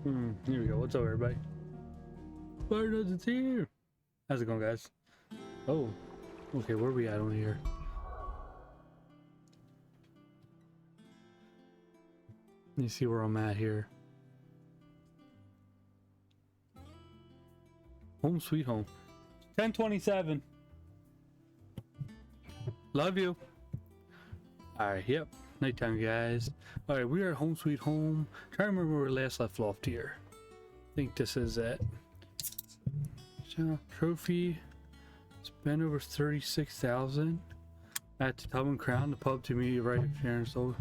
Here we go. What's up, everybody? It's here. How's it going, guys? Oh, okay. Where are we at on here? Let me see where I'm at here. Home sweet home. 1027. Love you. Alright, yep. Nighttime, guys. Alright, we are at home sweet home. Trying to remember where we last left off here. I think this is it. Trophy. Spend over 36,000 at the Tub and Crown, the pub to me right here. So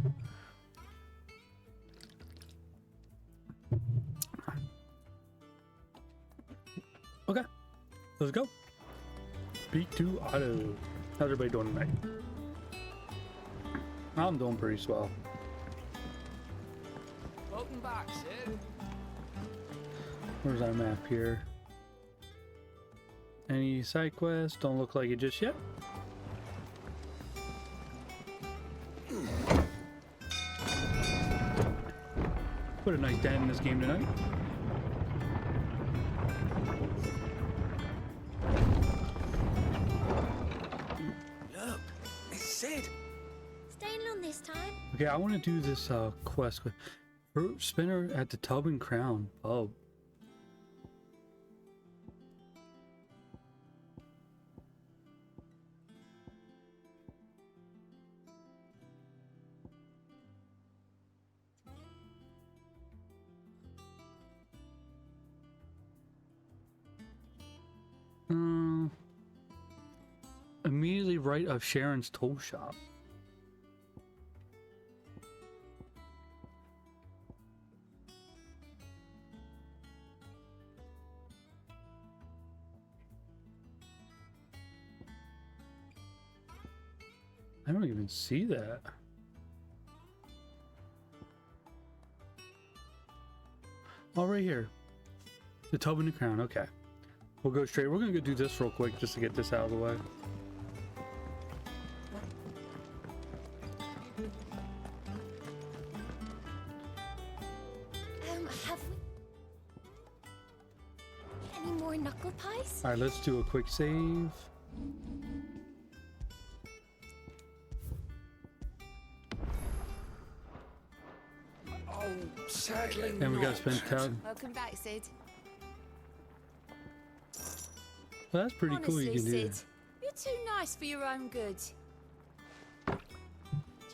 okay, let's go. Speak to Otto. How's everybody doing tonight? I'm doing pretty swell. Welcome back, Sid. Where's our map here? Any side quests? Don't look like it just yet. Put a nice dent in this game tonight. Look, it's Sid. Staying long this time? Okay, I want to do this quest with Fruit Spinner at the Tub and Crown pub. Immediately right of Sharon's tool shop. I don't even see that. Oh, right here. The Tub and the Crown. Okay. We'll go straight. We're going to go do this real quick just to get this out of the way. Have we... Any more knuckle pies? Alright, let's do a quick save. Oh, sadly And we gotta spend time. Welcome back, Sid. Well, that's pretty cool. You Honestly, can do Sid, you're too nice for your own good. Do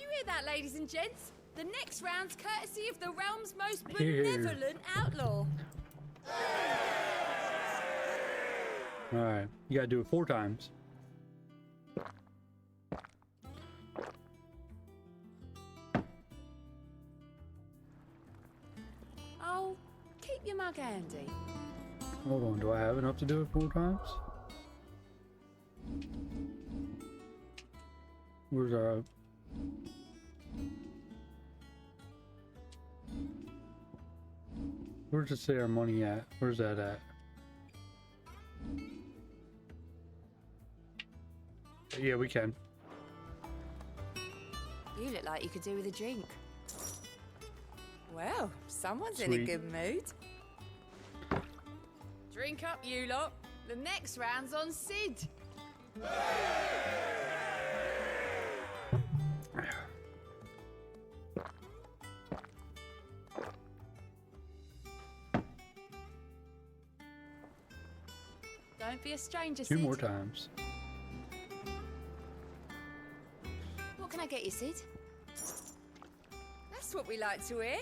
you hear that, ladies and gents? The next round's courtesy of the realm's most benevolent outlaw. Alright, you gotta do it 4 times. Oh, keep your mug handy. Hold on, do I have enough to do it 4 times? Where's our... Where's it say our money at? Where's that at? Yeah, we can. You look like you could do with a drink. Well, someone's in Sweet. a good mood. Drink up, you lot. The next round's on Sid. Don't be a stranger, 2 Sid. more times. What can I get you, Sid? That's what we like to hear.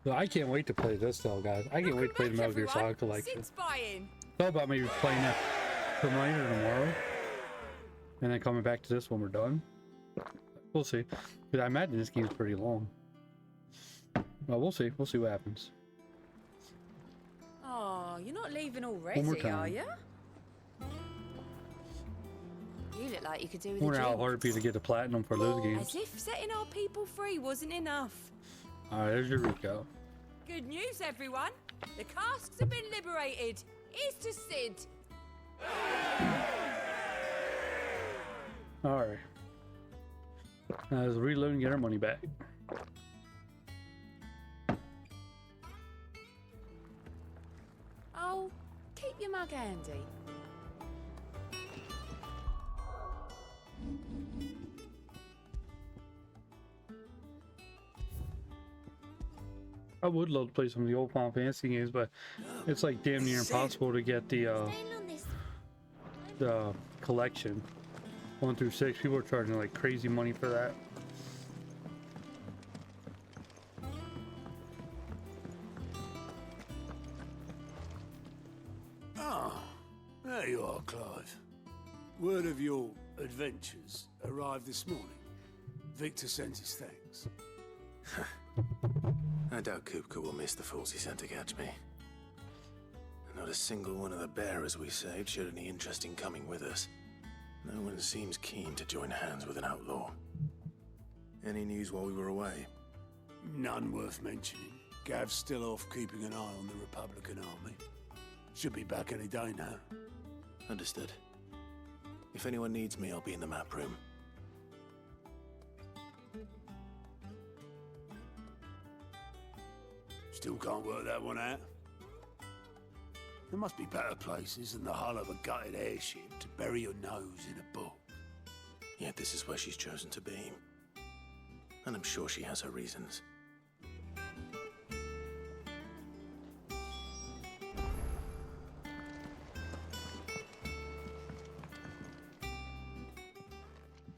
Well, I can't wait to play this though, guys. I can't wait to play the Metal Gear Solid Collection. Sid's buying. Thought about maybe playing that tonight or tomorrow, and then coming back to this when we're done. We'll see. Because I imagine this game's pretty long. Well, we'll see. We'll see what happens. Oh, you're not leaving already, One more time. are you? You look like you could do with I a wonder how drink. hard it'd be to get the platinum for those games. As if setting our people free wasn't enough. Alright, there's your Rico. Good news, everyone. The casks have been liberated. Here's to Sid. Alright. Let's reload and get our money back. Keep your mug handy. I would love to play some of the old Final Fantasy games, but it's like damn near impossible to get Staying on this. the collection 1 through 6. People are charging like crazy money for that. Ah, there you are, Clive. Word of your adventures arrived this morning. Victor sends his thanks. I doubt Kupka will miss the fools he sent to catch me. Not a single one of the bearers we saved showed any interest in coming with us. No one seems keen to join hands with an outlaw. Any news while we were away? None worth mentioning. Gav's still off keeping an eye on the Republican army. Should be back any day now. Understood. If anyone needs me, I'll be in the map room. Still can't work that one out. There must be better places than the hull of a gutted airship to bury your nose in a book. Yet this is where she's chosen to be. And I'm sure she has her reasons.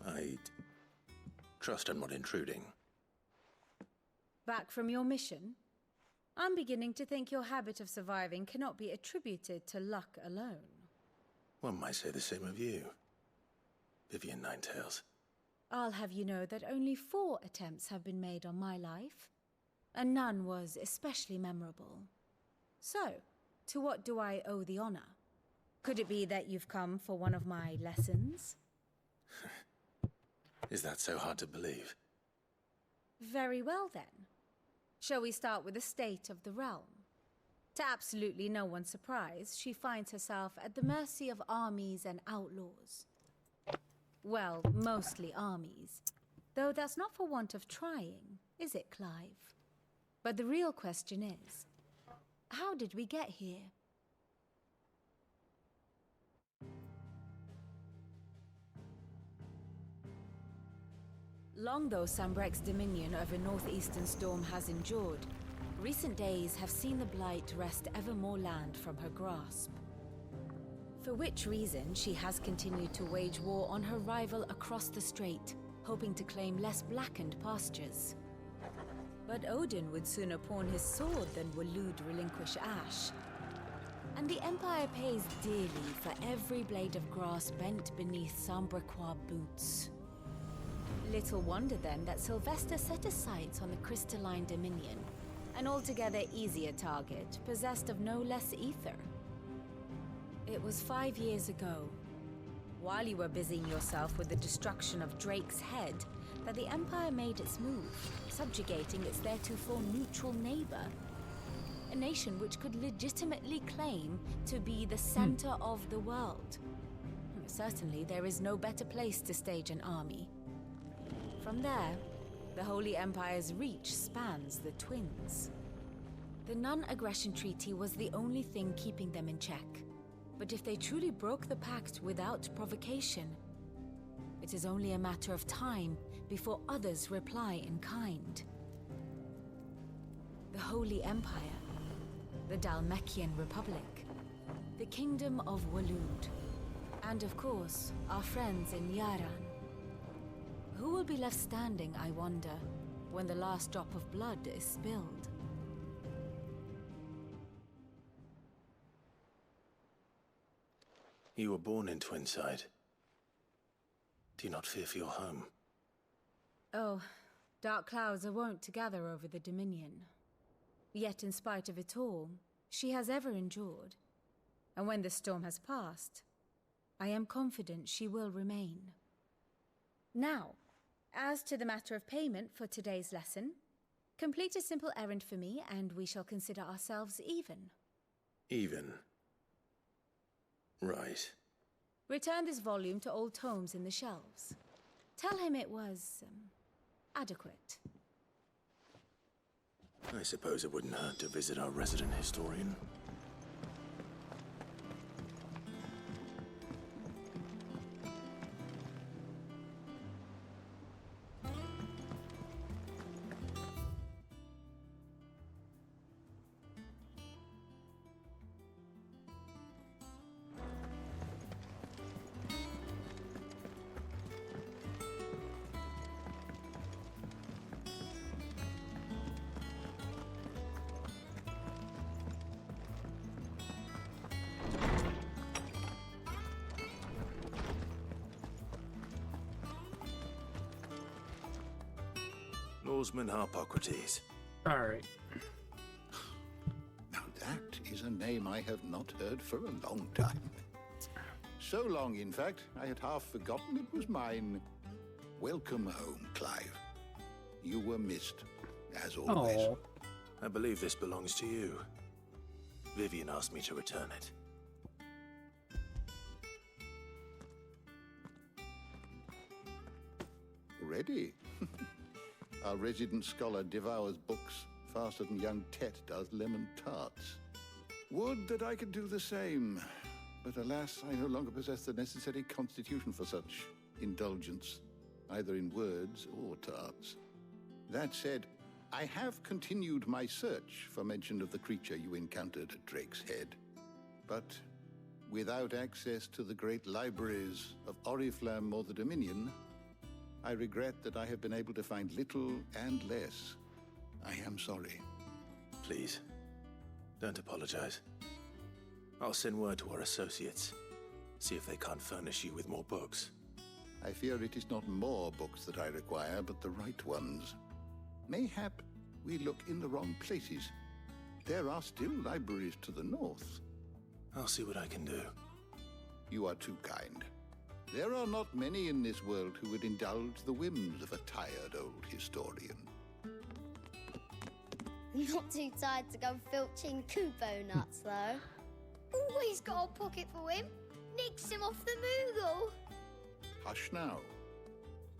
I'd trust I'm not intruding. Back from your mission? I'm beginning to think your habit of surviving cannot be attributed to luck alone. One might say the same of you, Vivian Ninetails. I'll have you know that only 4 attempts have been made on my life, and none was especially memorable. So, to what do I owe the honor? Could it be that you've come for one of my lessons? Is that so hard to believe? Very well then. Shall we start with the state of the realm? To absolutely no one's surprise, she finds herself at the mercy of armies and outlaws. Well, mostly armies. Though that's not for want of trying, is it, Clive? But the real question is, how did we get here? Long though Sambrek's dominion over northeastern Storm has endured, recent days have seen the Blight wrest ever more land from her grasp. For which reason she has continued to wage war on her rival across the strait, hoping to claim less blackened pastures. But Odin would sooner pawn his sword than Waloed relinquish Ash. And the Empire pays dearly for every blade of grass bent beneath Sambrequois boots. Little wonder then that Sylvester set his sights on the crystalline dominion, an altogether easier target, possessed of no less ether. It was 5 years ago, while you were busying yourself with the destruction of Drake's head, that the Empire made its move, subjugating its theretofore neutral neighbor. A nation which could legitimately claim to be the center of the world. Certainly, there is no better place to stage an army. From there, the Holy Empire's reach spans the Twins. The non-aggression treaty was the only thing keeping them in check. But if they truly broke the pact without provocation, it is only a matter of time before others reply in kind. The Holy Empire, the Dhalmekian Republic, the Kingdom of Waloed, and of course, our friends in Yaran. Who will be left standing, I wonder, when the last drop of blood is spilled? You were born in Twinside. Do you not fear for your home? Oh, dark clouds are wont to gather over the Dominion. Yet in spite of it all, she has ever endured. And when the storm has passed, I am confident she will remain. Now, as to the matter of payment for today's lesson, complete a simple errand for me and we shall consider ourselves even. Even? Right. Return this volume to old tomes in the shelves. Tell him it was, adequate. I suppose it wouldn't hurt to visit our resident historian. Oarsman Harpocrates. All right. Now that is a name I have not heard for a long time. So long, in fact, I had half forgotten it was mine. Welcome home, Clive. You were missed, as always. Oh, I believe this belongs to you. Vivian asked me to return it. Ready? Our resident scholar devours books faster than young Tet does lemon tarts. Would that I could do the same. But alas, I no longer possess the necessary constitution for such indulgence, either in words or tarts. That said, I have continued my search for mention of the creature you encountered at Drake's Head. But without access to the great libraries of Oriflamme or the Dominion, I regret that I have been able to find little and less. I am sorry. Please, don't apologize. I'll send word to our associates. See if they can't furnish you with more books. I fear it is not more books that I require, but the right ones. Mayhap we look in the wrong places. There are still libraries to the north. I'll see what I can do. You are too kind. There are not many in this world who would indulge the whims of a tired old historian. Not too tired to go filching Kupo nuts, though. Always got a pocket for him. Nicks him off the Moogle. Hush now.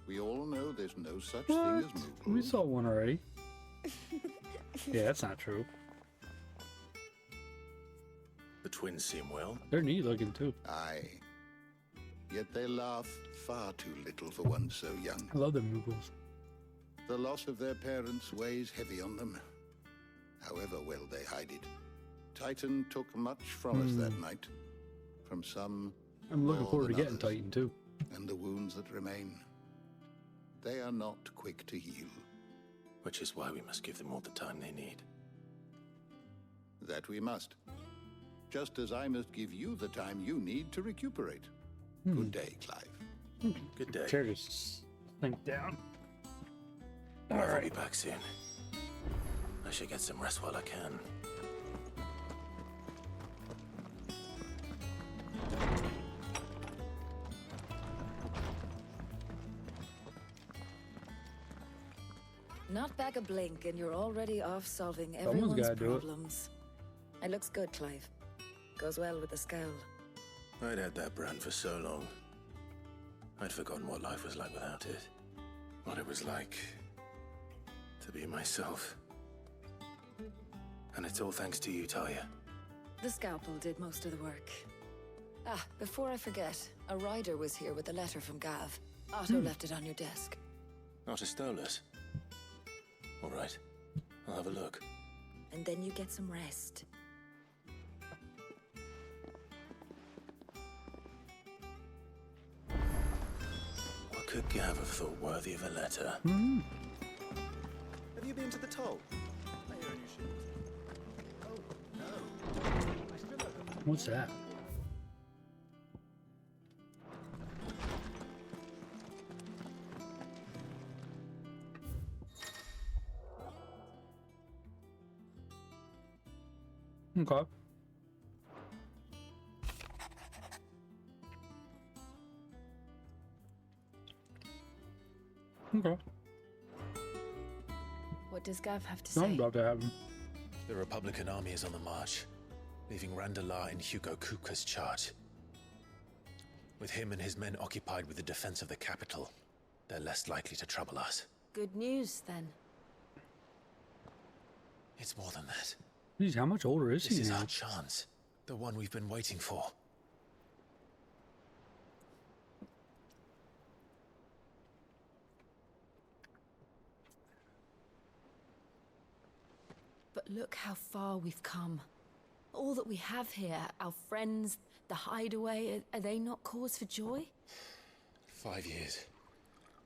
We all know there's no such what? thing as Moogle. We saw one already. Yeah, that's not true. The twins seem well. They're neat looking too. Aye. Yet they laugh far too little for one so young. I love the Moogles. The loss of their parents weighs heavy on them, however well they hide it. Titan took much from us that night. From some, I'm looking more forward to than getting others. Titan too. And the wounds that remain. They are not quick to heal. Which is why we must give them all the time they need. That we must. Just as I must give you the time you need to recuperate. Good day, Clive. Good day. Chair just sink down. I'll be back soon. I should get some rest while I can. Not back a blink and you're already off solving Someone's everyone's gotta do it. problems. It looks good, Clive. Goes well with the scowl. I'd had that brand for so long. I'd forgotten what life was like without it. What it was like to be myself. And it's all thanks to you, Talia. The scalpel did most of the work. Ah, before I forget, a rider was here with a letter from Gav. Otto left it on your desk. Not a Stolas. All right, I'll have a look. And then you get some rest. What could Gav have thought worthy of a letter? Have you been to the toll? I hear a new ship. Oh, no. I still have What's that? Okay. Okay. What does Gav have to Something say? about to happen. The Republican army is on the march, leaving Randalar in Hugo Kuka's charge. With him and his men occupied with the defense of the capital, they're less likely to trouble us. Good news, then. It's more than that. Jeez, how much older is This he is now? our chance. The one we've been waiting for. But look how far we've come. All that we have here, our friends, the hideaway, are they not cause for joy? 5 years.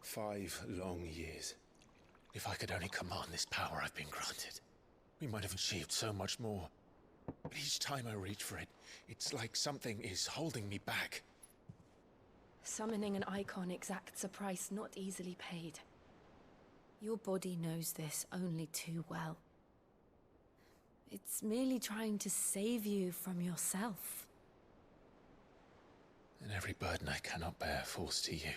5 long years. If I could only command this power I've been granted, we might have achieved so much more. But each time I reach for it, it's like something is holding me back. Summoning an icon exacts a price not easily paid. Your body knows this only too well. It's merely trying to save you from yourself. And every burden I cannot bear falls to you.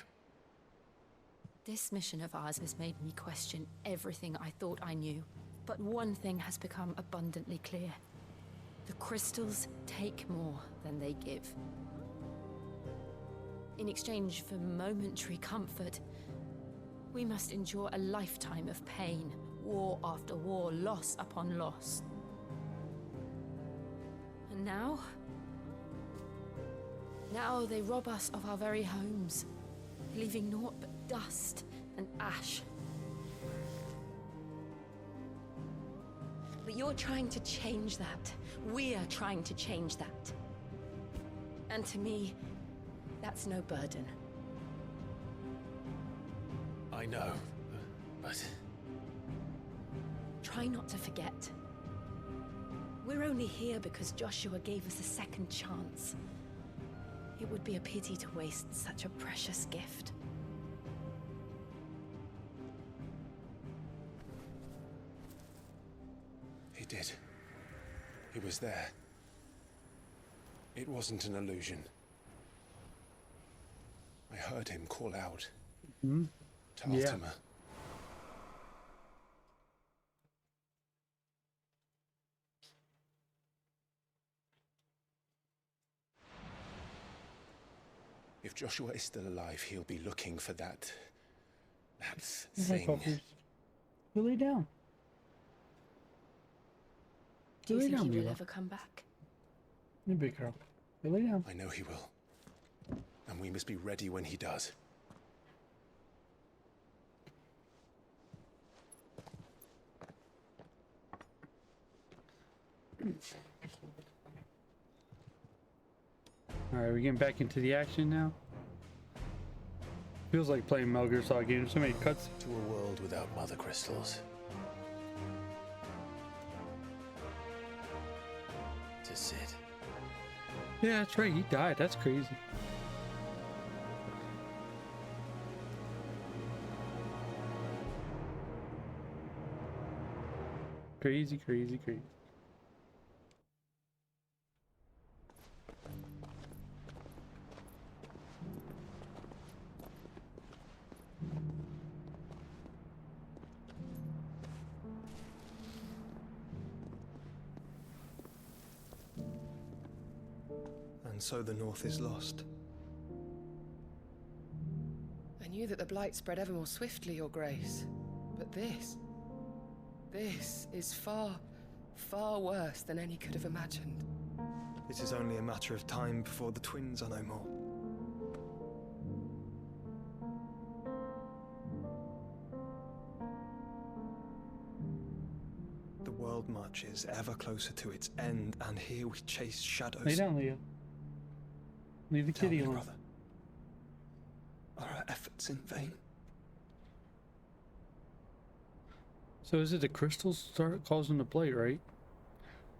This mission of ours has made me question everything I thought I knew. But one thing has become abundantly clear. The crystals take more than they give. In exchange for momentary comfort, we must endure a lifetime of pain, war after war, loss upon loss. And now they rob us of our very homes, leaving naught but dust and ash. But you're trying to change that. We're trying to change that. And to me, that's no burden. I know, but... Try not to forget. We're only here because Joshua gave us a second chance. It would be a pity to waste such a precious gift. He did. He was there. It wasn't an illusion. I heard him call out. Hmm? To Ultima. If Joshua is still alive, he'll be looking for that thing. You lay down. Do you Lay think down, he will Mila. ever come back? You big girl. You lay down. I know he will. And we must be ready when he does. Alright, we're getting back into the action now. Feels like playing Metal Gear Solid games. So many cuts. To a world without mother crystals. To Sid. Yeah, that's right. He died. That's crazy. Crazy, crazy, crazy. And so the North is lost. I knew that the Blight spread ever more swiftly, Your Grace. But this is far, far worse than any could have imagined. It is only a matter of time before the twins are no more. The world marches ever closer to its end, and here we chase shadows. Lay down, Leo. Leave the Tell kitty me, alone. brother, are our efforts in vain? So is it the crystals start causing the blight, right?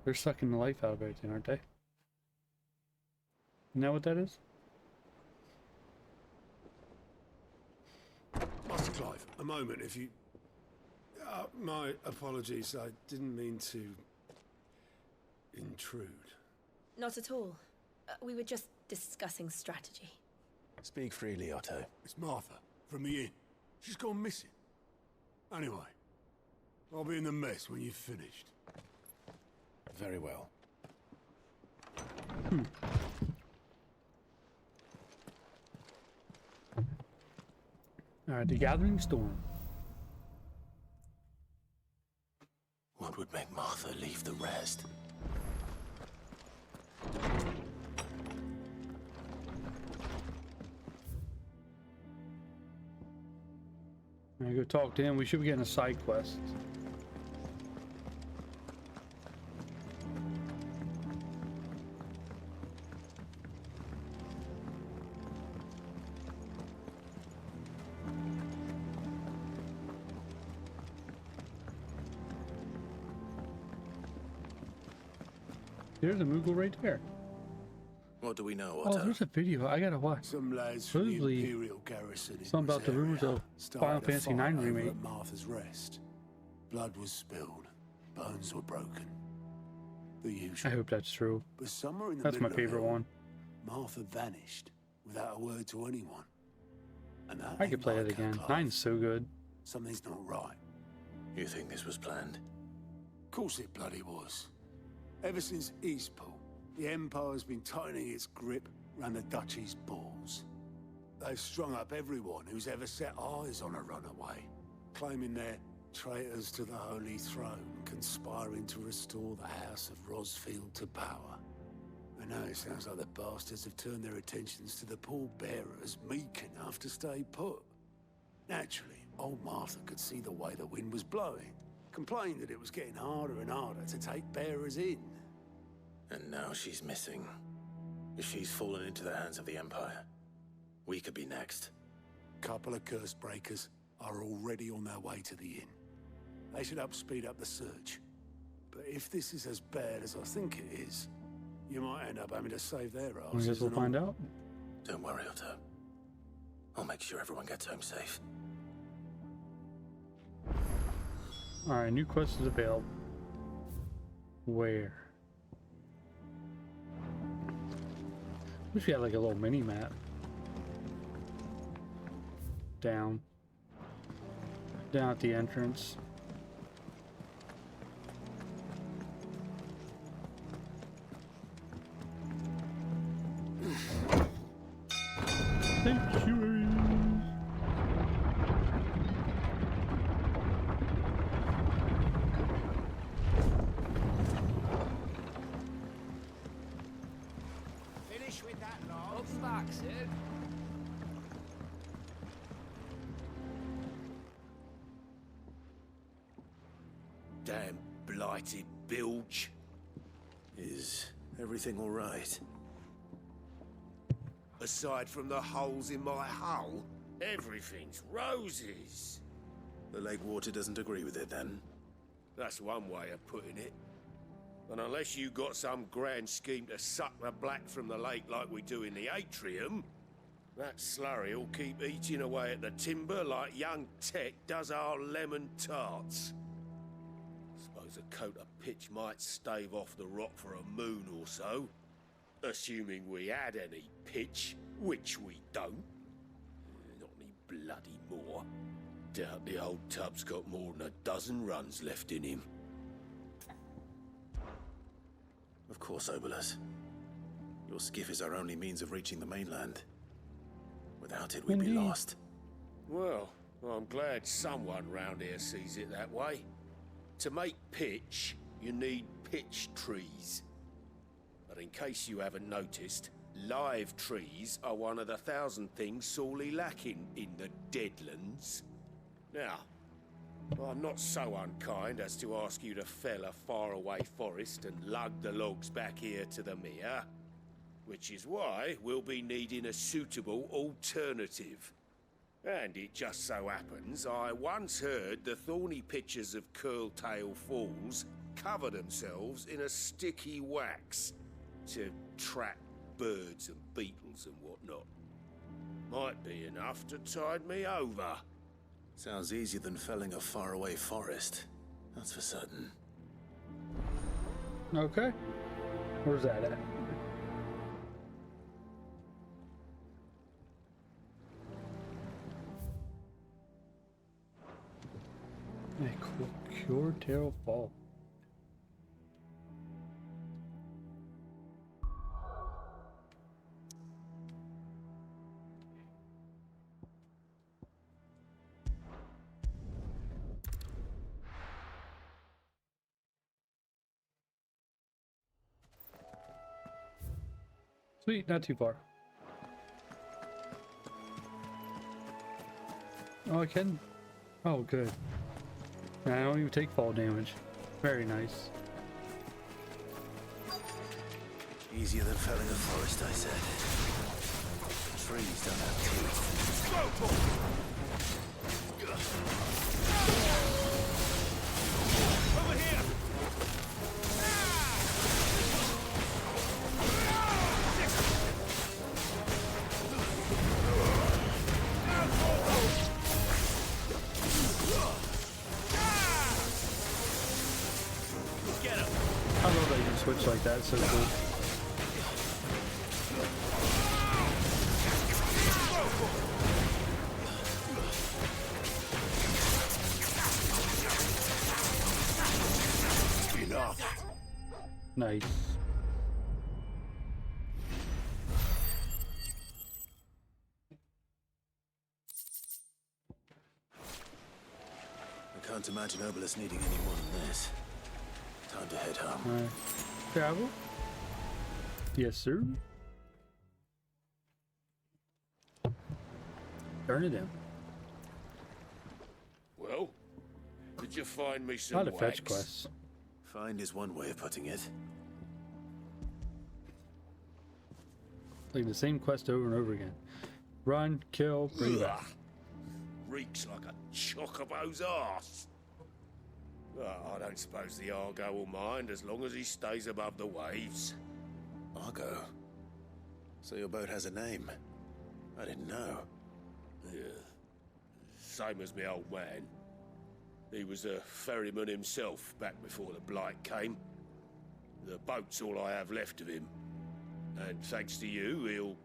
They're sucking the life out of everything, aren't they? Isn't that what that is? Master Clive, a moment, if you... my apologies, I didn't mean to... intrude. Not at all. We were just discussing strategy. Speak freely, Otto. It's Martha, from the inn. She's gone missing. Anyway, I'll be in the mess when you've finished. Very well. Alright, the Gathering Storm. What would make Martha leave the rest? I'm gonna go talk to him. We should be getting a side quest. There's a Moogle right there. What do we know, Oh, Otto? there's a video I gotta watch. Some lads from the Supposedly, Imperial garrison in something about this the rumors area of started Final a Fantasy fight IX over remake. at Martha's Rest. Blood was spilled, bones were broken. The I usual. hope that's true. But somewhere in the That's my middle of it favorite all, one. Martha vanished without a word to anyone. And that I could ain't play like that her, again. Clive. Nine's so good. Something's not right. You think this was planned? Of course it bloody was. Ever since Eastpool, the Empire's been tightening its grip round the Duchy's balls. They've strung up everyone who's ever set eyes on a runaway, claiming they're traitors to the Holy Throne, conspiring to restore the House of Rosfield to power. And now it sounds like the bastards have turned their attentions to the pallbearers meek enough to stay put. Naturally, old Martha could see the way the wind was blowing, complained that it was getting harder and harder to take bearers in. And now she's missing. If she's fallen into the hands of the Empire, we could be next. Couple of curse breakers are already on their way to the inn. They should help speed up the search. But if this is as bad as I think it is, you might end up having to save their I asses. guess we'll and all. find out. Don't worry, Otto. I'll make sure everyone gets home safe. Alright, new quest is available. Where? Wish we had like a little mini map. Down. Down at the entrance. Sanctuary. Finish with that lot. Welcome back, Sid. Damn blighted bilge. Is everything all right? Aside from the holes in my hull, everything's roses. The lake water doesn't agree with it, then? That's one way of putting it. And unless you got some grand scheme to suck the black from the lake like we do in the atrium, that slurry will keep eating away at the timber like young Tech does our lemon tarts. Suppose a coat of pitch might stave off the rot for a moon or so. Assuming we had any pitch, which we don't. Not any bloody more. Doubt the old tub's got more than a dozen runs left in him. Of course, Obolus. Your skiff is our only means of reaching the mainland. Without it, we'd be lost. Well, I'm glad someone round here sees it that way. To make pitch, you need pitch trees. But in case you haven't noticed, live trees are one of the 1,000 things sorely lacking in the Deadlands. Now, I'm not so unkind as to ask you to fell a faraway forest and lug the logs back here to the mere, which is why we'll be needing a suitable alternative. And it just so happens I once heard the thorny pitchers of Curltail Falls cover themselves in a sticky wax to trap birds and beetles and whatnot. Might be enough to tide me over. Sounds easier than felling a faraway forest. That's for certain. Okay. Where's that at? Cure Terrell Fall. Sweet, not too far. Oh, I can. Oh, good. I don't even take fall damage. Very nice. Easier than felling a forest, I said. Trees don't have teeth. Over here! looks like that, so cool. Enough. Nice. I can't imagine Obelisk needing any more than this. Time to head home. Alright. Travel? Yes, sir. Turn it in. Well, did you find me A some lot of fetch wax? quests. Find is one way of putting it. Like the same quest over and over again. Run, kill, bring back. Ugh. Reeks like a chocobo's arse. I don't suppose the Argo will mind as long as he stays above the waves. Argo. So your boat has a name. I didn't know. Yeah. Same as my old man. He was a ferryman himself back before the Blight came. The boat's all I have left of him. And thanks to you, he'll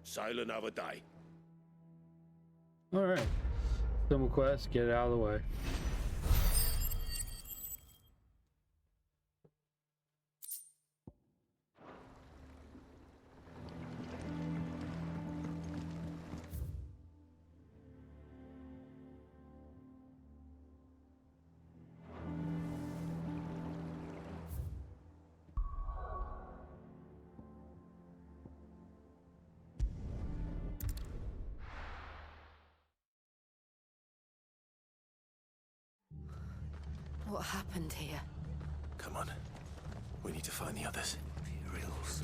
sail another day. Alright. Simple quest, get it out of the way. What happened here? Come on. We need to find the others.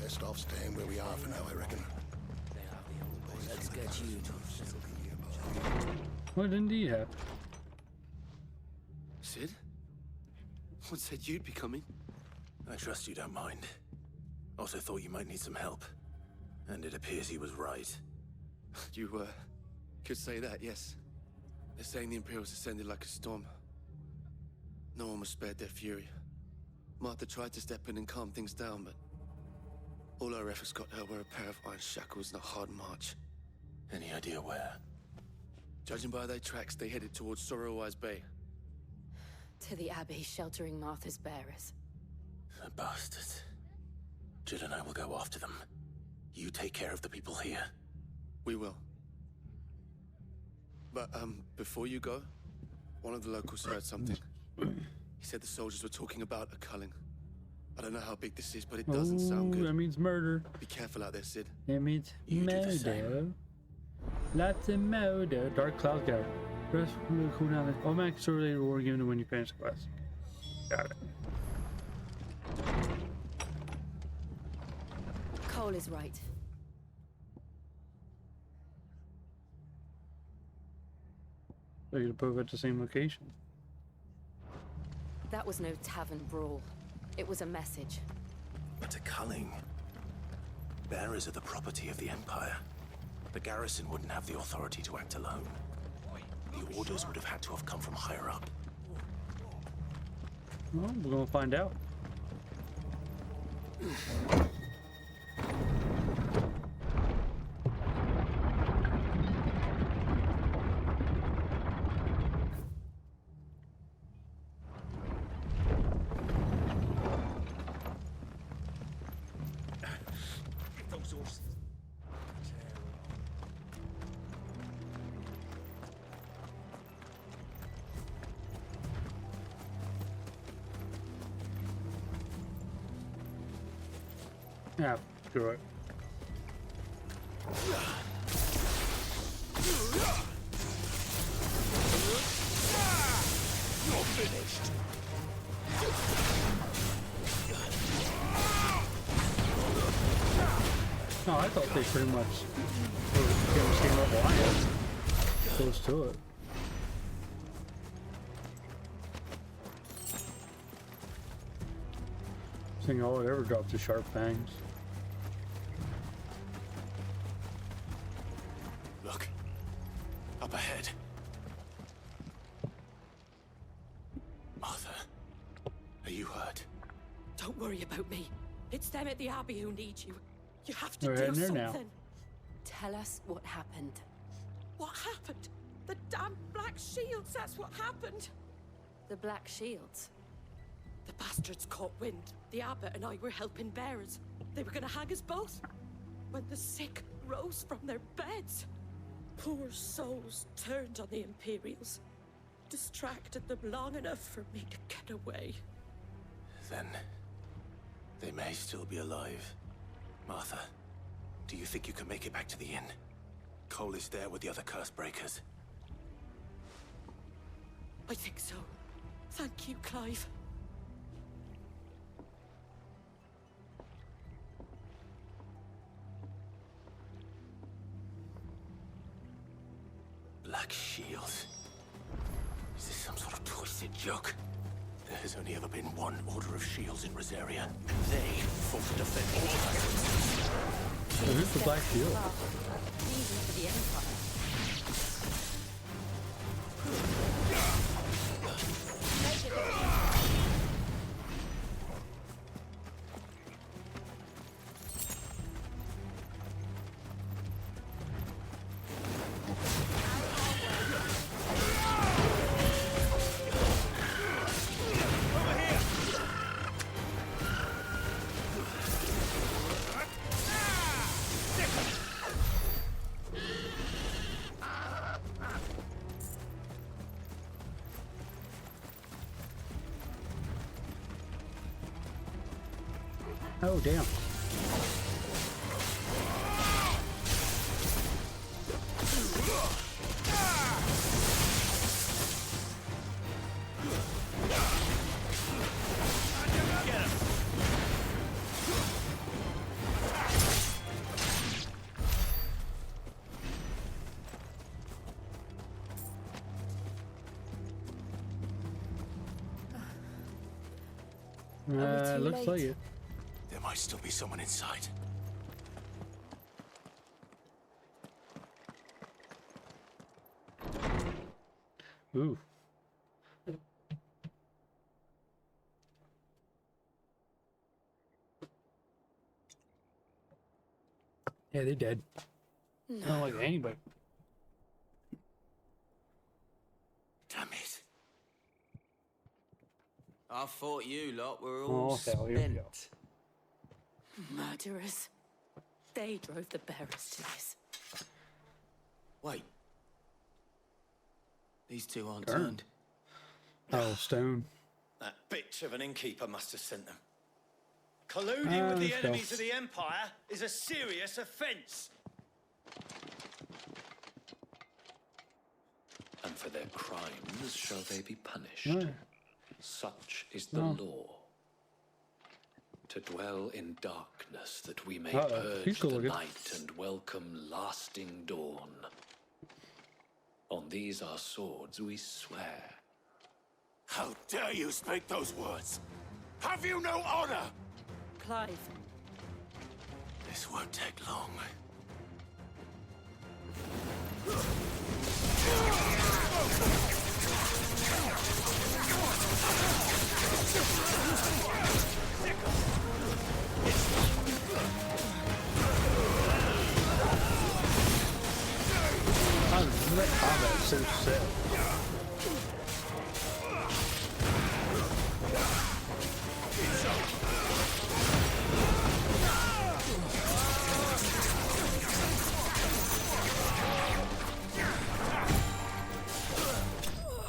Best off staying where we are for now, I reckon. Let's get you to What indeed happened? Sid? What said you'd be coming? I trust you don't mind. Also thought you might need some help. And it appears he was right. You, could say that, yes. They're saying the Imperials descended like a storm. No one was spared their fury. Martha tried to step in and calm things down, but all our efforts got her were a pair of iron shackles and a hard march. Any idea where? Judging by their tracks, they headed towards Sorrowwise Bay. To the Abbey, sheltering Martha's bearers. The bastards. Jill and I will go after them. You take care of the people here. We will. But, before you go, one of the locals heard something. He said the soldiers were talking about a culling. I don't know how big this is, but it doesn't sound good. That means murder. Be careful out there, Sid. It means You do the murder. same. Lots of murder. Dark Cloud Guy. Rest will cool down. Automatic story related reward given when you finish the quest. Got it. Cole is right. So you're both at the same location. That was no tavern brawl. It was a message. But a culling. Bearers are the property of the Empire. The garrison wouldn't have the authority to act alone. The orders would have had to have come from higher up. Well, we're gonna find out. Yeah, screw it. You're finished. No, I thought they pretty much were getting the same level I am. Close to it. I think all it ever dropped to sharp fangs. Look. Up ahead. Martha. Are you hurt? Don't worry about me. It's them at the Abbey who need you. You have to We're do heading there something. now. Tell us what happened. What happened? The damn Black Shields, that's what happened. The Black Shields? The bastards caught wind. The abbot and I were helping bearers. They were gonna hang us both. When the sick rose from their beds, poor souls turned on the Imperials. Distracted them long enough for me to get away. Then they may still be alive. Martha, do you think you can make it back to the inn? Cole is there with the other curse breakers. I think so. Thank you, Clive. Black Shields. Is this some sort of twisted joke? There has only ever been one Order of Shields in Rosaria, and they fought to defend all us. So who's the Black Shield? Even for the Empire. Oh, damn. Looks like it. There might still be someone inside. Ooh. Yeah, they dead. No. Not like anybody. Damn it. I thought you lot were Oh, all hell, here we go. spent. Murderers. They drove the bearers to this. Wait. These two aren't Darn. turned. Oh, Stone. That bitch of an innkeeper must have sent them. Colluding with the let's go. enemies of the Empire is a serious offence. And for their crimes shall they be punished. No. Such is the No. law. To dwell in darkness that we may Uh-oh. purge He's cool the looking. night and welcome lasting dawn. On these our swords we swear. How dare you speak those words? Have you no honor? Clive. This won't take long. That combat is so sick.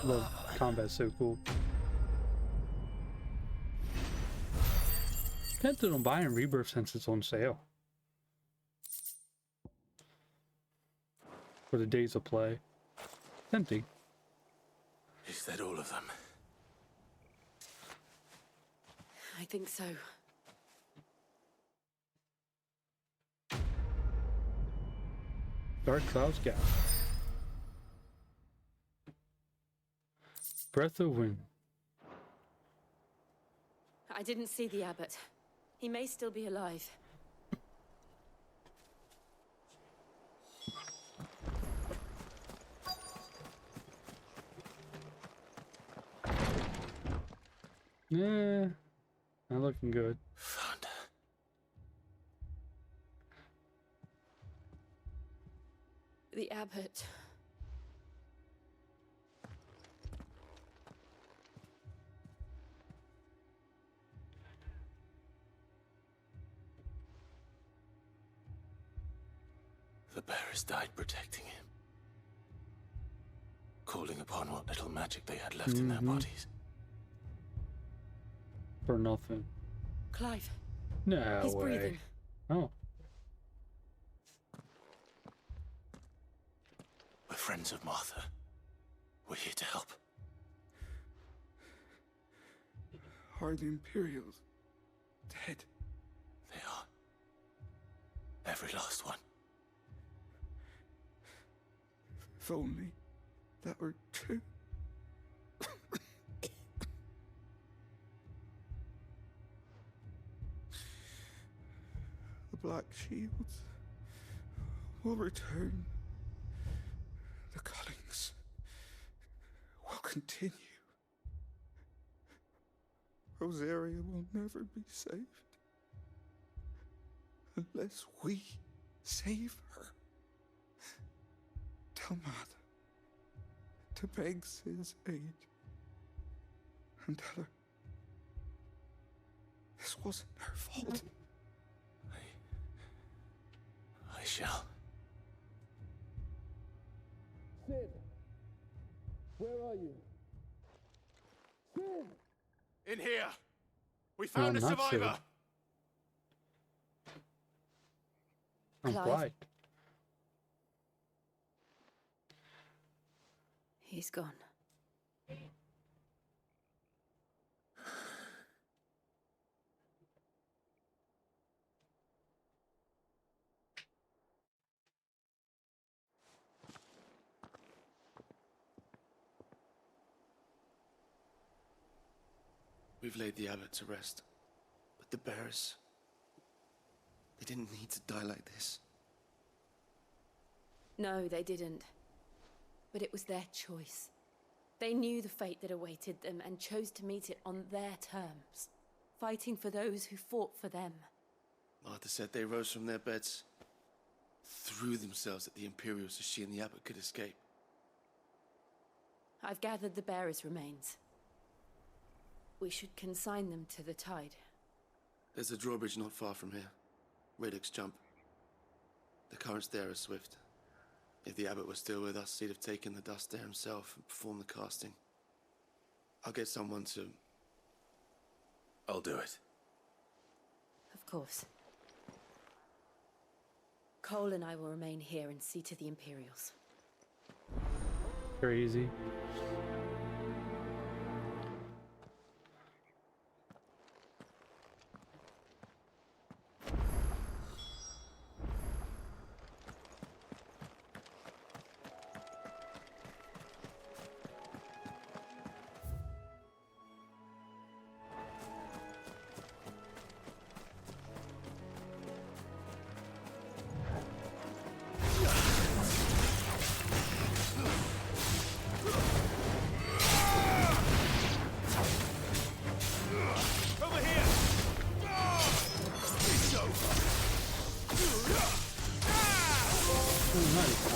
The combat's so cool. Tempted on buying Rebirth since it's on sale. For the days of play. Tempting. Is that all of them? I think so. Dark Cloud Scout. Breath of Wind. I didn't see the abbot. He may still be alive. Yeah, not looking good. The abbot. The bearers died protecting him, calling upon what little magic they had left in their bodies. For nothing. Clive. No He's way. breathing. Oh. We're friends of Martha. We're here to help. Are the Imperials dead? They are. Every last one. If only that were true. The Black Shields will return. The cuttings will continue. Rosaria will never be saved unless we save her. Tell Mother to beg Sid's aid and tell her this wasn't her fault. I shall. Sid! Where are you? Sid! In here! We found a not survivor! I'm Clive. right. He's gone. We've laid the abbot to rest. But the bearers... they didn't need to die like this. No, they didn't. But it was their choice. They knew the fate that awaited them and chose to meet it on their terms, fighting for those who fought for them. Martha said they rose from their beds, threw themselves at the Imperials so she and the abbot could escape. I've gathered the bearers' remains. We should consign them to the tide. There's a drawbridge not far from here. Radix jump. The currents there are swift. If the abbot was still with us, he'd have taken the dust there himself and performed the casting. I'll get someone to... I'll do it. Of course. Cole and I will remain here and see to the Imperials. Crazy.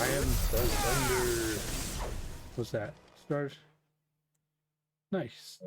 I am thunder. What's that? Stars? Nice.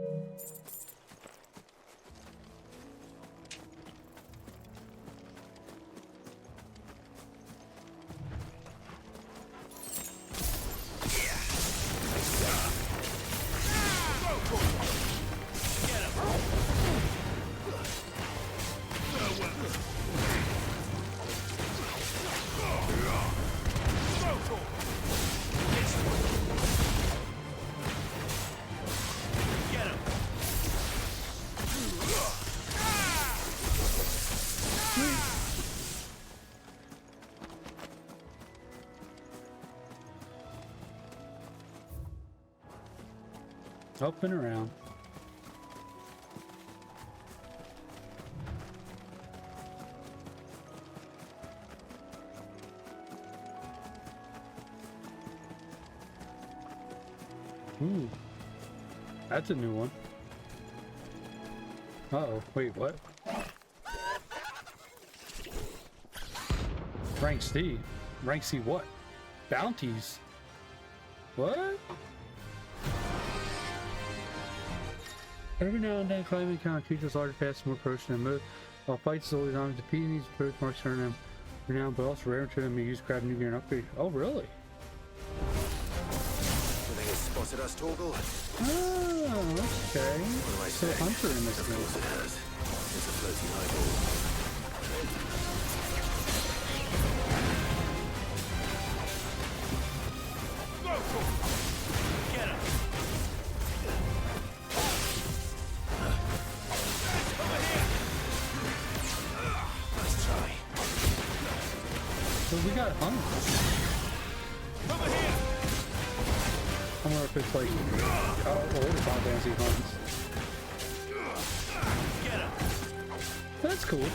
Up and around. Ooh, that's a new one. Uh-oh, wait, what? Rank C? Rank C what? Bounties. What? Every now and then, climbing encounter creatures larger, faster, more approach than move. While fights is always on, defeating these approach marks turn them renowned, but also rare to them to use grab new gear and upgrade. Oh, really? You think it's spotted us, Torgal? Oh, okay. What do I So say? Hunter in this Of thing. course it has. It's a floating eyeball. Get him! Nice try. So we got Hunter. Over here! I wonder if it's like older Final Fantasy hunts. Get him! That's cool.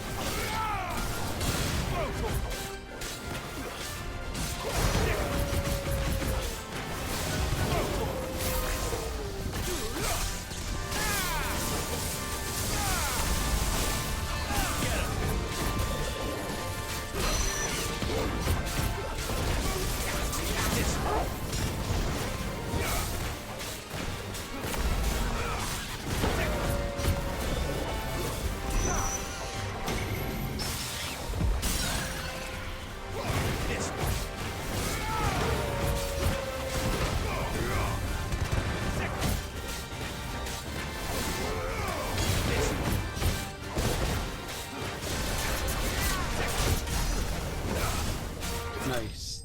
Nice.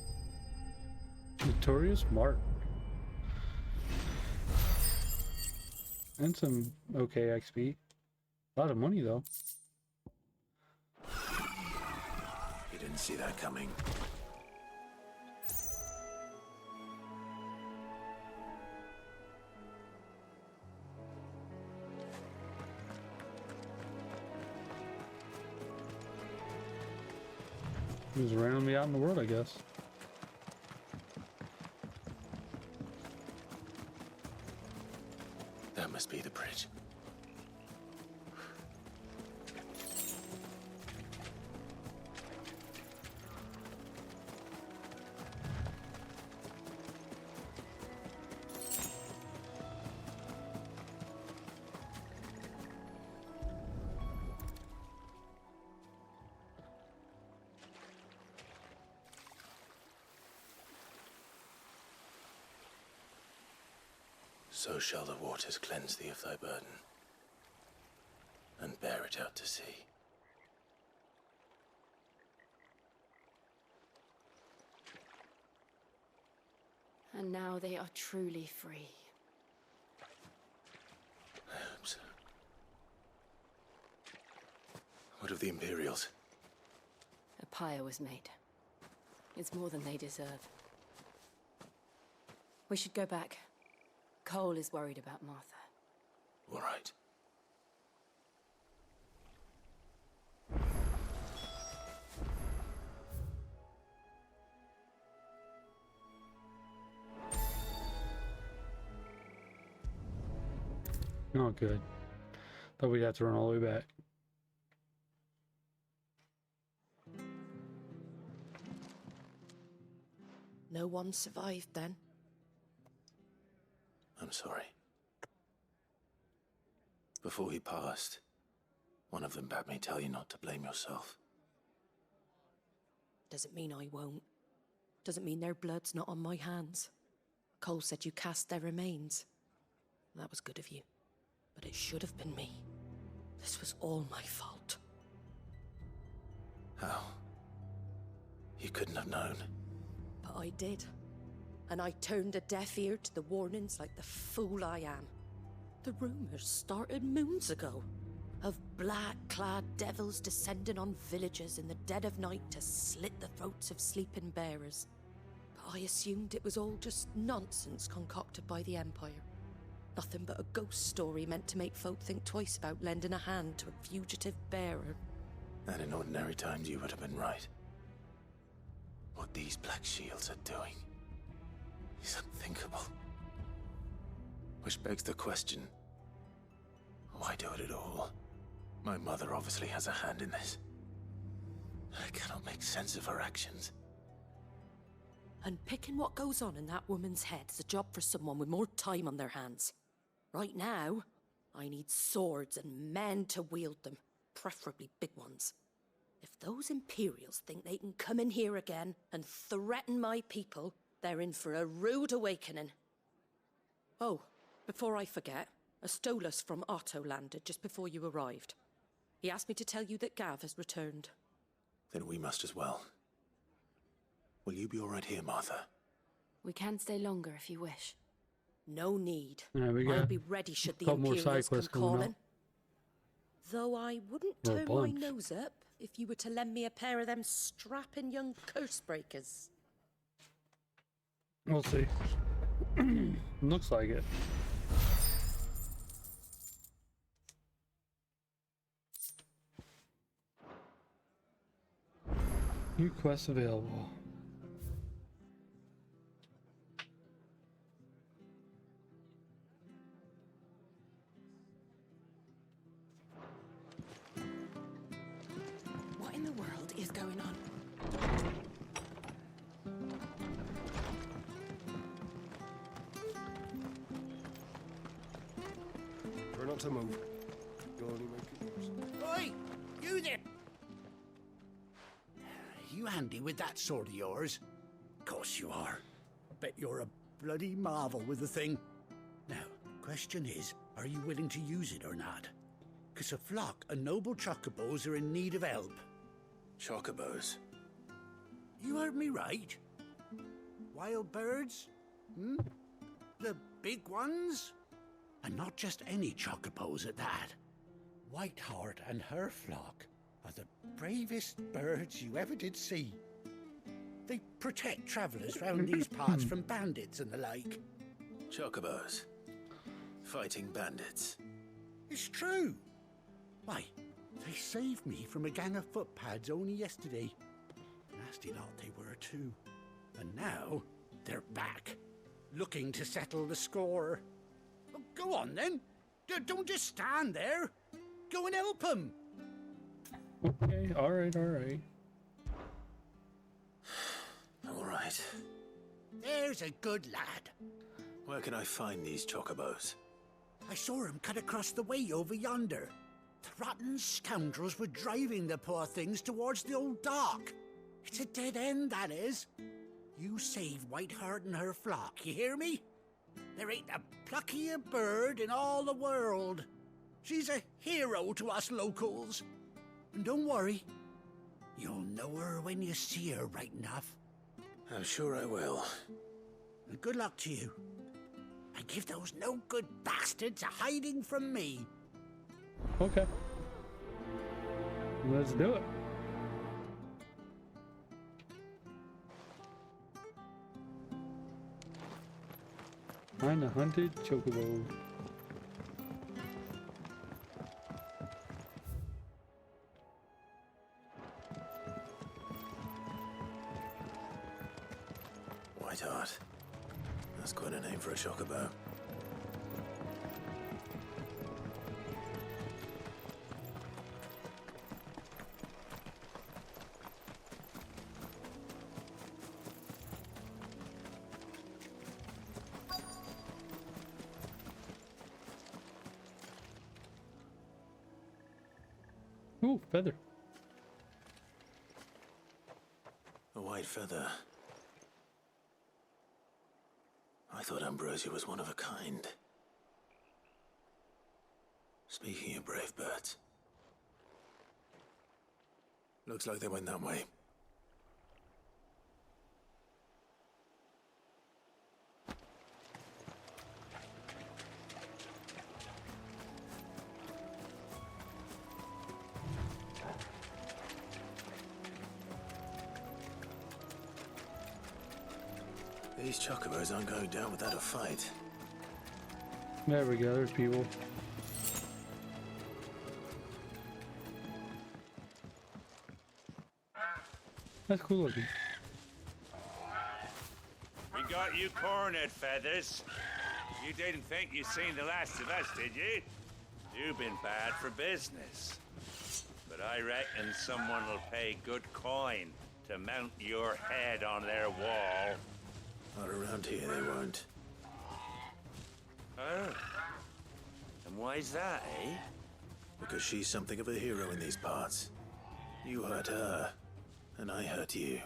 Notorious Mark. And some okay XP. A lot of money though. You didn't see that coming. He was randomly out in the world, I guess. That must be the bridge. So shall the waters cleanse thee of thy burden, and bear it out to sea. And now they are truly free. I hope so. What of the Imperials? A pyre was made. It's more than they deserve. We should go back. Cole is worried about Martha. All right. Not good. Thought we'd have to run all the way back. No one survived then? I'm sorry. Before he passed, one of them bade me tell you not to blame yourself. Doesn't mean I won't. Doesn't mean their blood's not on my hands. Cole said you cast their remains. That was good of you. But it should have been me. This was all my fault. How? You couldn't have known. But I did. And I turned a deaf ear to the warnings like the fool I am. The rumors started moons ago. Of black-clad devils descending on villages in the dead of night to slit the throats of sleeping bearers. But I assumed it was all just nonsense concocted by the Empire. Nothing but a ghost story meant to make folk think twice about lending a hand to a fugitive bearer. And in ordinary times you would have been right. What these Black Shields are doing is unthinkable. Which begs the question, why do it at all? My mother obviously has a hand in this. I cannot make sense of her actions. And picking what goes on in that woman's head is a job for someone with more time on their hands. Right now, I need swords and men to wield them, preferably big ones. If those Imperials think they can come in here again and threaten my people, they're in for a rude awakening. Oh, before I forget, a Stolas from Otto landed just before you arrived. He asked me to tell you that Gav has returned. Then we must as well. Will you be all right here, Martha? We can stay longer if you wish. No need. Yeah, we I'll got be ready should the couple more Imperials come side quests coming up. calling. Though I wouldn't Or a turn my bunch. nose up if you were to lend me a pair of them strapping young curse breakers. We'll see. Looks like it. New quests available. What in the world is going on? Try not to move. You'll only make it worse. Oi! You there! You handy with that sword of yours? Course you are. Bet you're a bloody marvel with the thing. Now, question is, are you willing to use it or not? 'Cause a flock of noble chocobos are in need of help. Chocobos? You heard me right. Wild birds? Hmm? The big ones? And not just any chocobos at that. Whiteheart and her flock are the bravest birds you ever did see. They protect travellers round these parts from bandits and the like. Chocobos? Fighting bandits? It's true. Why, they saved me from a gang of footpads only yesterday. Nasty lot they were too. And now they're back, looking to settle the score. Well, go on then. Don't just stand there. Go and help them. Okay, alright, alright. All right. There's a good lad. Where can I find these chocobos? I saw him cut across the way over yonder. The rotten scoundrels were driving the poor things towards the old dock. It's a dead end, that is. You save Whiteheart and her flock, you hear me? There ain't a pluckier bird in all the world. She's a hero to us locals. And don't worry, you'll know her when you see her right enough. I'm sure I will. And good luck to you. And give those no-good bastards a hiding from me. Okay. Let's do it. Find a hunted chocobo. Whiteheart. That's quite a name for a chocobo. Ooh, feather. A white feather. I thought Ambrosia was one of a kind. Speaking of brave birds. Looks like they went that way. These chocobos aren't going down without a fight. There we go, there's people. That's cool looking. We got you cornered, Feathers. You didn't think you'd seen the last of us, did you? You've been bad for business. But I reckon someone will pay good coin to mount your head on their wall. Not around here, they won't. Oh. And why's that, eh? Because she's something of a hero in these parts. You hurt her, and I hurt you.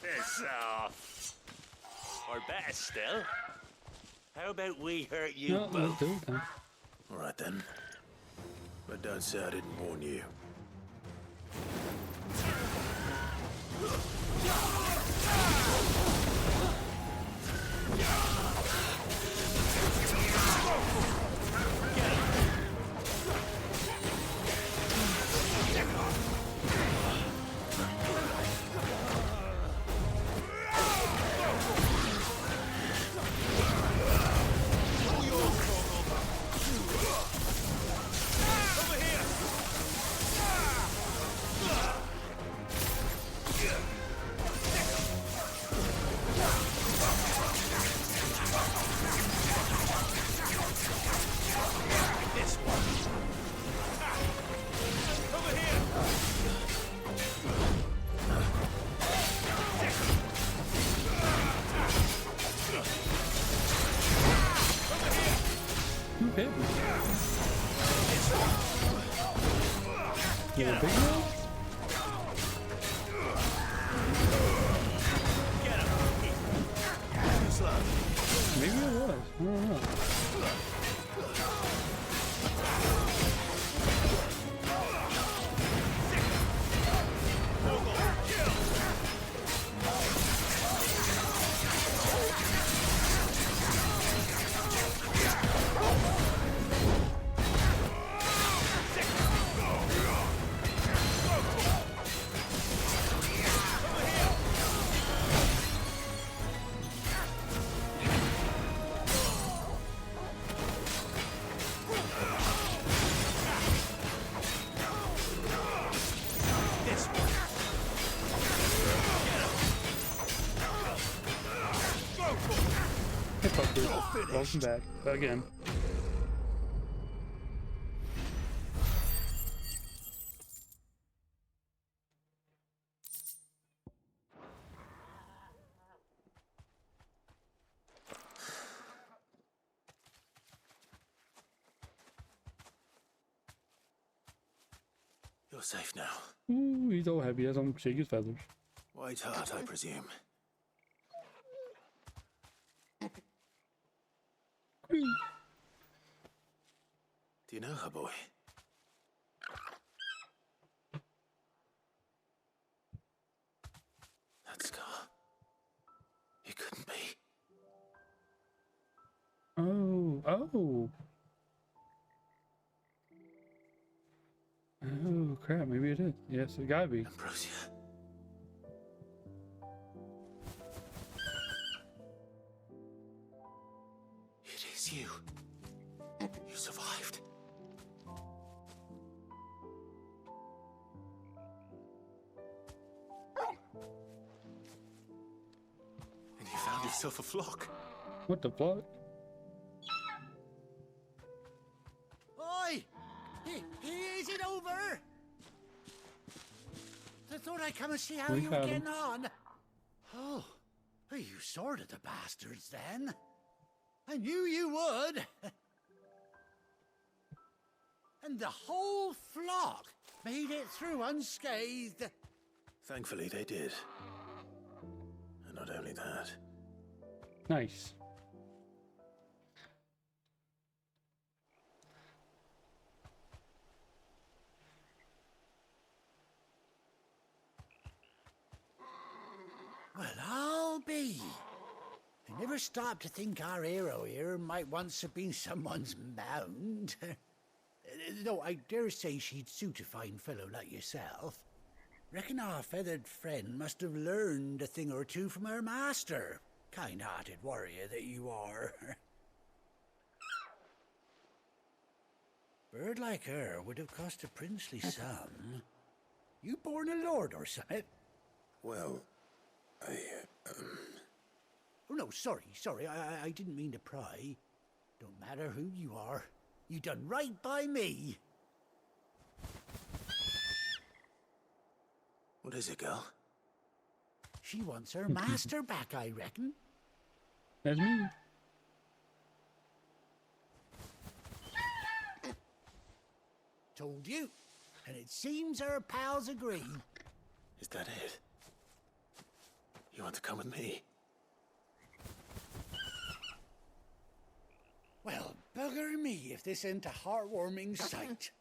Piss off. Or better still, how about we hurt you No, both? let's do it then. All right then. But don't say I didn't warn you. Okay. You want a big one? Maybe it was. I don't know. Hey fucker, welcome back. Again. You're safe now. Ooh, he's all happy. He has some shake his feathers. White heart, I presume. Do you know her, boy? That scar. It couldn't be. Oh, oh. Oh, crap. Maybe it is. Yes, it gotta be. Ambrosia. It is you. You survived. And you found yourself a flock. What the fuck? Oi! Is it over? I thought I'd come and see how We you were found getting him. on. Oh, you sorted the bastards then. I knew you would. And the whole flock made it through unscathed. Thankfully, they did. And not only that. Nice. Well, I'll be. I never stopped to think our hero here might once have been someone's mount. Though I dare say she'd suit a fine fellow like yourself. Reckon our feathered friend must have learned a thing or two from her master. Kind-hearted warrior that you are. Bird like her would have cost a princely sum. You born a lord or something? Well, Oh, no, sorry. I didn't mean to pry. Don't matter who you are. You done right by me. What is it, girl? She wants her master back, I reckon. That's me. Told you. And it seems her pals agree. Is that it? You want to come with me? Well, bugger me if this ain't a heartwarming sight.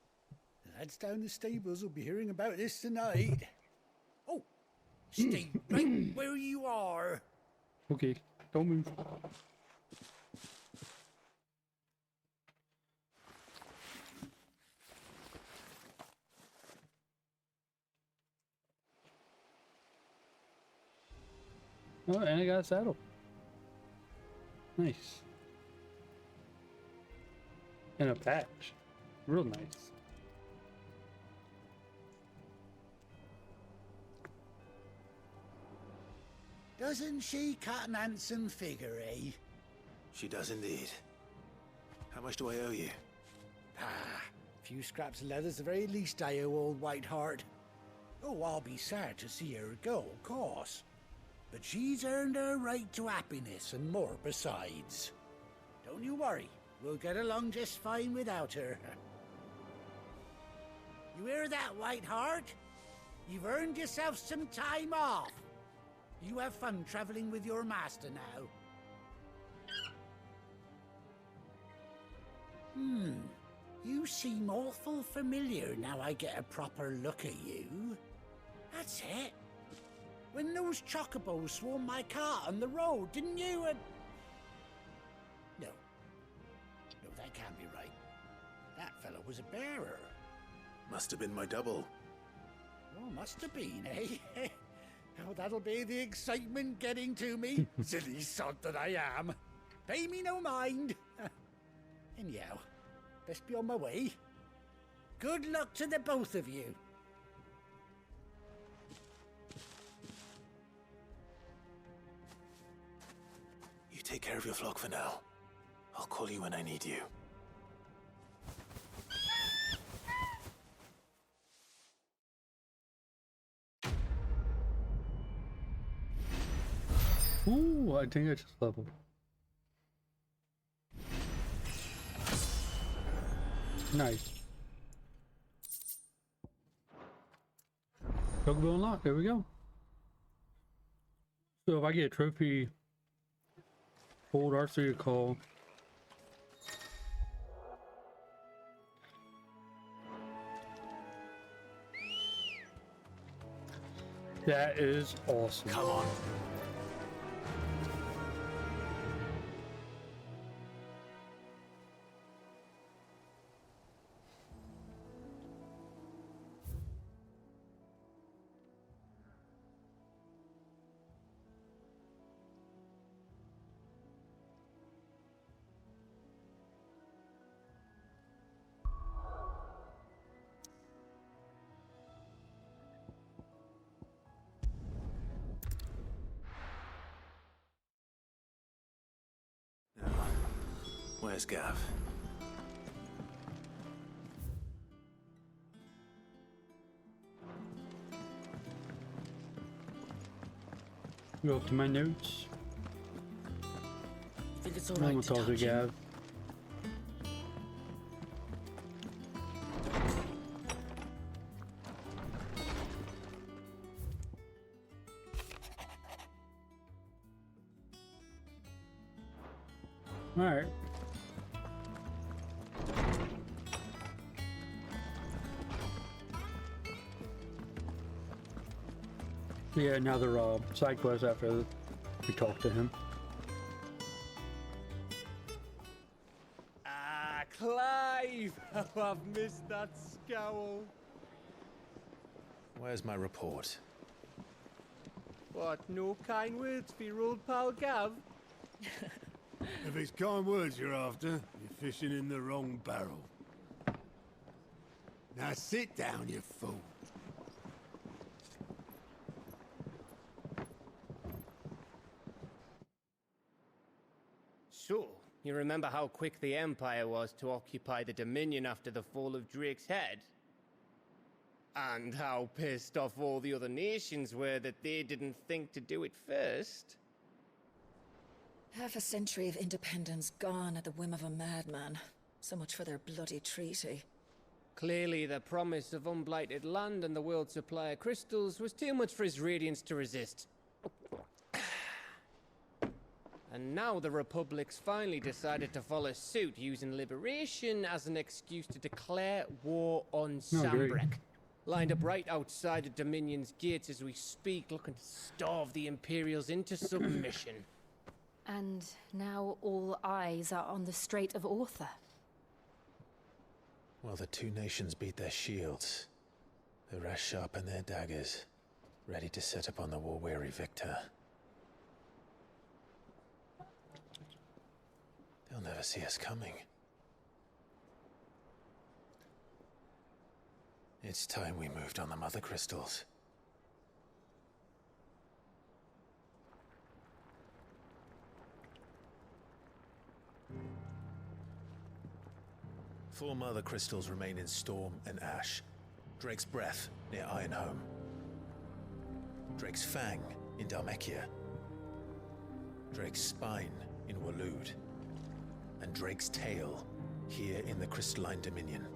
The lads down the stables will be hearing about this tonight. Oh, stay right where you are. Okay, don't move. Oh, and I got a saddle. Nice. And a patch. Real nice. Doesn't she cut an handsome figure, eh? She does indeed. How much do I owe you? Ah, a few scraps of leather's the very least I owe old Whiteheart. Oh, I'll be sad to see her go, of course. But she's earned her right to happiness and more besides. Don't you worry, we'll get along just fine without her. You hear that, Whiteheart? You've earned yourself some time off. You have fun traveling with your master now. You seem awful familiar now I get a proper look at you. That's it. When those chocobos swarmed my cart on the road, didn't you? No. No, that can't be right. That fellow was a bearer. Must have been my double. Oh, must have been, eh? Oh, that'll be the excitement getting to me. Silly sod that I am. Pay me no mind. Anyhow, best be on my way. Good luck to the both of you. You take care of your flock for now. I'll call you when I need you. Ooh, I think I just leveled. Nice. Chocobo unlocked, there we go. So if I get a trophy, hold R3 to call. That is awesome. Come on. Where's Gav? Go up to my notes. Think it's all I'm right gonna to talk to touch him? Gav. All right. Yeah, another side quest after we talk to him. Ah, Clive! Oh, I've missed that scowl. Where's my report? What, no kind words for your old pal Gav? If it's kind words you're after, you're fishing in the wrong barrel. Now sit down, you fool. So, you remember how quick the Empire was to occupy the Dominion after the fall of Drake's Head? And how pissed off all the other nations were that they didn't think to do it first. Half a century of independence gone at the whim of a madman. So much for their bloody treaty. Clearly, the promise of unblighted land and the world's supply of crystals was too much for his radiance to resist. And now the Republic's finally decided to follow suit, using liberation as an excuse to declare war on Sambrek. Lined up right outside the Dominion's gates as we speak, looking to starve the Imperials into submission. And now all eyes are on the Strait of Author. While the two nations beat their shields, the rest sharpen their daggers, ready to set upon the war-weary victor. They'll never see us coming. It's time we moved on the mother crystals. Four mother crystals remain in Storm and Ash. Drake's Breath near Ironhome. Drake's Fang in Dhalmekia. Drake's Spine in Waloed. And Drake's Tail here in the Crystalline Dominion.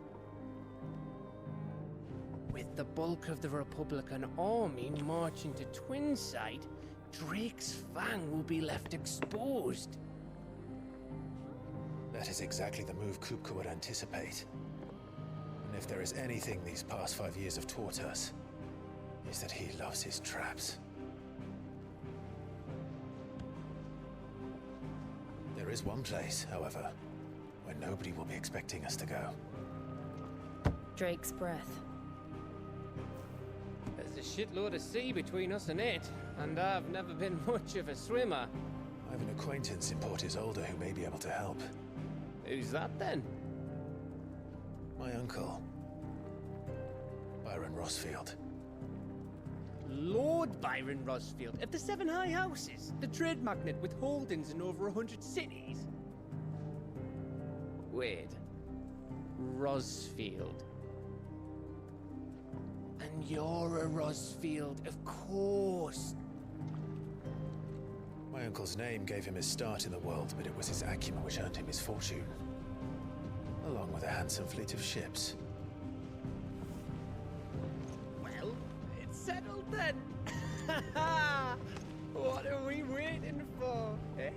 With the bulk of the Republican army marching to Twinside, Drake's Fang will be left exposed. That is exactly the move Kupka would anticipate. And if there is anything these past 5 years have taught us, is that he loves his traps. There is one place, however, where nobody will be expecting us to go. Drake's Breath. There's a shitload of sea between us and it, and I've never been much of a swimmer. I have an acquaintance in Port Isolde who may be able to help. Who's that then? My uncle, Byron Rosfield. Lord Byron Rosfield of the Seven High Houses, the trade magnate with holdings in over 100 cities. Wait, Rosfield. And you're a Rosfield, of course. My uncle's name gave him his start in the world, but it was his acumen which earned him his fortune. Along with a handsome fleet of ships. Well, it's settled then. What are we waiting for, eh?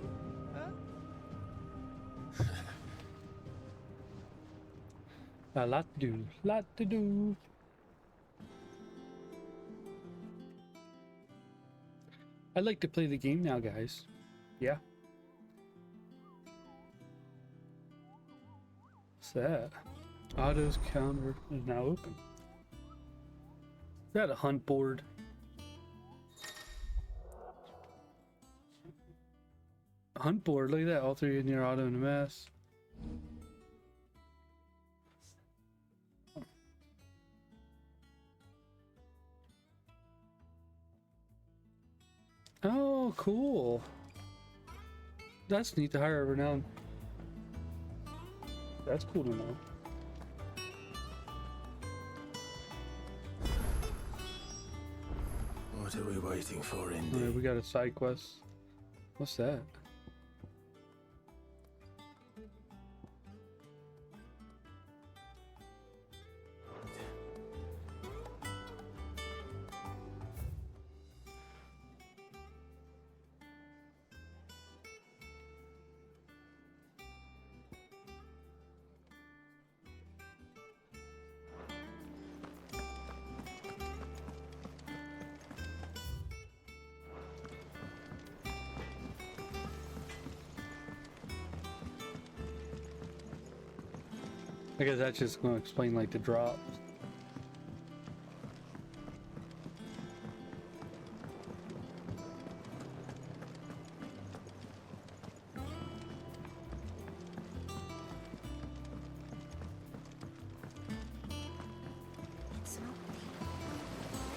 Huh? A lot to do, lot to do. I'd like to play the game now, guys. Yeah. What's that? Otto's counter is now open. Is that a hunt board? Hunt board, look at that. All three in your auto in a mess. Oh, cool. That's neat to hire every now and that's cool to know. What are we waiting for, Indy? Alright, we got a side quest. What's that? I guess that's just going to explain like the drops.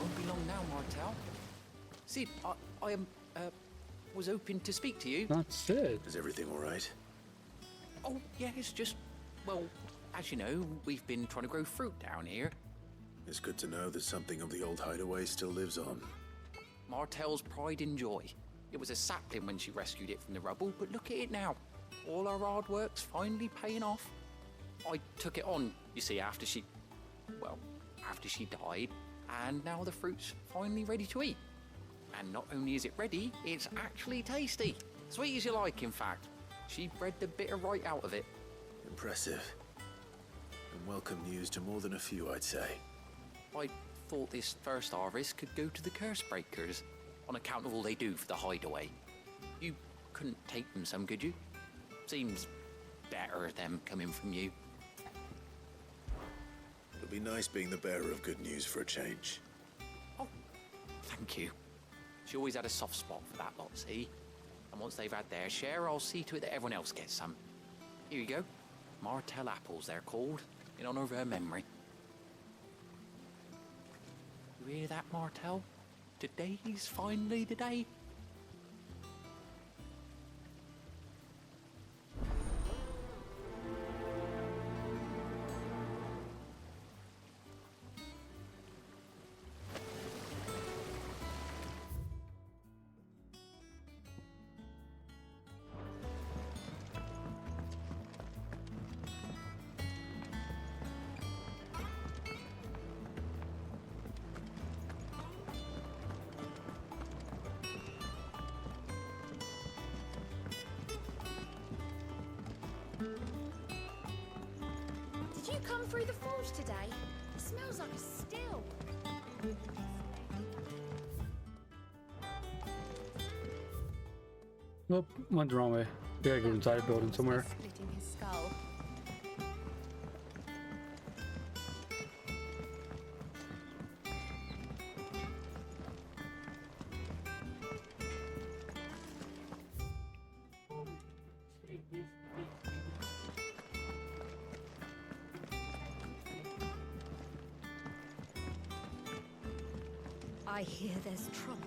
Won't be long now, Martel. Sid, I was hoping to speak to you. Not Sid. Is everything all right? Oh, yeah, it's just, well, as you know, we've been trying to grow fruit down here. It's good to know that something of the old hideaway still lives on. Martell's pride and joy. It was a sapling when she rescued it from the rubble, but look at it now. All our hard work's finally paying off. I took it on, you see, after she died, and now the fruit's finally ready to eat. And not only is it ready, it's actually tasty. Sweet as you like, in fact. She bred the bitter right out of it. Impressive. And welcome news to more than a few, I'd say. I thought this first harvest could go to the curse breakers, on account of all they do for the hideaway. You couldn't take them some, could you? Seems better them coming from you. It'll be nice being the bearer of good news for a change. Oh, thank you. She always had a soft spot for that lot, see? And once they've had their share, I'll see to it that everyone else gets some. Here you go. Martell apples, they're called, in honor of her memory. You hear that, Martell? Today's finally the day. Did you come through the forge today? It smells like a still. Nope, went the wrong way. We gotta go inside a building somewhere. Splitting his skull. I hear there's trouble.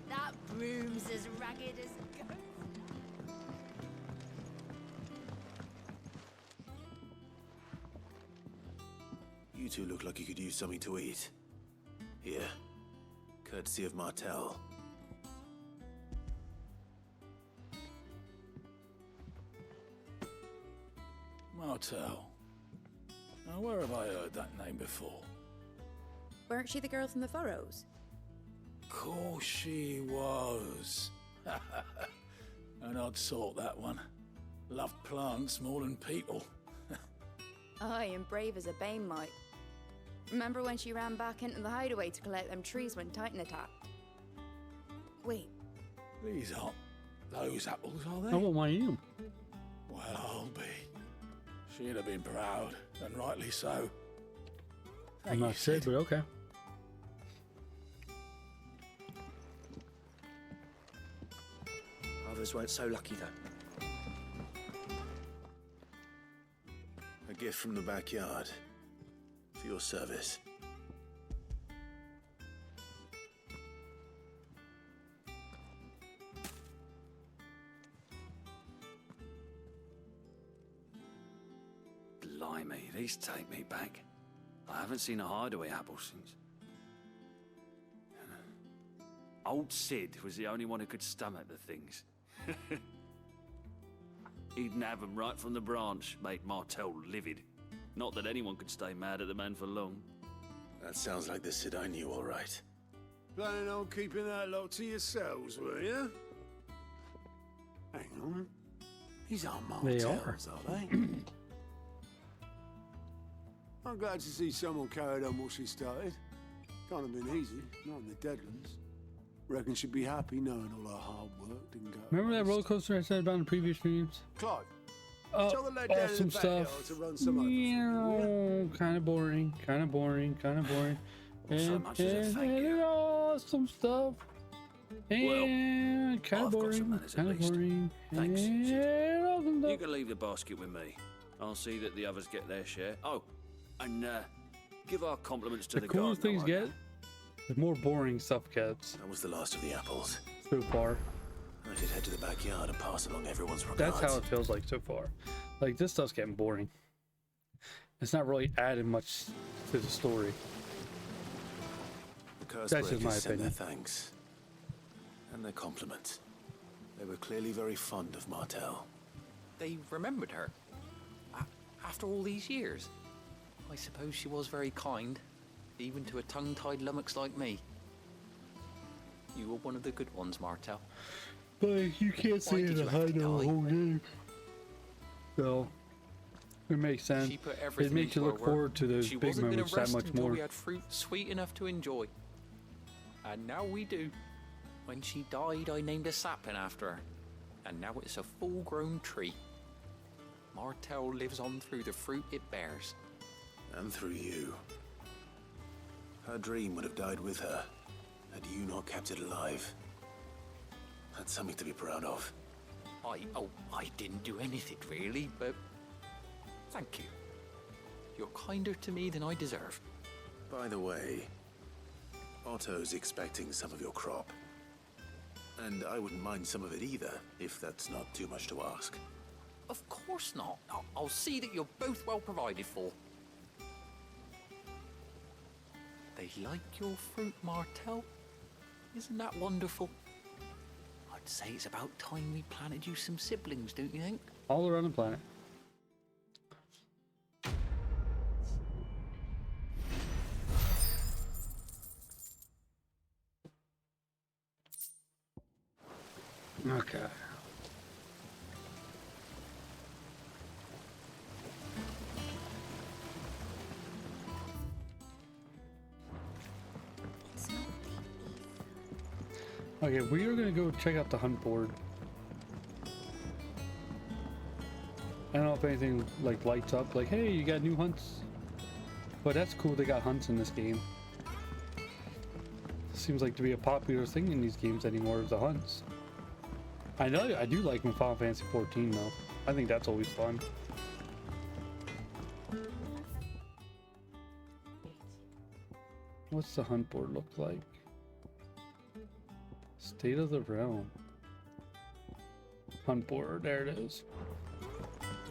That broom's as ragged as a ghost. You two look like you could use something to eat. Here. Courtesy of Martell. Martell. Now, where have I heard that name before? Weren't she the girl from the Furrows? Course she was. An odd sort, that one. Loved plants more than people. Aye, and brave as a bane might. Remember when she ran back into the hideaway to collect them trees when Titan attacked? Wait. These aren't those apples, are they? I won't want to eat them. Well, I'll be. She'd have been proud, and rightly so. I'm not sick, but okay. Others weren't so lucky, though. A gift from the backyard. For your service. Blimey, these take me back. I haven't seen a hideaway apple since. Old Sid was the only one who could stomach the things. He'd nab 'em right from the branch, make Martell livid. Not that anyone could stay mad at the man for long. That sounds like the Sid I knew, all right. Planning on keeping that lot to yourselves, were you? Hang on. These aren't They Martells, are they? I'm glad to see someone carried on what she started. Can't have been easy, not in the Deadlands. Reckon she'd be happy knowing all her hard work didn't go. Remember that roller coaster I said about in previous streams? Clive, tell the lad down in the Awesome backyard stuff. to run some over for you, Kind of boring. Kind of boring. Kind of boring. So much as a thank you. Awesome stuff. And kind of I've got some boring. manners at Kind of least. boring. Thanks, and Sid. awesome You stuff. can leave the basket with me. I'll see that the others get their share. Oh, and give our compliments to The the coolest gardener, things won't get, the more boring stuff gets. That was the last of the apples. So far. I should head to the backyard and pass along everyone's regards. That's how it feels like so far. Like, this stuff's getting boring. It's not really adding much to the story. The curse That's just my breakers sent their opinion. thanks and their compliments. They were clearly very fond of Martel. They remembered her. After all these years. I suppose she was very kind, even to a tongue-tied lummox like me. You were one of the good ones, Martel. But you can't Why say did it you a have high to note the die? whole game. So, it makes sense. She put It everything makes you into look her work. forward to those She big wasn't gonna moments that rest much until more. we had fruit sweet enough to enjoy. And now we do. When she died, I named a sapling after her. And now it's a full-grown tree. Martel lives on through the fruit it bears. And through you. Her dream would have died with her, had you not kept it alive. That's something to be proud of. I didn't do anything really, but thank you. You're kinder to me than I deserve. By the way, Otto's expecting some of your crop. And I wouldn't mind some of it either, if that's not too much to ask. Of course not. I'll see that you're both well provided for. They like your fruit, Martel. Isn't that wonderful? I'd say it's about time we planted you some siblings, don't you think? All around the planet. Okay. Okay, we are gonna go check out the hunt board. I don't know if anything like lights up, like, hey, you got new hunts. But that's cool, they got hunts in this game. Seems like to be a popular thing in these games anymore, is the hunts. I know, I do like in Final Fantasy XIV though. I think that's always fun. What's the hunt board look like? State of the realm. Hunt board, there it is.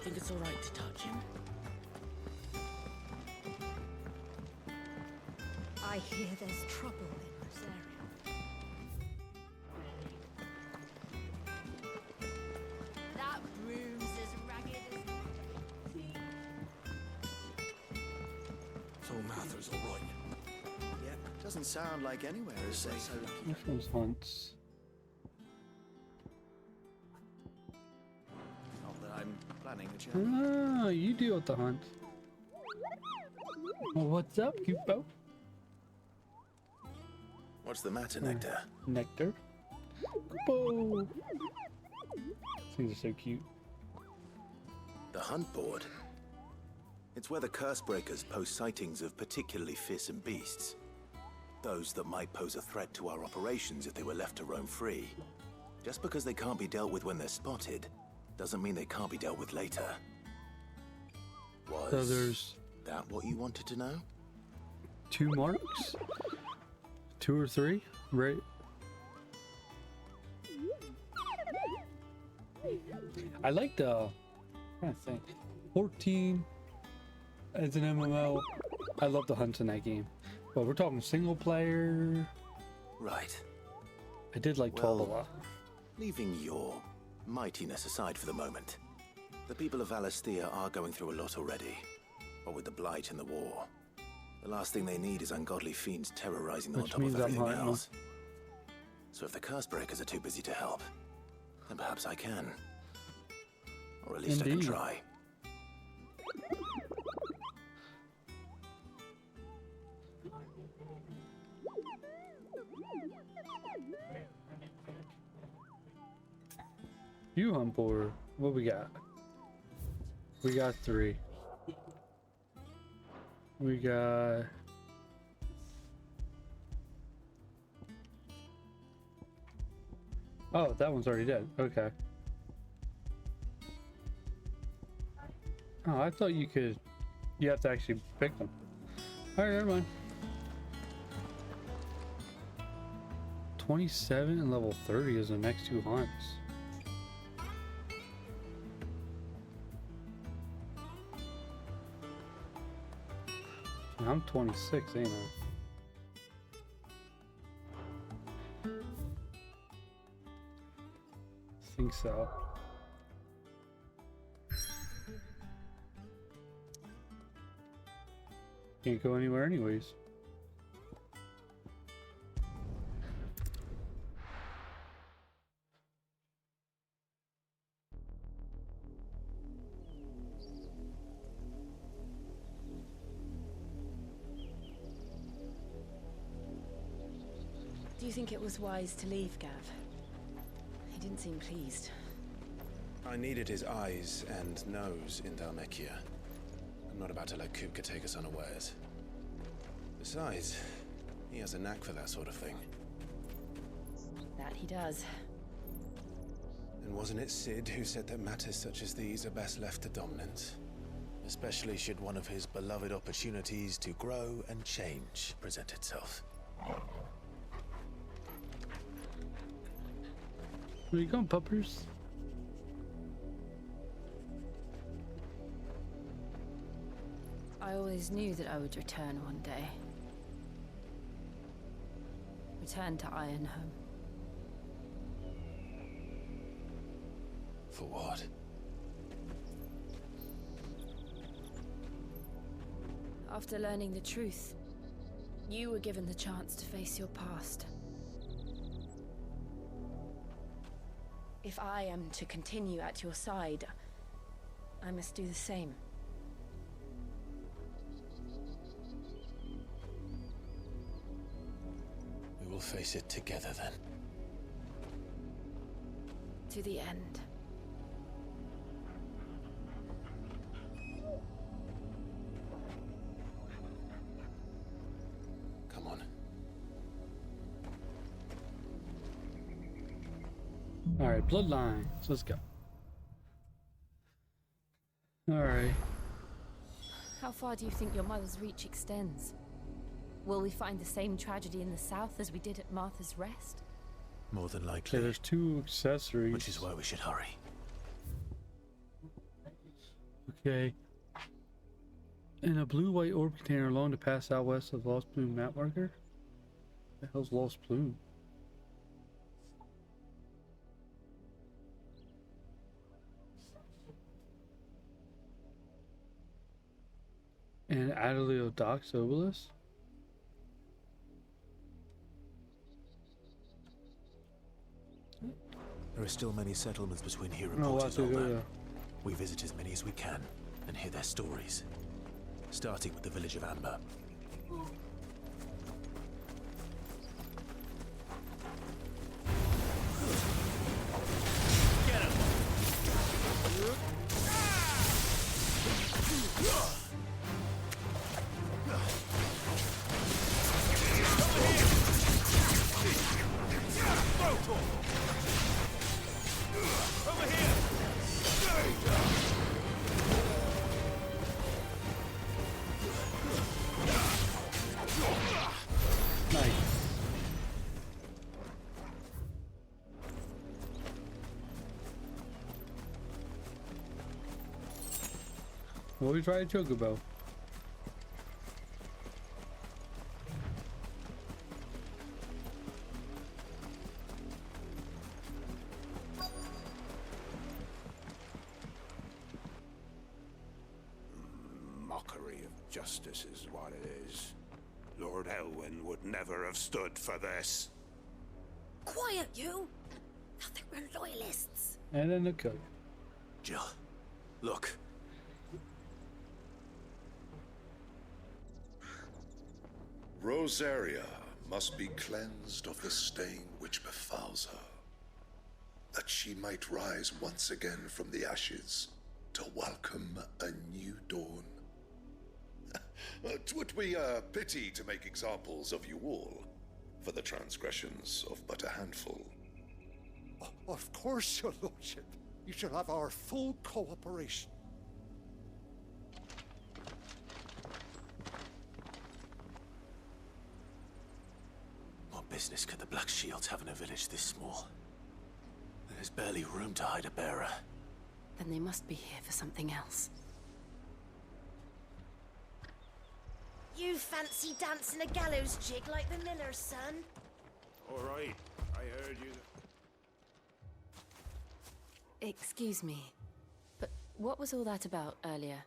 Think it's all right to touch him? I hear there's trouble in this area. That room's as ragged as... So Mather's all right. Yep, doesn't sound like anywhere is safe. Which one's hunts? Not that I'm planning a journey. Ah, you deal with the hunt. Well, what's up, Cupo? What's the matter, Nectar? Nectar? Cupo! Things are so cute. The hunt board. It's where the curse breakers post sightings of particularly fearsome beasts. Those that might pose a threat to our operations if they were left to roam free. Just because they can't be dealt with when they're spotted, doesn't mean they can't be dealt with later. Was So there's that what you wanted to know? 2 marks? 2 or 3? Right? I like the... I'm trying to think. 14 as an MMO. I love the hunts in that game. But we're talking single player. Right. I did like 12 a lot. Leaving your mightiness aside for the moment, the people of Valisthea are going through a lot already. What with the Blight and the war. The last thing they need is ungodly fiends terrorizing them on Which top of means I'm everything hiding. else. So if the curse breakers are too busy to help, then perhaps I can. Or at least I Indeed. can try. You hunt board. What we got? We got 3. We got... Oh, that one's already dead. Okay. Oh, I thought you could... You have to actually pick them. Alright, never mind. 27 and level 30 is the next 2 hunts. I'm 26, ain't I? Think so. Can't go anywhere anyways. Do you think it was wise to leave, Gav? He didn't seem pleased. I needed his eyes and nose in Dhalmekia. I'm not about to let Kupka take us unawares. Besides, he has a knack for that sort of thing. That he does. And wasn't it Sid who said that matters such as these are best left to dominance? Especially should one of his beloved opportunities to grow and change present itself. Where you going, puppers? I always knew that I would return one day. Return to Ironhome. For what? After learning the truth, you were given the chance to face your past. If I am to continue at your side, I must do the same. We will face it together then. To the end. Come on. Alright, bloodlines. Let's go. Alright. How far do you think your mother's reach extends? Will we find the same tragedy in the south as we did at Martha's Rest? More than likely. Okay, there's 2 accessories. Which is why we should hurry. Okay. In a blue-white orb container along the path southwest of Lost Plume map marker? The hell's Lost Plume? And Adalio Docks Obelisk? There are still many settlements between here and No, Porter's we'll Old have to go Land. We visit as many as we can and hear their stories. Starting with the village of Amber. What we try to Chocobo? Mockery of justice is what it is. Lord Elwyn would never have stood for this. Quiet, you! Thought they were loyalists. And then the cook. Jill, look. Rosaria must be cleansed of the stain which befouls her, that she might rise once again from the ashes to welcome a new dawn. 'Twould be a pity to make examples of you all, for the transgressions of but a handful. Of course, your lordship. You shall have our full cooperation. What business could the Black Shields have in a village this small? There's barely room to hide a bearer. Then they must be here for something else. You you fancy dancing a gallows jig like the miller's son? All right, I heard you. Excuse me, but what was all that about earlier?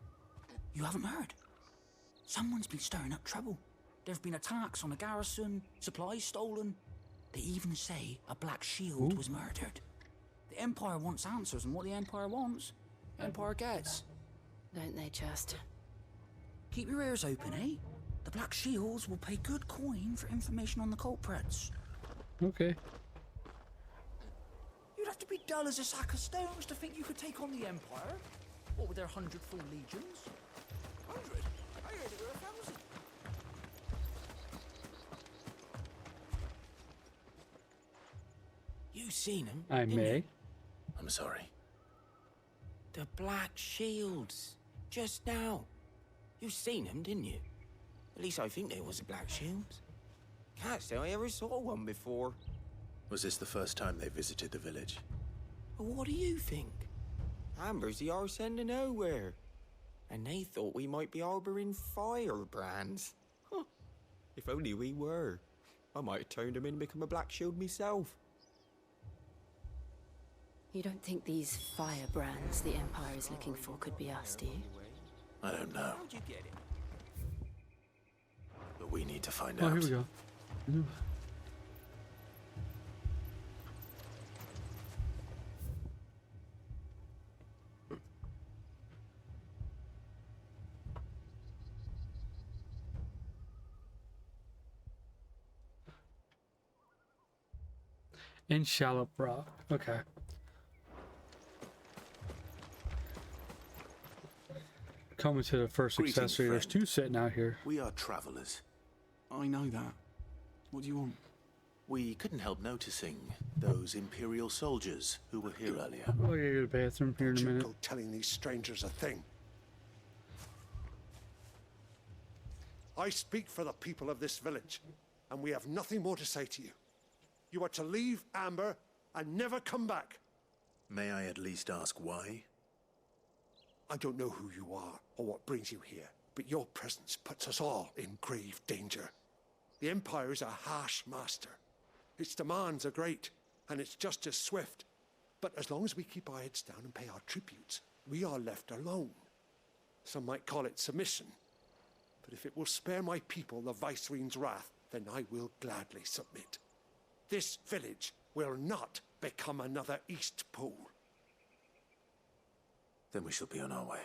You haven't heard? Someone's been stirring up trouble. There've been attacks on the garrison, supplies stolen. They even say a Black Shield was murdered. The Empire wants answers, and what the Empire wants, the Empire gets. Don't they just? Keep your ears open, eh? The Black Shields will pay good coin for information on the culprits. Okay. You'd have to be dull as a sack of stones to think you could take on the Empire. What with their 100 full legions? 100? I heard it were 1,000. You seen them? I may. You? I'm sorry. The Black Shields. Just now. You seen them, didn't you? At least I think there was a Black Shields. Can't say I ever saw one before. Was this the first time they visited the village? Well, what do you think? Amber's the arse end of nowhere. And they thought we might be harboring firebrands. Huh. If only we were. I might have turned them in and become a Black Shield myself. You don't think these firebrands the Empire is looking for could be us, do you? I don't know. How'd you get it? But we need to find Oh, out. here we go. In Shallop Rock. Okay. Coming to the first Greetings, accessory. There's friend. two sitting out here. We are travelers. I know that. What do you want? We couldn't help noticing those Imperial soldiers who were here earlier. I'll go to the bathroom here in a minute. Go telling these strangers a thing. I speak for the people of this village, and we have nothing more to say to you. You are to leave Amber and never come back. May I at least ask why? I don't know who you are or what brings you here, but your presence puts us all in grave danger. The Empire is a harsh master. Its demands are great, and its justice swift. But as long as we keep our heads down and pay our tributes, we are left alone. Some might call it submission. But if it will spare my people the Viceroy's wrath, then I will gladly submit. This village will not become another East Pool. Then we shall be on our way.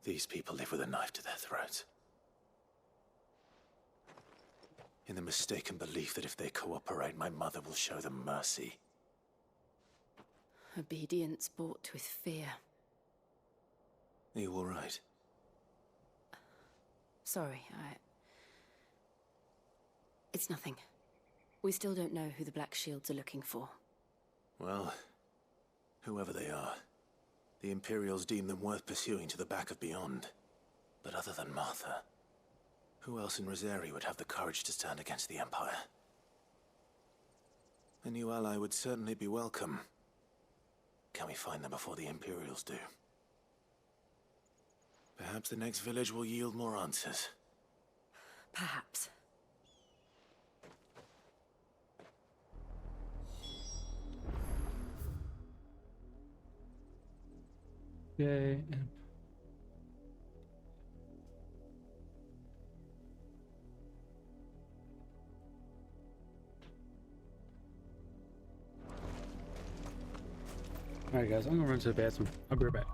These people live with a knife to their throats. In the mistaken belief that if they cooperate, my mother will show them mercy. Obedience bought with fear. Are you all right? Sorry, It's nothing. We still don't know who the Black Shields are looking for. Well, whoever they are, the Imperials deem them worth pursuing to the back of beyond. But other than Martha, who else in Rosari would have the courage to stand against the Empire? A new ally would certainly be welcome. Can we find them before the Imperials do? Perhaps the next village will yield more answers. Perhaps. Yay. Alright guys, I'm gonna run to the bathroom. I'll be right back.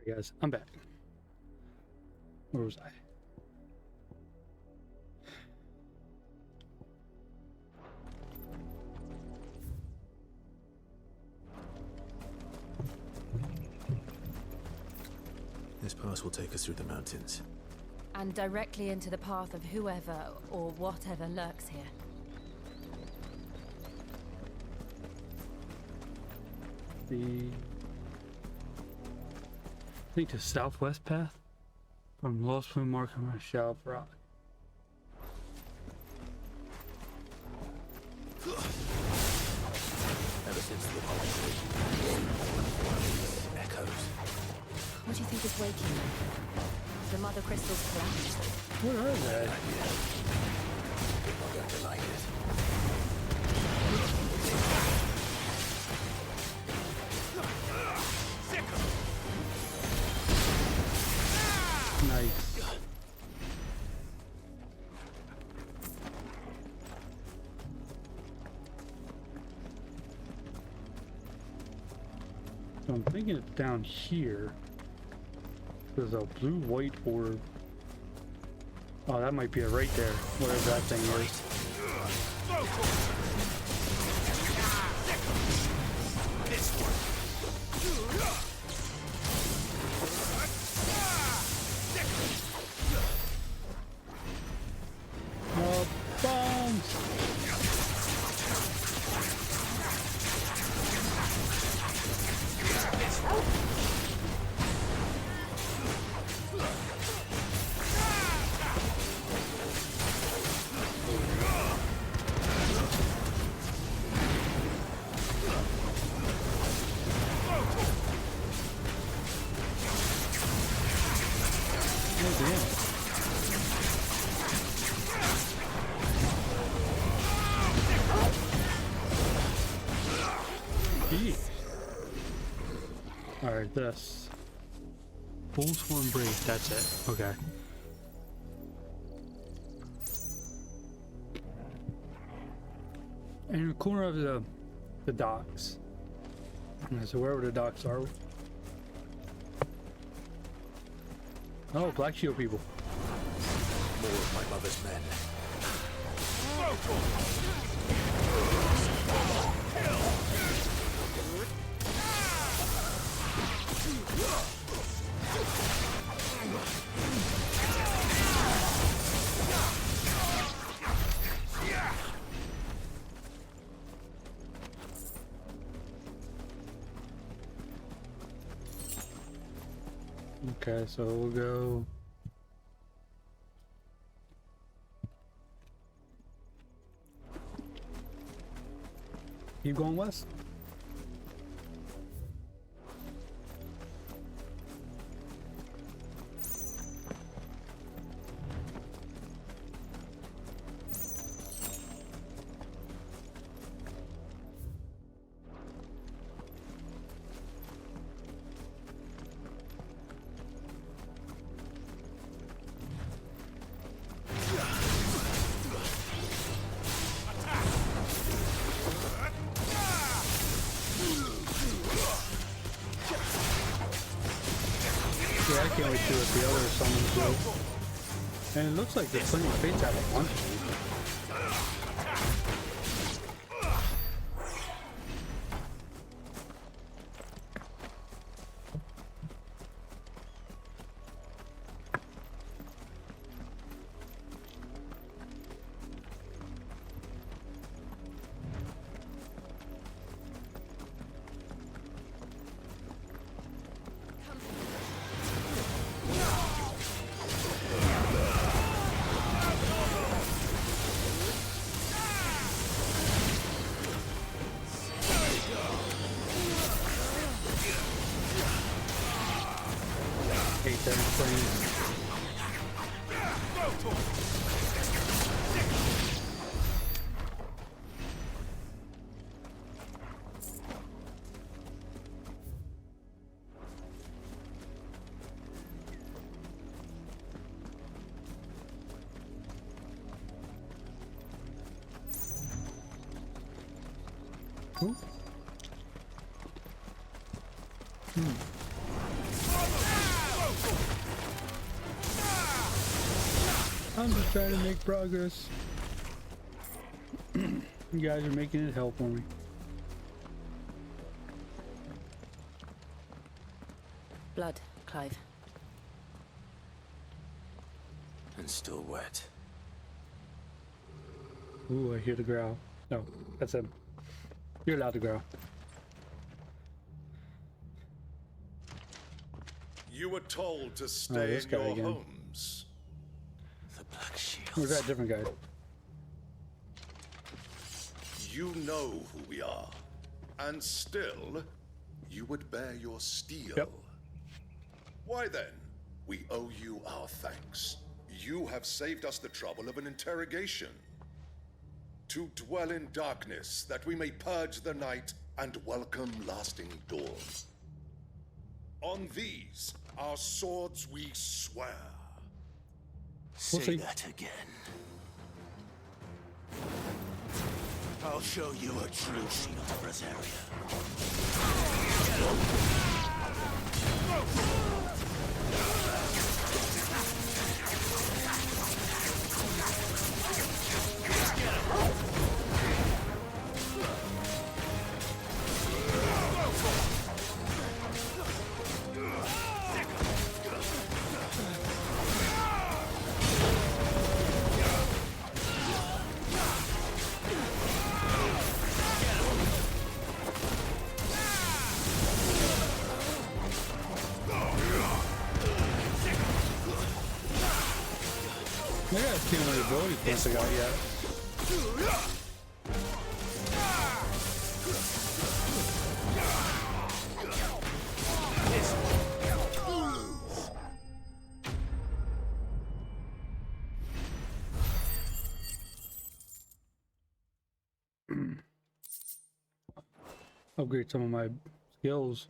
Alright guys, I'm back. Where was I? This pass will take us through the mountains. And directly into the path of whoever or whatever lurks here. I think the southwest path from Lost Plume Markham and Shelf Rock. Ever since the Apollo echoes. What do you think is waking them? The mother crystals collapsed. What are they? People are going to like it. Nice. So I'm thinking it's down here. There's a blue white orb. Oh, that might be it right there. Whatever that thing is. This one. Oh, bombs! Alright, this. Full Swarm Break, that's it. Okay. And in the corner of the docks. Okay, so wherever the docks are. Oh, Black Shield people. More of my mother's men. Okay, so we'll go. Keep going west. Yeah, I can't wait to see what the other summons do. And it looks like the Flaming Fates have a bunch of them. Hate that flame. Ooh. I'm just trying to make progress. You guys are making it hell for me. Blood, Clive. And still wet. Ooh, I hear the growl. No, that's him. You're allowed to growl. You were told to stay in your homes. The Black Shield. Where's that different guy? You know who we are. And still, you would bear your steel. Yep. Why then, we owe you our thanks. You have saved us the trouble of an interrogation. To dwell in darkness, that we may purge the night and welcome lasting dawn. On these, our swords we swear. Say that again. I'll show you a true shield of Rosaria. I got too many ability points I got yet. Upgrade some of my skills.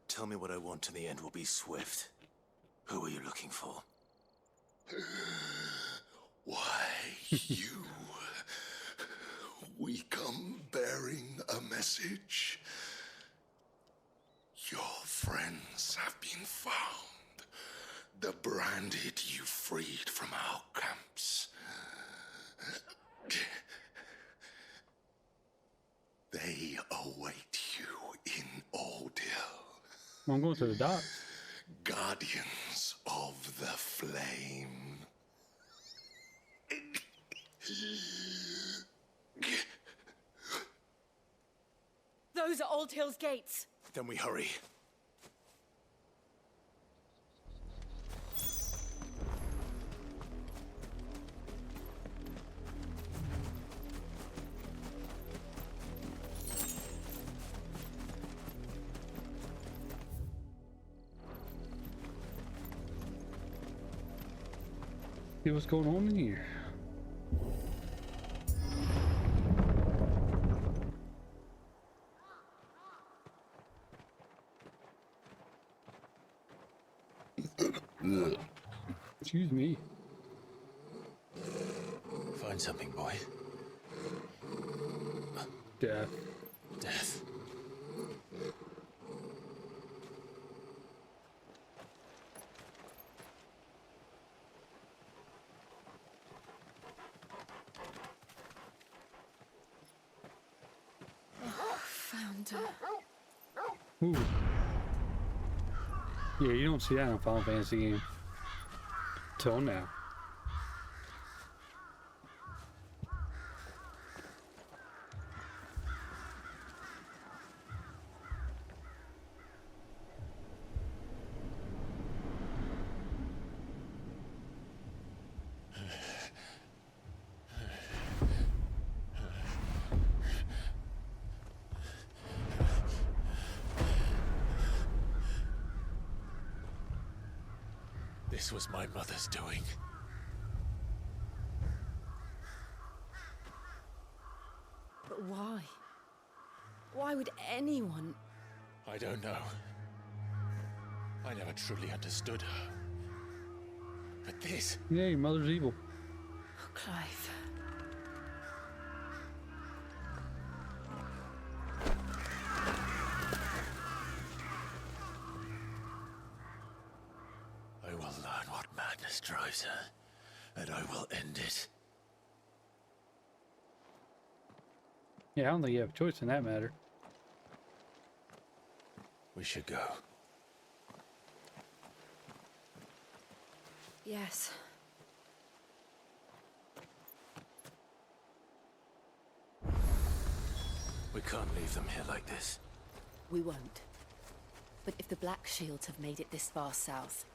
Tell me what I want and the end will be swift. Who are you looking for? Why, you? We come bearing a message. Your friends have been found. The branded you freed from our camps. They await you in Ordeal. I'm going to the docks. Guardians of the Flame. Those are Old Hill's gates. Then we hurry. See what's going on in here. Excuse me. Find something, boy. Death. Death. Found her. Ooh. Yeah, you don't see that in a Final Fantasy game. Till now. This was my mother's doing. But why? Why would anyone? I don't know. I never truly understood her. But this... Yeah, your mother's evil. Oh, Clive. drives her, and I will end it. Yeah, I don't think you have a choice in that matter. We should go. Yes. We can't leave them here like this. We won't. But if the Black Shields have made it this far south,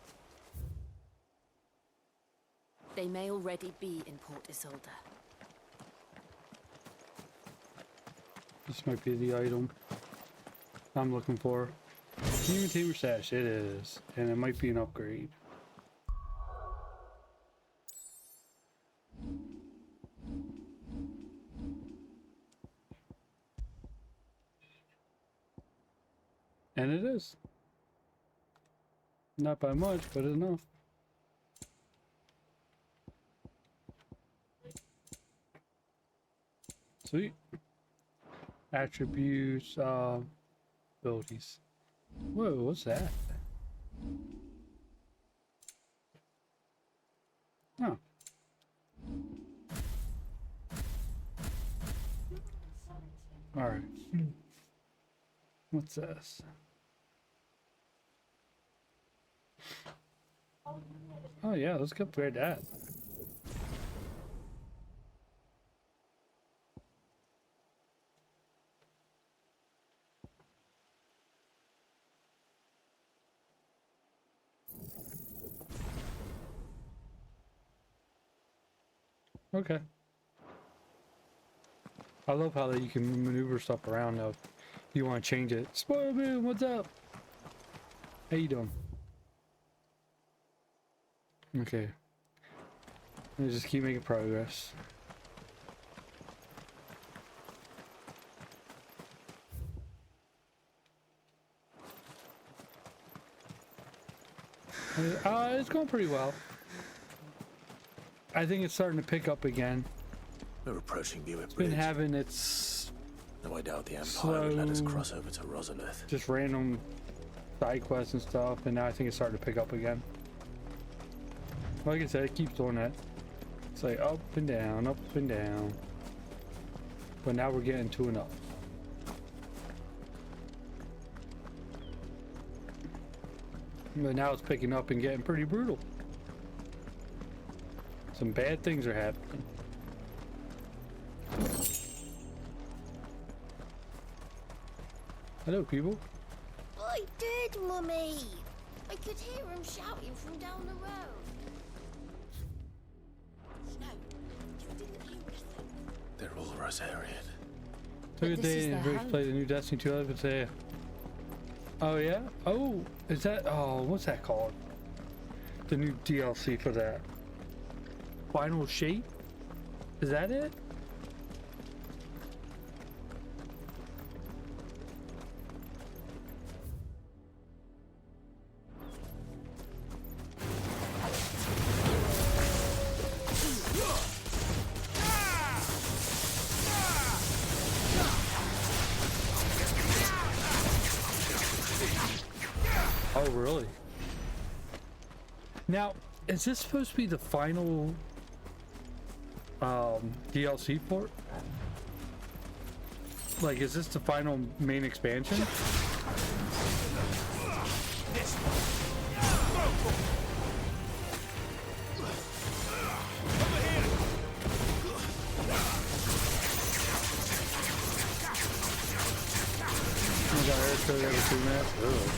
they may already be in Port Isolde. This might be the item I'm looking for. Human Tamer Sash, it is. And it might be an upgrade. And it is. Not by much, but enough. Sweet. Attributes, abilities. Whoa, what's that? Oh. Alright. What's this? Oh yeah, let's upgrade that. Okay. I love how that you can maneuver stuff around now. You want to change it. Spoiler Boom, what's up? How you doing? Okay. Let me just keep making progress. It's going pretty well. I think it's starting to pick up again. We're approaching Buick It's Bridge. been having its No, I doubt the Empire would let us cross over to Rosalith. just random side quests and stuff, and now I think it's starting to pick up again. Like I said, it keeps doing that. It's like up and down, up and down. But now we're getting to enough. But now it's picking up and getting pretty brutal. Some bad things are happening. Hello, people. I did, Mummy. I could hear him shouting from down the road. No, you didn't hear anything. They're all Rosarian. Took a day and Briggs played the new Destiny 2 episode today. Oh yeah? Oh, is that? Oh, what's that called? The new DLC for that. Final Shape? Is that it? Oh, really? Now, is this supposed to be the final DLC port? Like, is this the final main expansion? Oh, got air code every 2 minutes. Really?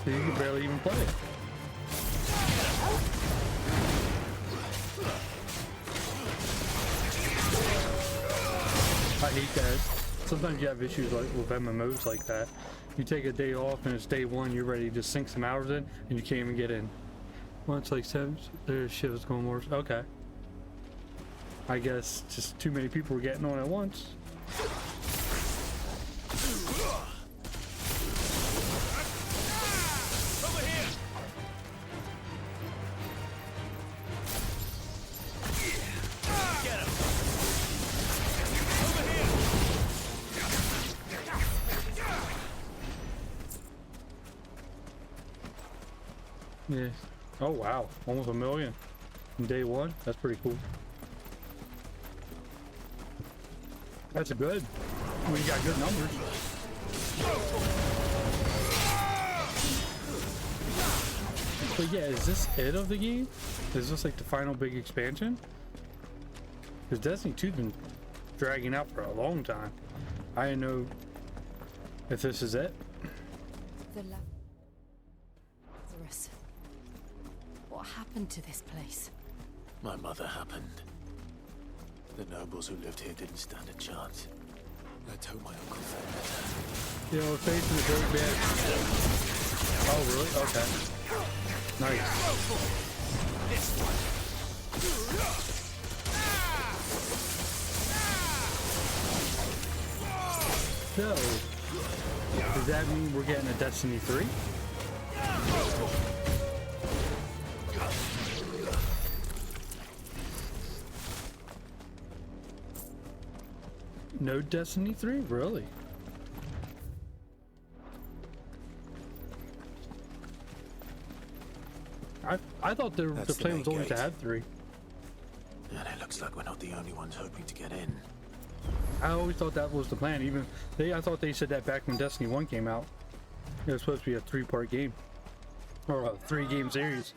So you can barely even play it. I hate that. Sometimes you have issues like with MMOs like that. You take a day off and it's day one, you're ready to just sink some hours in and you can't even get in. Well, it's like 7, there's shit was going worse. Okay. I guess just too many people were getting on at once. Yeah, Oh wow, almost 1 million in day one. That's pretty cool. That's good. We got good numbers. But yeah, is this it of the game? Is this like the final big expansion? Because Destiny 2's been dragging out for a long time. I didn't know if this is it. Lazarus. What happened to this place? My mother happened. The nobles who lived here didn't stand a chance. I told my uncle that. You know, facing a very bad. Oh, really? Okay. Nice. So, does that mean we're getting a Destiny 3? No Destiny 3? Really? I thought the plan was always to have 3. And it looks like we're not the only ones hoping to get in. I always thought that was the plan. Even I thought they said that back when Destiny 1 came out. It was supposed to be a 3-part game. Or a 3-game series.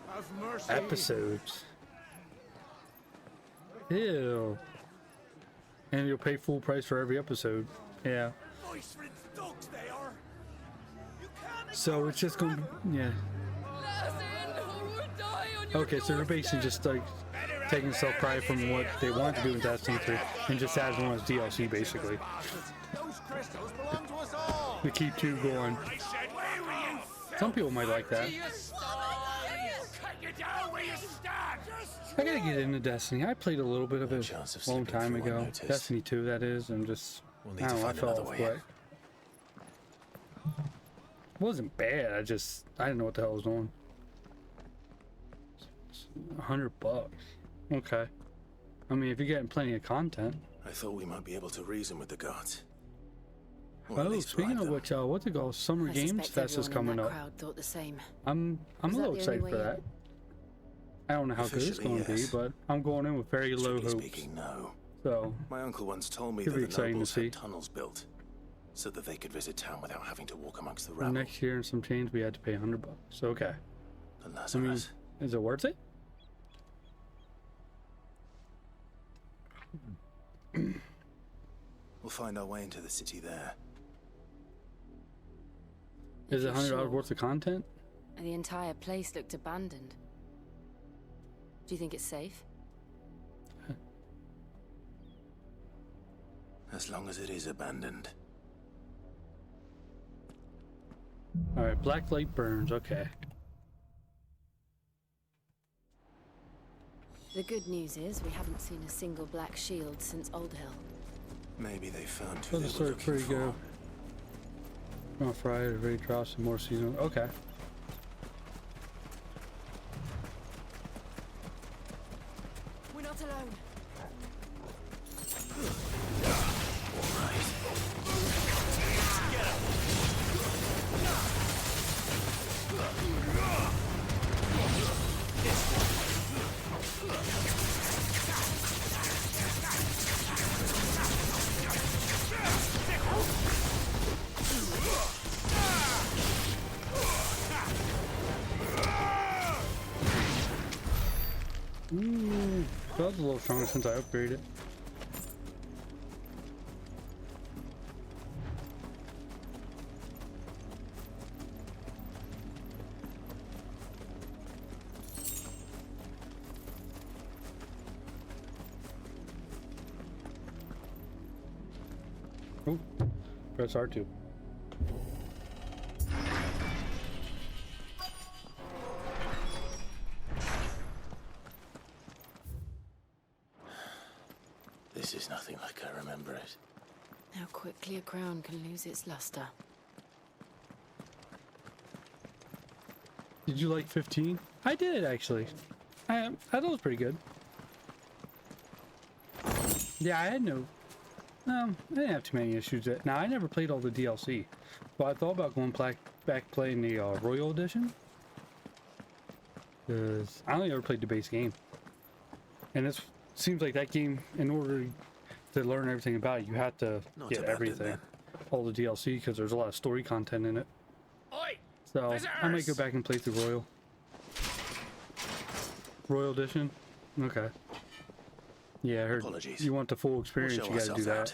Have mercy. Episodes. Ew. And you'll pay full price for every episode. Yeah. So it's just gonna be, yeah. Okay, so they're basically just like taking self-pride from what they wanted to do in Destiny 3 and just adding one as DLC basically. To keep 2 going. Some people might like that. I gotta get into Destiny. I played a little bit of it a long time ago. Destiny 2, that is, and just, I don't know, I fell off quick. It wasn't bad, I didn't know what the hell I was doing. $100. Okay. I mean, if you're getting plenty of content. I thought we might be able to reason with the gods. Oh, speaking of which, what's it called? Summer Games Fest is coming up. Crowd thought the same. I'm a little excited for that. I don't know how good it's going to be, but I'm going in with very low hopes. Speaking, no. So, my uncle once told me it'll that be the exciting nobles to see. had tunnels built so that they could visit town without having to walk amongst the rabble. Next year and some change, we had to pay $100. Okay. I mean, is it worth it? We'll find our way into the city there. Is it $100 worth of content? The entire place looked abandoned. Do you think it's safe? As long as it is abandoned. Alright, black light burns, okay. The good news is we haven't seen a single black shield since Old Hill. Maybe they found who Oh, they this were looks looking pretty for. good. On Friday, ready to drop some more seasonal. Okay. We're not alone. Ooh, that was a little stronger since I upgraded. Ooh, press R2. This is nothing like I remember it. How quickly a crown can lose its luster. Did you like 15? I did, actually. I thought it was pretty good. Yeah, I had no... I didn't have too many issues. Now, I never played all the DLC, but I thought about going back playing the Royal Edition. Because I only ever played the base game. And it seems like that game, in order to learn everything about it, you have to get everything. All the DLC, because there's a lot of story content in it. So I might go back and play through Royal Edition. Okay. Yeah, I heard you want the full experience, you gotta do that.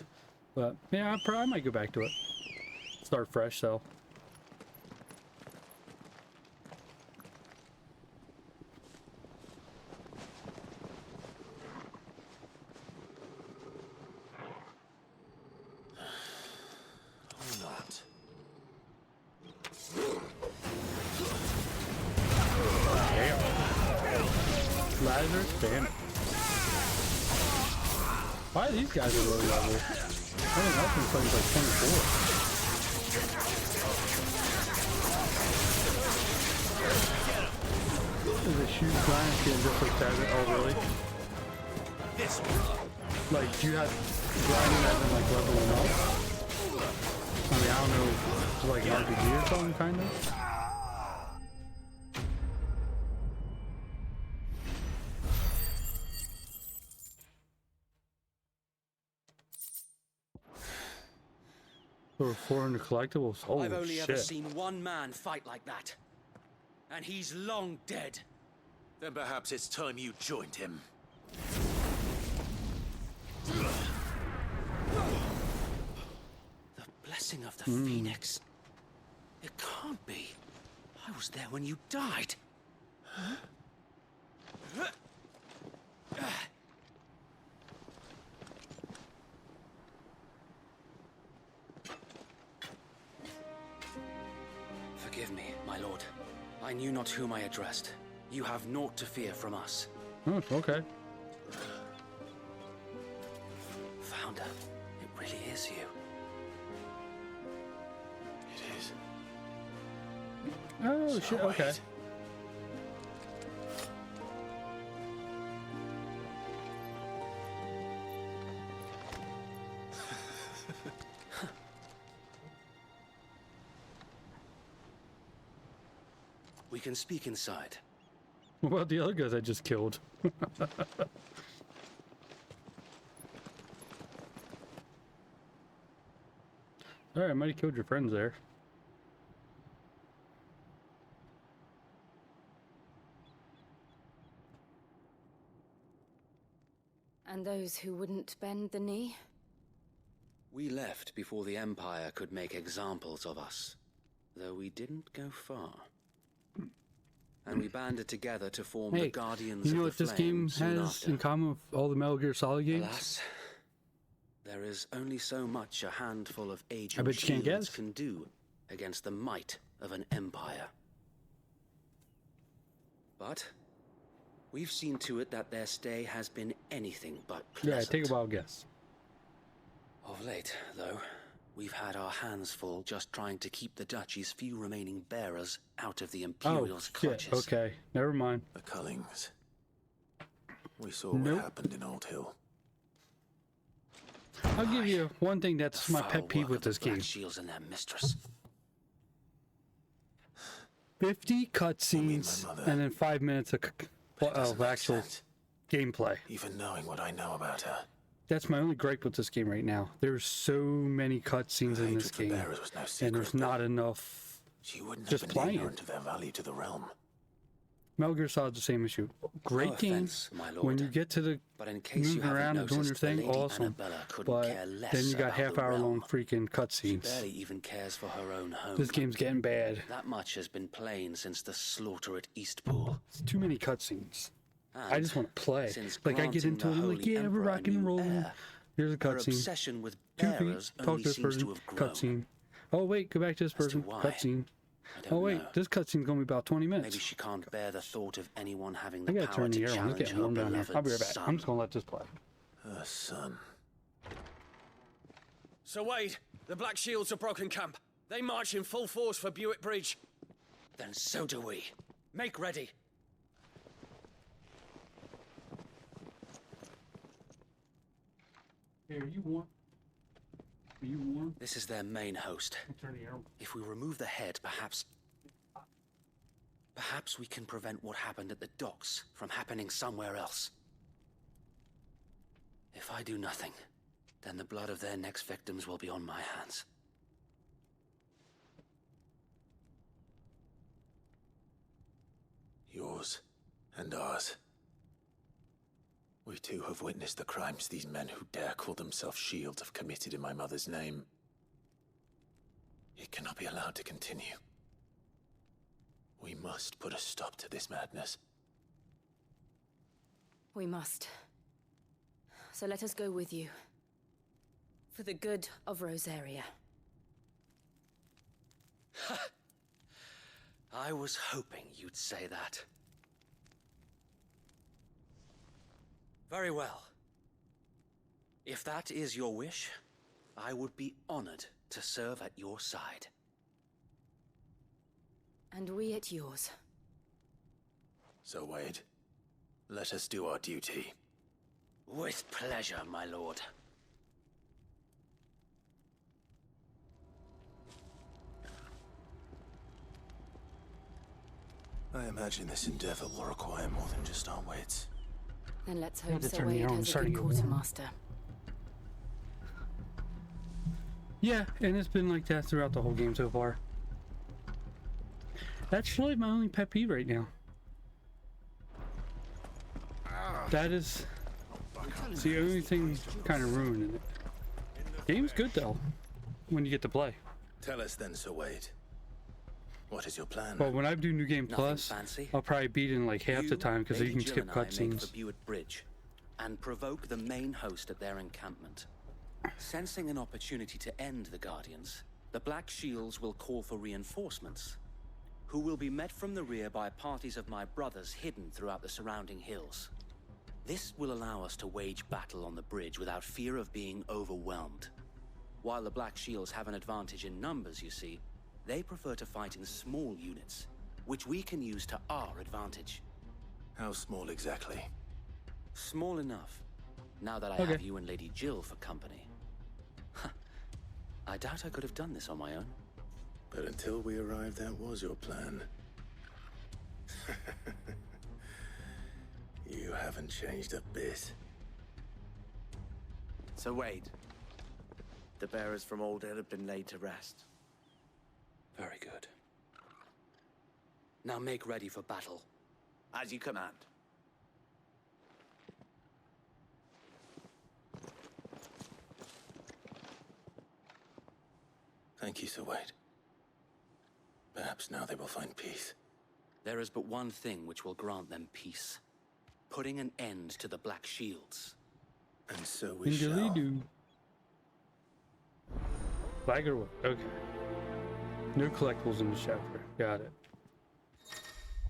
But yeah, I might go back to it. Start fresh, so. Lazarus, damn it. Why are these guys at low level? Everyone else in playing like 24. Is the shoe grind skin just like that? Oh, really? This one. Like, do you have grinding as in like leveling up? I mean, I don't know, it's like an RPG or something, kind of? Or 400 collectibles? Holy I've only shit. ever seen one man fight like that. And he's long dead. Then perhaps it's time you joined him. The blessing of the Phoenix. It can't be. I was there when you died. Forgive me, my lord. I knew not whom I addressed. You have naught to fear from us. Oh, okay. Founder, it really is you. It is. Oh, shit, okay. We can speak inside. What about the other guys I just killed? Alright, I might have killed your friends there. And those who wouldn't bend the knee? We left before the Empire could make examples of us, though we didn't go far. And we banded together to form the Hey, Guardians you know of the what this game Flame has soon in common with all the Metal Gear Solid games? Alas, there is only so much a handful of I aging bet you can't shields guess. can do against the might of an empire. But we've seen to it that their stay has been anything but pleasant. Yeah, take a wild guess. Of late, though, we've had our hands full just trying to keep the Duchy's few remaining bearers out of the Imperial's clutches. Okay, never mind. The Cullings. We saw Nope. what happened in Old Hill. I'll give you one thing that's my pet peeve with this game. Shields and their mistress. 50 cutscenes and then 5 minutes of actual gameplay. Even knowing what I know about her. That's my only gripe with this game right now. There's so many cutscenes in this game, and there's not enough She wouldn't just have been playing. ignorant of their value to the realm. Metal Gear Solid's the same issue. Great No game. offense, my lord, When you get to the but in case you moving haven't around and doing your noticed, the thing, Lady awesome. Annabella couldn't But care less then you got about the half-hour long realm. freaking She cutscenes. barely even cares for her own home. This game's getting bad. That much has been plain since the slaughter at Eastpool. It's too many cutscenes. I And just want to play. since Like I get granting into it, the I'm like, Holy yeah, we're Emperor a rocking and new rolling. heir, Here's a her cutscene. obsession with 2 feet. bearers Talk only to this seems person. to have grown. Cutscene. Oh wait, go back to this person. why, Cutscene. I don't Oh wait, know. this cutscene's gonna be about 20 minutes. Maybe she can't bear the thought of anyone having I the gotta power turn to the air on. It's challenge getting her warm down here. beloved I'll be right back. son. I'm just gonna let this play. Her son. Sir Wade, the Black Shields have broken camp. They march in full force for Buick Bridge. Then so do we. Make ready. Here, you want? This is their main host. If we remove the head, perhaps we can prevent what happened at the docks from happening somewhere else. If I do nothing, then the blood of their next victims will be on my hands. Yours and ours. We too have witnessed the crimes these men who dare call themselves shields have committed in my mother's name. It cannot be allowed to continue. We must put a stop to this madness. We must. So let us go with you. For the good of Rosaria. I was hoping you'd say that. Very well. If that is your wish, I would be honored to serve at your side. And we at yours. So, Wade, let us do our duty. With pleasure, my lord. I imagine this endeavor will require more than just our wits. Then let's I had hope to Sir turn the Wade arm, has a starting good to get warm. quartermaster. Yeah, and it's been like that throughout the whole game so far. That's really my only pet peeve right now. That is the only thing kind of ruining it. Game's good though, when you get to play. Tell us then, Sir Wade. What is your plan? Well, when I do New Game Nothing Plus, fancy. I'll probably beat it in like half the time because you Lady can Jill skip and I make cutscenes. for Buett Bridge and provoke the main host at their encampment. Sensing an opportunity to end the Guardians, the Black Shields will call for reinforcements, who will be met from the rear by parties of my brothers hidden throughout the surrounding hills. This will allow us to wage battle on the bridge without fear of being overwhelmed. While the Black Shields have an advantage in numbers, you see, they prefer to fight in small units, which we can use to our advantage. How small exactly? Small enough, now that I Okay. have you and Lady Jill for company. I doubt I could have done this on my own. But until we arrived, that was your plan. You haven't changed a bit. So Wade, the bearers from Old Ed have been laid to rest. Very good. Now make ready for battle. As you command. Thank you, Sir Wade. Perhaps now they will find peace. There is but one thing which will grant them peace. Putting an end to the Black Shields. And so we shall. Indeed. Flag or what? Okay. No collectibles in the chapter. Got it.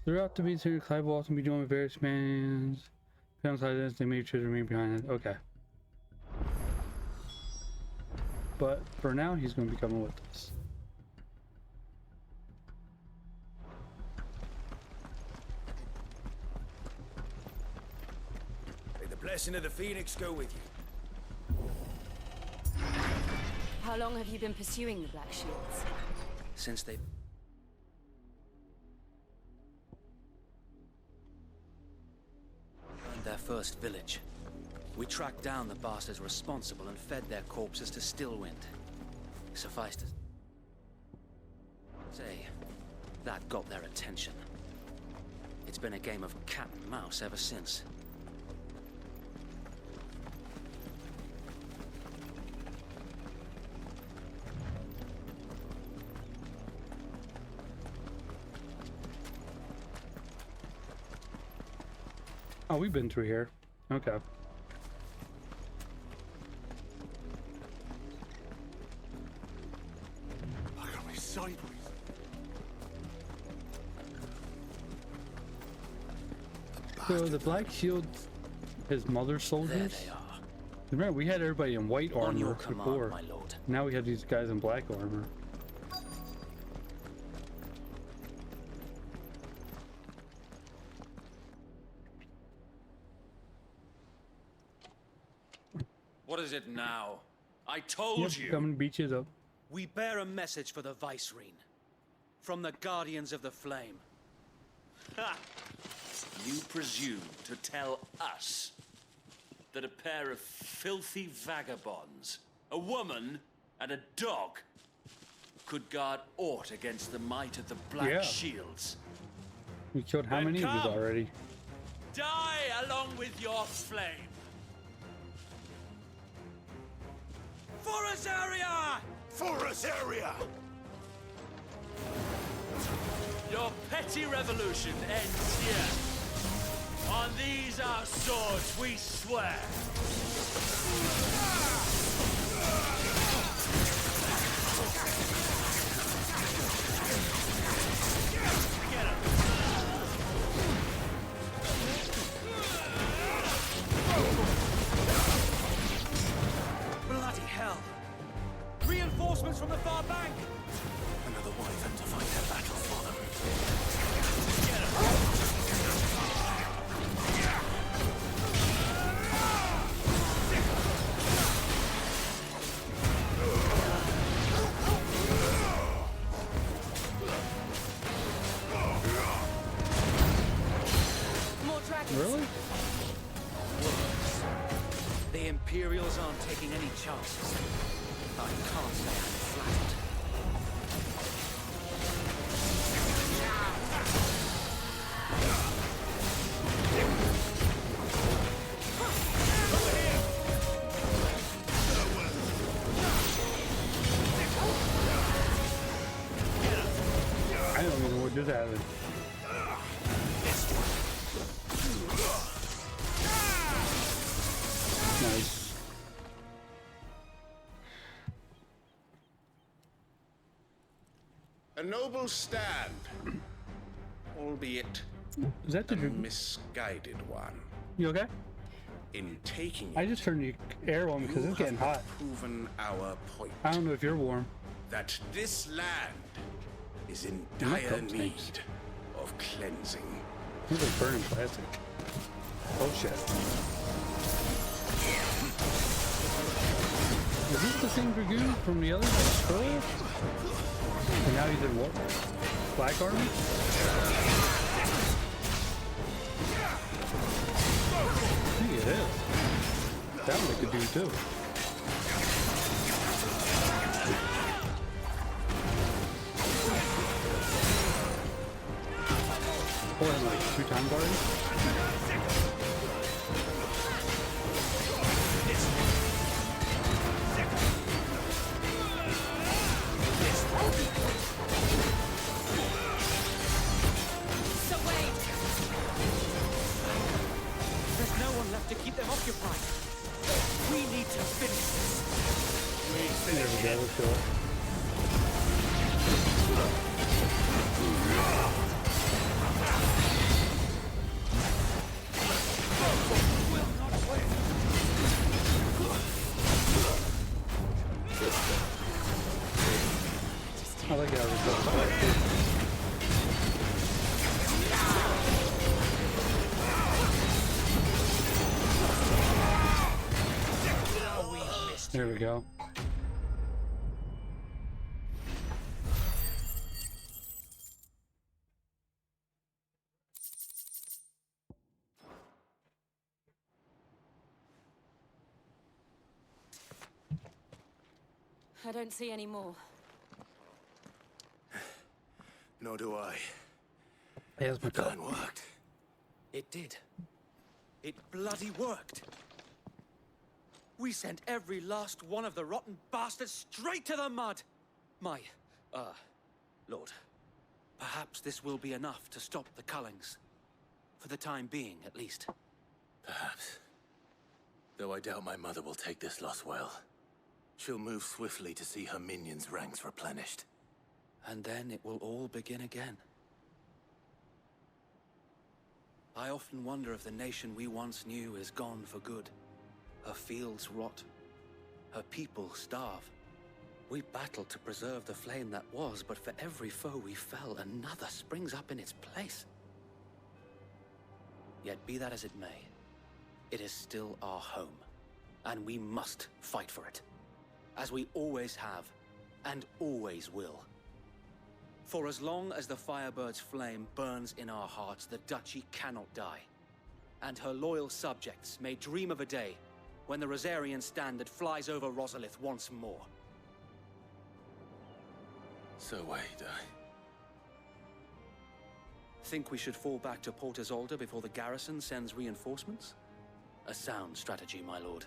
Throughout the beats here, Clive will often be joined with various bands. Films like this, they may choose to remain behind it. Okay. But for now, he's going to be coming with us. May the blessing of the Phoenix go with you. How long have you been pursuing the Black Shields? Since they... burned their first village. We tracked down the bastards responsible and fed their corpses to Stillwind. Suffice to say, that got their attention. It's been a game of cat and mouse ever since. Oh, we've been through here. Okay. Look at me sideways. So the Black Shields, his mother's soldiers? There they are. Remember, we had everybody in white On your armor command, before. my lord. Now we have these guys in black armor. What is it now? I told you. Come and beat you up. We bear a message for the Vicereine. From the Guardians of the Flame. Ha! You presume to tell us that a pair of filthy vagabonds, a woman and a dog, could guard aught against the might of the Black Shields? We killed how Then many of come. these already? Die along with your flame! For Azaria! For Azaria! Your petty revolution ends here. On these our swords we swear. Bloody hell! Reinforcements from the far bank! Another wyvern to fight their battle for them. More dragons. Really? The Imperials aren't taking any chances. I can't say I'm flattered. I don't even know what just happened. Nice. A noble stand, albeit Is that the a Dragoon? misguided one. You okay? In taking I just turned the air on because it's getting hot. proven our point I don't know if you're warm. that this land is in You're not dire cold, need thanks. of cleansing. He's like burning plastic. Oh shit. Is this the same Dragoon from the other scroll? And now he's in what? Black Army? I think it is. That one they could do too. Oh, and like 2 times already? So wait! There's no one left to keep them occupied. We need to finish this. There we go, let's go. I like how it goes back too. There we go. I don't see any more. Nor do I. There's my Plan worked. It did. It bloody worked. We sent every last one of the rotten bastards straight to the mud. My, Lord, perhaps this will be enough to stop the Cullings. For the time being, at least. Perhaps. Though I doubt my mother will take this loss well. She'll move swiftly to see her minions' ranks replenished. And then it will all begin again. I often wonder if the nation we once knew is gone for good. Her fields rot. Her people starve. We battled to preserve the flame that was, but for every foe we fell, another springs up in its place. Yet be that as it may, it is still our home, and we must fight for it. as we always have, and always will. For as long as the Firebird's flame burns in our hearts, the Duchy cannot die. And her loyal subjects may dream of a day when the Rosarian standard flies over Rosalith once more. So wait, Think we should fall back to Port Isolde before the garrison sends reinforcements? A sound strategy, my lord.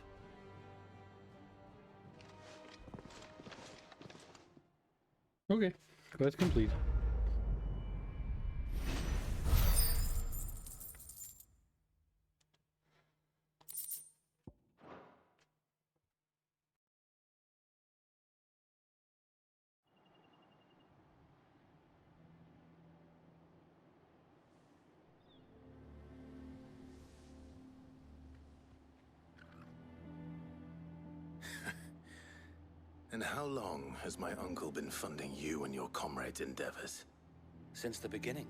Okay, quest complete. And how long has my uncle been funding you and your comrades' endeavors? Since the beginning.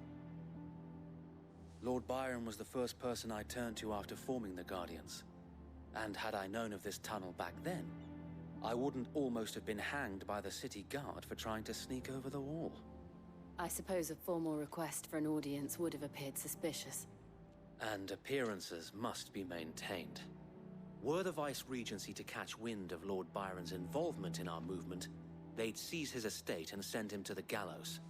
Lord Byron was the first person I turned to after forming the Guardians. And had I known of this tunnel back then, I wouldn't almost have been hanged by the city guard for trying to sneak over the wall. I suppose a formal request for an audience would have appeared suspicious. And appearances must be maintained. Were the Vice-Regency to catch wind of Lord Byron's involvement in our movement, they'd seize his estate and send him to the gallows,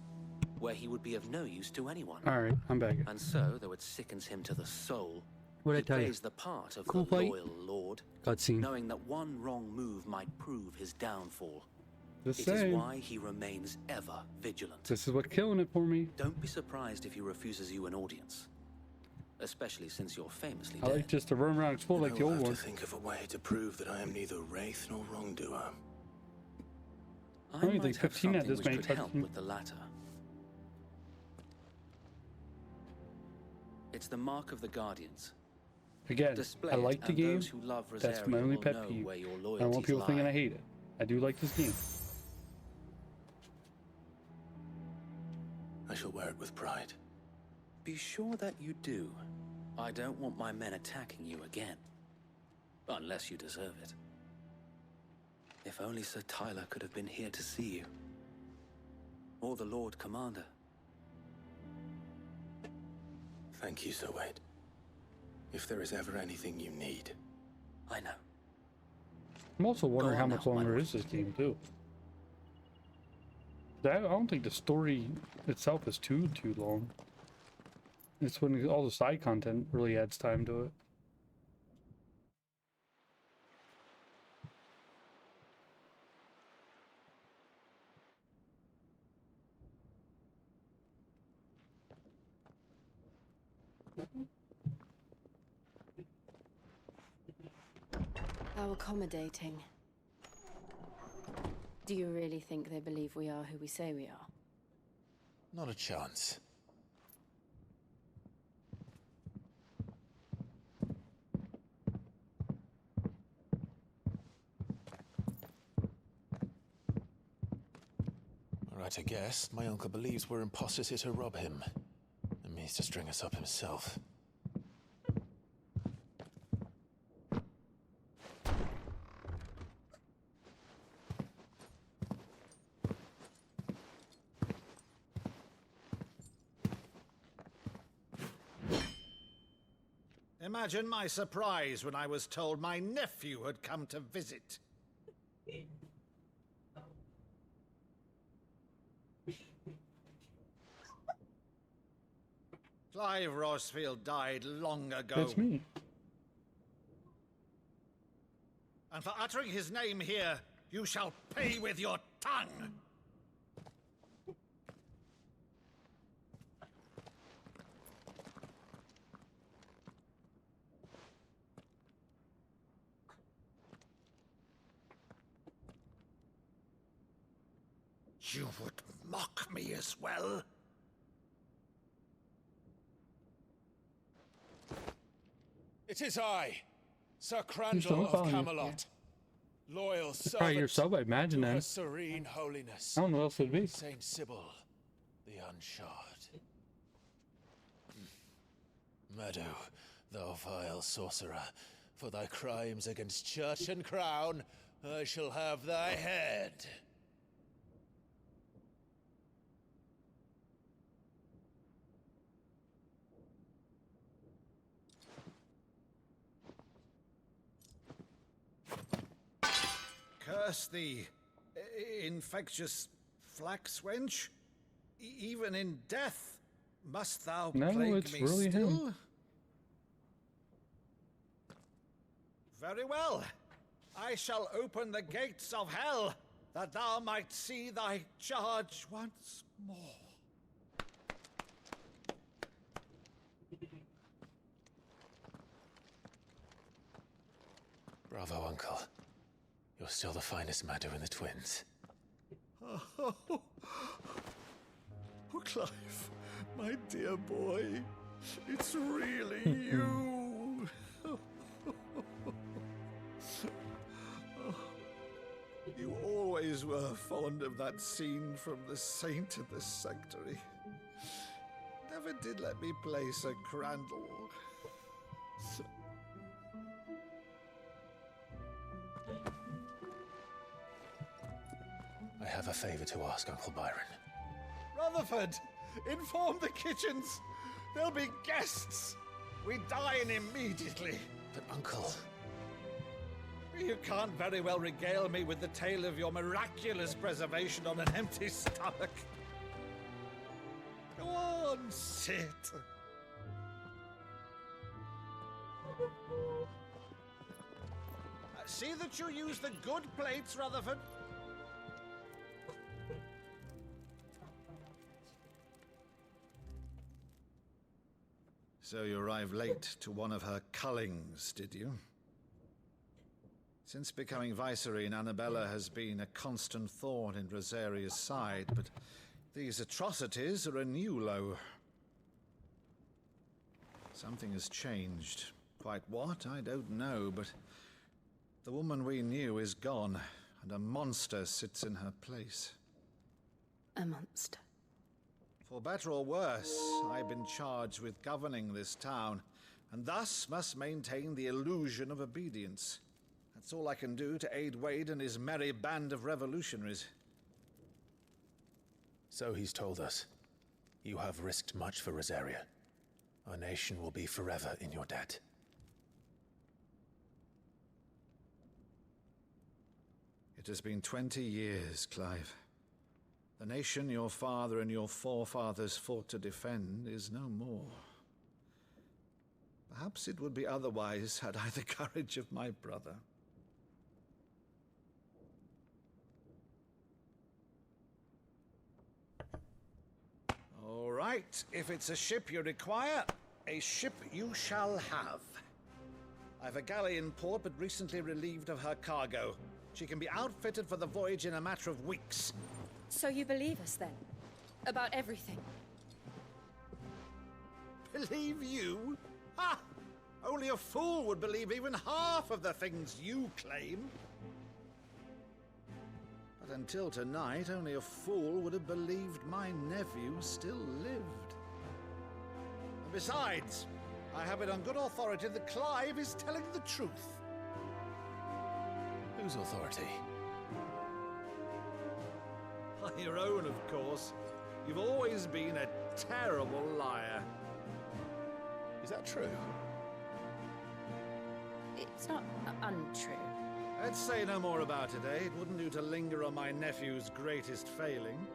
where he would be of no use to anyone. Alright, I'm back. And so, though it sickens him to the soul, What'd I he tell you? plays the part of Cool the fight? loyal lord, Cutscene. knowing that one wrong move might prove his downfall. The It is same. why he remains ever vigilant. This is what killing it for me. Don't be surprised if he refuses you an audience. Especially since you're famously I dead. like just to run around and explode like the I'll old have one. to think of a way to prove that I am neither wraith nor wrongdoer. I only might think have 15 at something this which many could help cutscenes. with the latter. It's the mark of the Guardians. Again, Display I it, like the and game. those who love That's Rosaria my only will pet know peeve. where your I don't want loyalties people thinking lie. I hate it. I do like this game. I shall wear it with pride. Be sure that you do. I don't want my men attacking you again. Unless you deserve it. If only Sir Tyler could have been here to see you. Or the Lord Commander. Thank you, Sir Wade. If there is ever anything you need. I know. I'm also wondering Go how on much now, my longer lord. is this game too. I don't think the story itself is too long. It's when all the side content really adds time to it. How accommodating. Do you really think they believe we are who we say we are? Not a chance. Right, I guess. My uncle believes we're imposters here to rob him. And means to string us up himself. Imagine my surprise when I was told my nephew had come to visit. Clive Rosfield died long ago. That's me. And for uttering his name here, you shall pay with your tongue! You would mock me as well? It is I, Sir You're Crandall so of funny. Camelot. Loyal It's probably your servant sub, I imagine to then. her serene holiness. I don't know what else it'd be. Saint Sybil, the Unshod. Meadow, thou vile sorcerer, for thy crimes against church and crown, I shall have thy head. Curse thee, infectious flax wench. Even in death, must thou No, plague it's me really still? him. Very well. I shall open the gates of hell, that thou might see thy charge once more. Bravo, Uncle. You're still the finest Maddo in the twins. Oh, Clive, my dear boy, it's really you. You always were fond of that scene from The Saint of the Sanctuary. Never did let me play Sir Crandall. I have a favor to ask, Uncle Byron. Rutherford, inform the kitchens. There'll be guests. We dine immediately. But, Uncle... You can't very well regale me with the tale of your miraculous preservation on an empty stomach. Go on, sit. See that you use the good plates, Rutherford. So you arrived late to one of her cullings, did you? Since becoming Vicereine, Annabella has been a constant thorn in Rosaria's side, but these atrocities are a new low. Something has changed. Quite what, I don't know, but the woman we knew is gone, and a monster sits in her place. A monster. For better or worse, I've been charged with governing this town, and thus must maintain the illusion of obedience. That's all I can do to aid Wade and his merry band of revolutionaries. So he's told us. You have risked much for Rosaria. Our nation will be forever in your debt. It has been 20 years, Clive. The nation your father and your forefathers fought to defend is no more. Perhaps it would be otherwise had I the courage of my brother. All right, if it's a ship you require, a ship you shall have. I've a galley in port, but recently relieved of her cargo. She can be outfitted for the voyage in a matter of weeks. So you believe us then? About everything? Believe you? Ha! Only a fool would believe even half of the things you claim. But until tonight, only a fool would have believed my nephew still lived. And besides, I have it on good authority that Clive is telling the truth. Whose authority? Your own, of course. You've always been a terrible liar. Is that true? It's not untrue. Let's say no more about it, eh? It wouldn't do to linger on my nephew's greatest failing.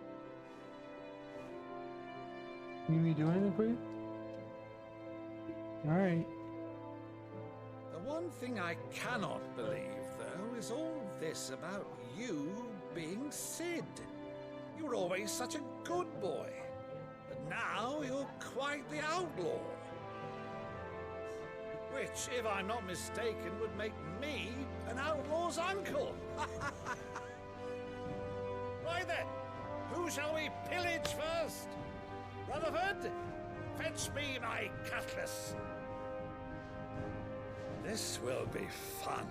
You need me to do anything for you? Alright. The one thing I cannot believe, though, is all this about you being Sid. You were always such a good boy, but now you're quite the outlaw. Which, if I'm not mistaken, would make me an outlaw's uncle. Why then, who shall we pillage first? Rutherford, fetch me my cutlass. This will be fun.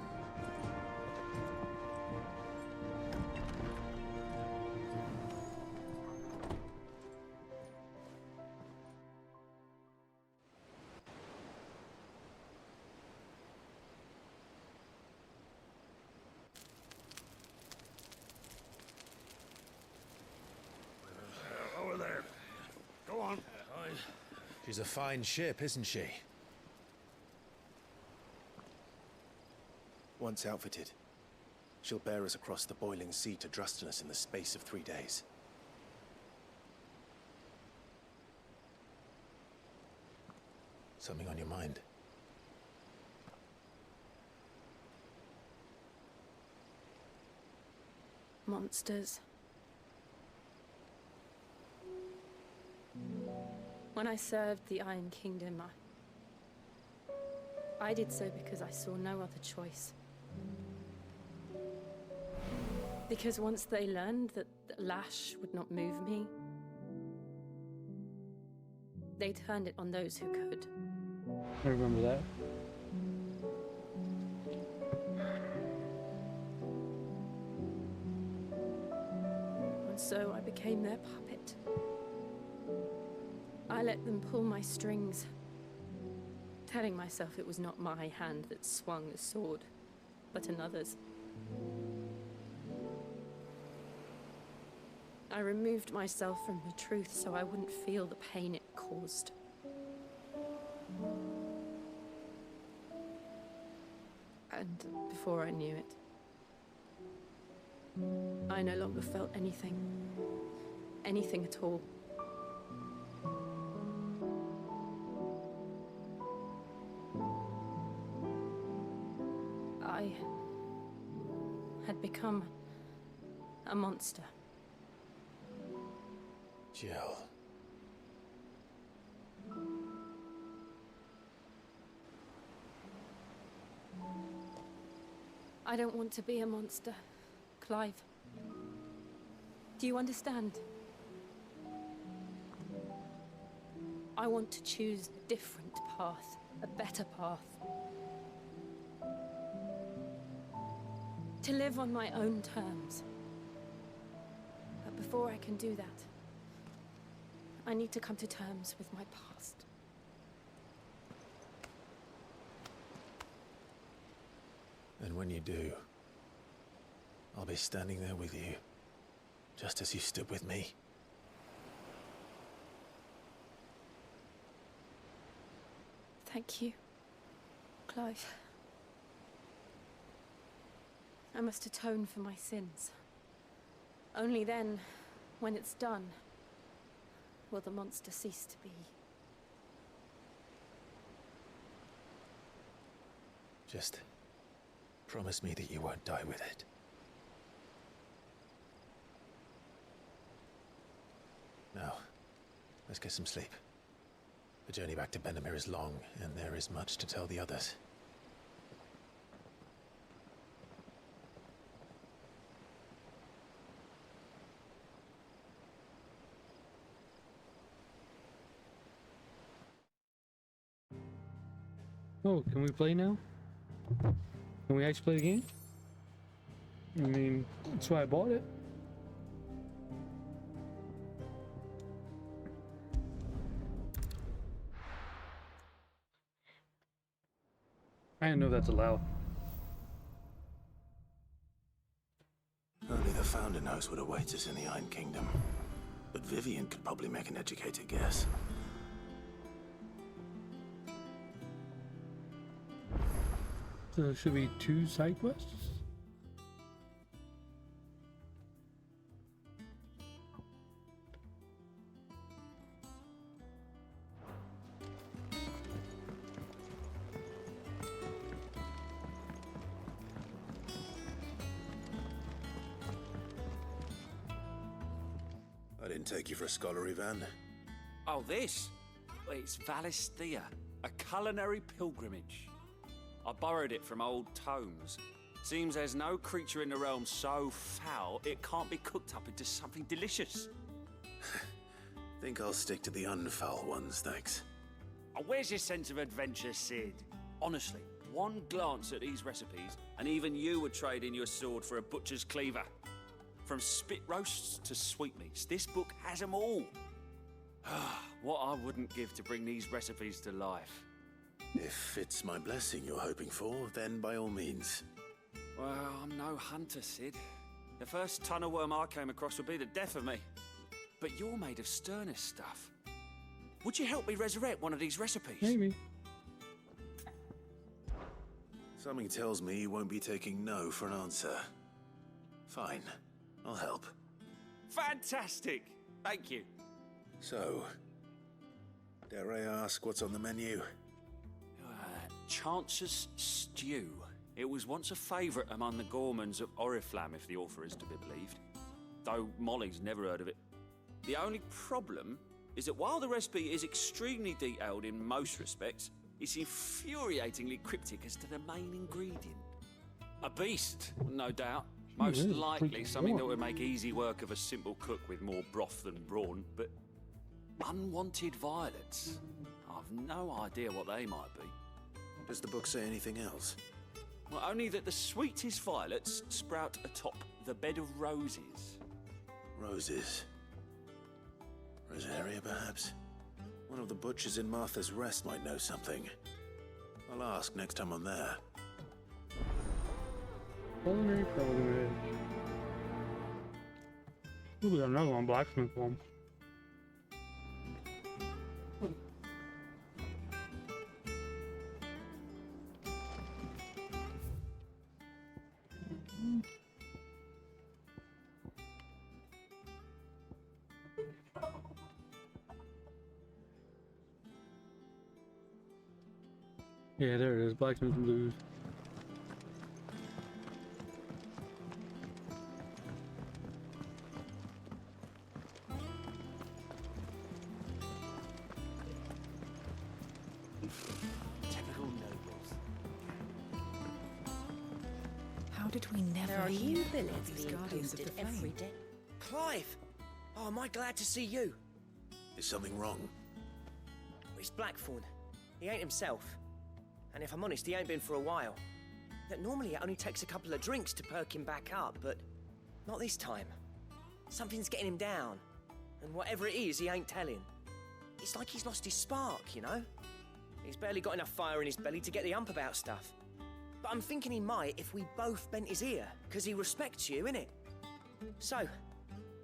She's a fine ship, isn't she? Once outfitted, she'll bear us across the boiling sea to Drustinus in the space of 3 days. Something on your mind? Monsters. When I served the Iron Kingdom, I did so because I saw no other choice. Because once they learned that the lash would not move me, they turned it on those who could. I remember that. And so I became their puppet. I let them pull my strings, telling myself it was not my hand that swung the sword, but another's. I removed myself from the truth so I wouldn't feel the pain it caused. And before I knew it, I no longer felt anything. Anything at all. I had become a monster. Jill. I don't want to be a monster, Clive. Do you understand? I want to choose a different path, a better path. To live on my own terms. But before I can do that, I need to come to terms with my past. And when you do, I'll be standing there with you, just as you stood with me. Thank you, Clive. I must atone for my sins. Only then, when it's done, will the monster cease to be. Just promise me that you won't die with it. Now, let's get some sleep. The journey back to Benamir is long, and there is much to tell the others. Oh, can we play now? Can we actually play the game? I mean, that's why I bought it. I didn't know that's allowed. Only the Founder knows what awaits us in the Iron Kingdom. But Vivian could probably make an educated guess. So there should be 2 side quests? I didn't take you for a scholar, Ivan. Oh, this? Well, it's Valisthea, a culinary pilgrimage. I borrowed it from old tomes. Seems there's no creature in the realm so foul it can't be cooked up into something delicious. Think I'll stick to the unfoul ones, thanks. Oh, where's your sense of adventure, Sid? Honestly, one glance at these recipes, and even you would trade in your sword for a butcher's cleaver. From spit roasts to sweetmeats, this book has them all. What I wouldn't give to bring these recipes to life. If it's my blessing you're hoping for, then by all means. Well, I'm no hunter, Sid. The first tunnel worm I came across would be the death of me. But you're made of sterner stuff. Would you help me resurrect one of these recipes? Maybe. Something tells me you won't be taking no for an answer. Fine, I'll help. Fantastic! Thank you. So, dare I ask what's on the menu? Chance's Stew. It was once a favourite among the gourmands of Oriflamme, if the author is to be believed. Though Molly's never heard of it. The only problem is that while the recipe is extremely detailed in most respects, it's infuriatingly cryptic as to the main ingredient. A beast, no doubt. Most likely something that would make easy work of a simple cook with more broth than brawn, but unwanted violets. I've no idea what they might be. Does the book say anything else? Well, only that the sweetest violets sprout atop the bed of roses. Roses. Rosaria, perhaps? One of the butchers in Martha's Rest might know something. I'll ask next time I'm there. Culinary pilgrimage. Ooh, we got another one, blacksmith one. Yeah, there it is, Blacksmith Blues. Typical nobles. How did we never There are hear new about billets these being Guardians of posted the every Flame? day. Clive! Oh, am I glad to see you? Is something wrong? It's Blackthorn. He ain't himself. And if I'm honest, he ain't been for a while. That normally it only takes a couple of drinks to perk him back up, but not this time. Something's getting him down. And whatever it is, he ain't telling. It's like he's lost his spark, you know? He's barely got enough fire in his belly to get the ump about stuff. But I'm thinking he might if we both bent his ear, because he respects you, innit? So,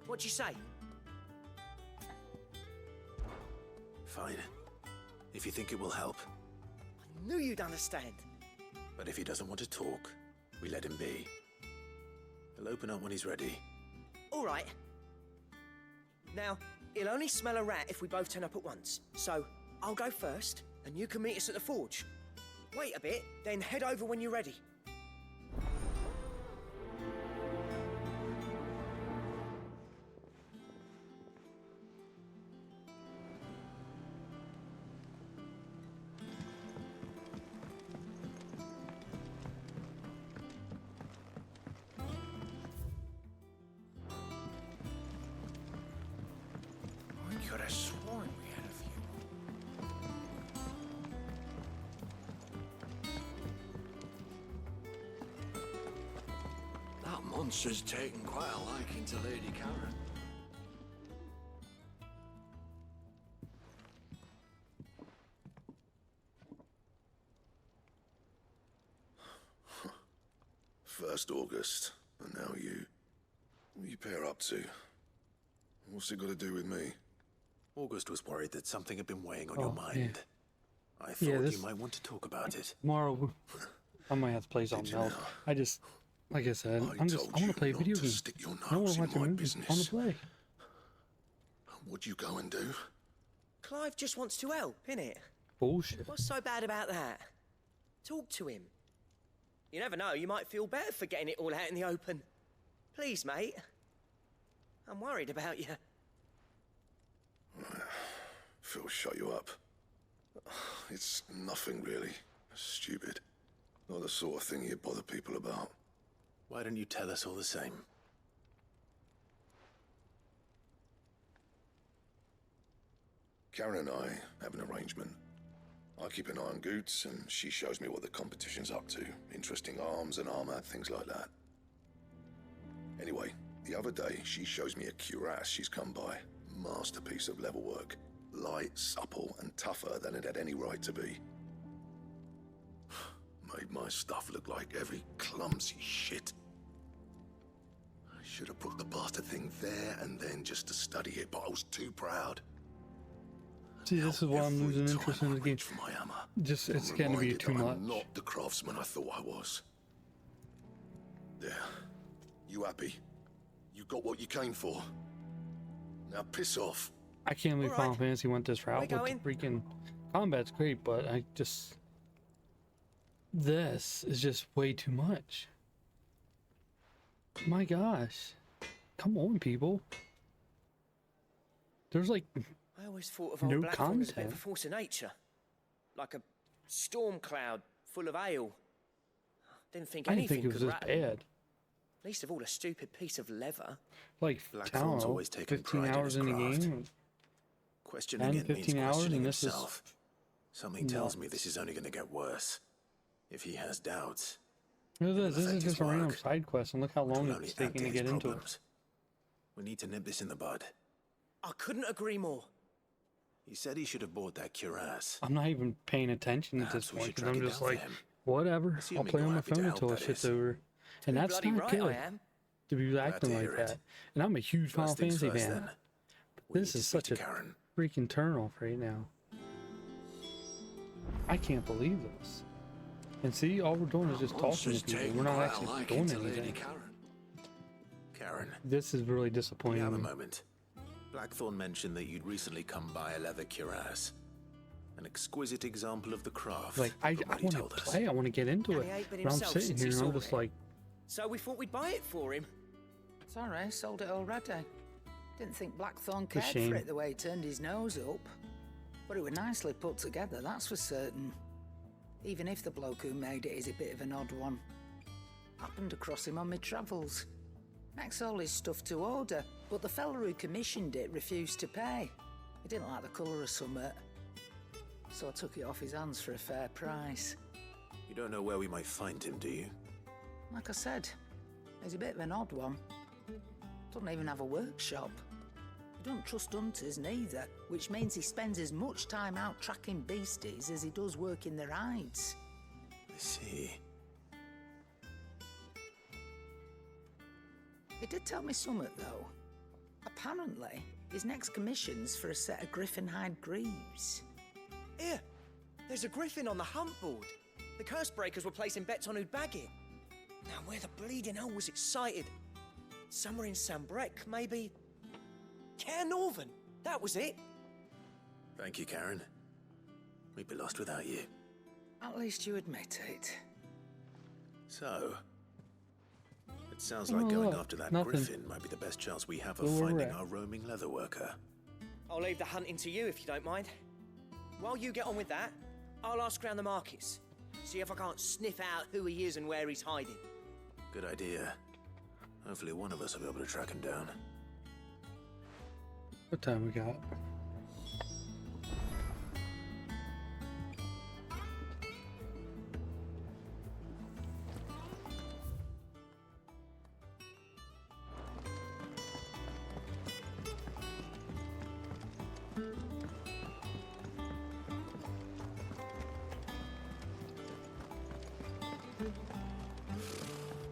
what you say? Fine. If you think it will help. I knew you'd understand. But if he doesn't want to talk, we let him be. He'll open up when he's ready. All right. Now, he'll only smell a rat if we both turn up at once. So, I'll go first, and you can meet us at the forge. Wait a bit, then head over when you're ready. I could have sworn we had a few. That monster's taken quite a liking to Lady Karen. First August, and now you. What are you pair up to? What's it got to do with me? August was worried that something had been weighing on Oh, your mind. yeah. I thought this- you might want to talk about it. Tomorrow, I might have to play something else. I just, like I said, I want to play video games. Stick your I don't want nose to in watch a my movie. I want business. to play. What'd you go and do? Clive just wants to help, innit? Bullshit. What's so bad about that? Talk to him. You never know, you might feel better for getting it all out in the open. Please, mate. I'm worried about you. Phil shut you up. It's nothing really. Stupid. Not the sort of thing you bother people about. Why don't you tell us all the same? Karen and I have an arrangement. I keep an eye on Goots, and she shows me what the competition's up to. Interesting arms and armor, things like that. Anyway, the other day, she shows me a cuirass she's come by. Masterpiece of level work. Light, supple, and tougher than it had any right to be. Made my stuff look like every clumsy shit. I should have put the bastard thing there and then just to study it, but I was too proud. See, this is why I'm losing interest in the game. Just, it's getting to be too much. I'm not the craftsman I thought I was. There. You happy? You got what you came for. Now piss off. I can't believe Final Fantasy went this route with the freaking combat's great, but I just... This is just way too much. My gosh. Come on, people. There's like I always thought of old no Blackthorn as a bit of content. a force of nature. Like a storm cloud full of ale. Didn't think I didn't anything think it was could this rattle. bad. Least of all a stupid piece of leather. Like, I don't Blackthorn's know, always taken 15 pride in hours his in the craft. game. Questioning 10, it means 15 hours, questioning and this is himself. Something tells me this is only going to get worse. If he has doubts, This is affect just his a random work, side quest, and look how which long will only it's add taking to his get into it. problems. We need to nip this in the bud. I couldn't agree more. He said he should have bought that cuirass. I'm not even paying attention at this Perhaps we point should because track I'm it just down for like, him. whatever. Assuming I'll play you're on my happy to phone help, until it that shit's is. over. And You're that's bloody not right, good I am. to be acting to like hear it. that. And I'm a huge Final First things Fantasy first, fan. then. But this is such a Karen. freaking turnoff right now. I can't believe this. And see, all we're doing is just talking to people. We're not actually doing anything. Karen, This is really we disappointing. have a me. moment. Blackthorn mentioned that you'd recently come by a leather cuirass. An exquisite example of the craft. Like, I from what he want to told us. play, I want to get into And it. he ain't been But I'm himself sitting since here he and I'm saw just it. like, So we thought we'd buy it for him. Sorry, sold it already. Didn't think Blackthorn a cared shame. for it the way he turned his nose up. But it was nicely put together, that's for certain. Even if the bloke who made it is a bit of an odd one. Happened across him on my travels. Makes all his stuff to order, but the fella who commissioned it refused to pay. He didn't like the colour of summit. So I took it off his hands for a fair price. You don't know where we might find him, do you? Like I said, he's a bit of an odd one. Doesn't even have a workshop. He don't trust hunters neither, which means he spends as much time out tracking beasties as he does working their hides. I see. He did tell me something, though. Apparently, his next commission's for a set of griffin hide greaves. Here, there's a griffin on the hunt board. The curse breakers were placing bets on who'd bag it. Now, where the bleeding hell was it sighted? Somewhere in Sambrec, maybe? Care Northern, that was it. Thank you, Karen. We'd be lost without you. At least you admit it. So, it sounds like Oh, going look, after that nothing. griffin might be the best chance we have of Where we're finding at. our roaming leather worker. I'll leave the hunting to you if you don't mind. While you get on with that, I'll ask around the markets. See if I can't sniff out who he is and where he's hiding. Good idea. Hopefully one of us will be able to track him down. what time we got?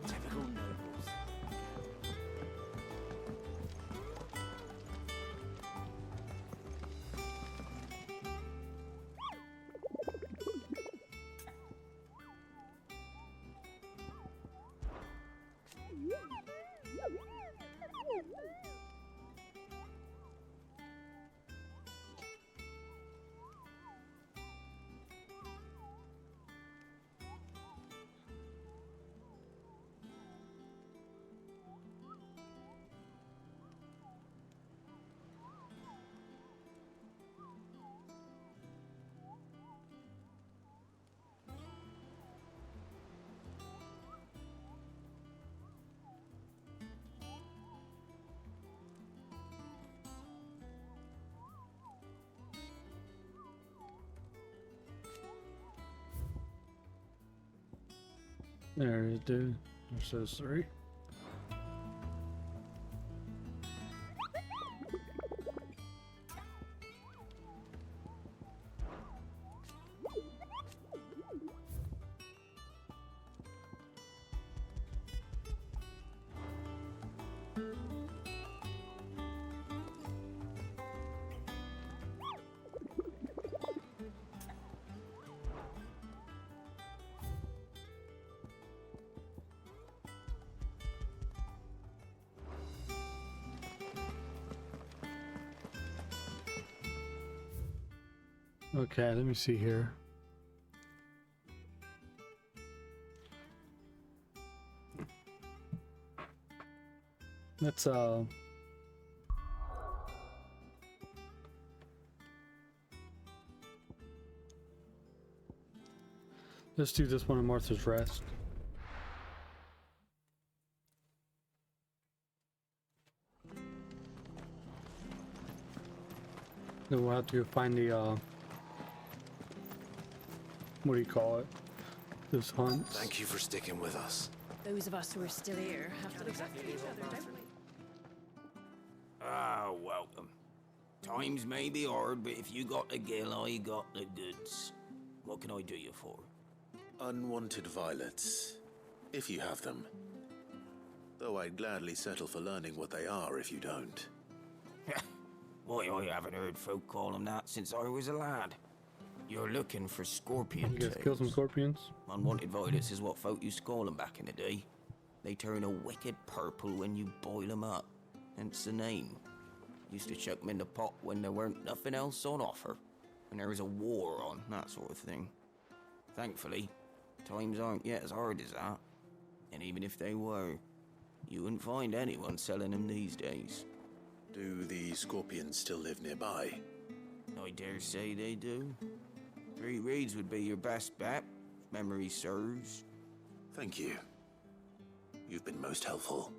Typical nobles. There it is, dude. It says 3. Okay, let me see here. Let's let's do this one in Martha's Rest. Then we'll have to find the what do you call it? This hunt. Thank you for sticking with us. Those of us who are still here have to look after each other, don't we? Ah, welcome. Times may be hard, but if you got the gill, I got the goods. What can I do you for? Unwanted violets, if you have them. Though I'd gladly settle for learning what they are if you don't. Why, I haven't heard folk call them that since I was a lad. You're looking for scorpion You guys kill some scorpions? Unwanted violets is what folk used to call them back in the day. They turn a wicked purple when you boil them up. Hence the name. Used to chuck them in the pot when there weren't nothing else on offer. When there was a war on, that sort of thing. Thankfully, times aren't yet as hard as that. And even if they were, you wouldn't find anyone selling them these days. Do the scorpions still live nearby? I dare say they do. 3 reeds would be your best bet, if memory serves. Thank you. You've been most helpful.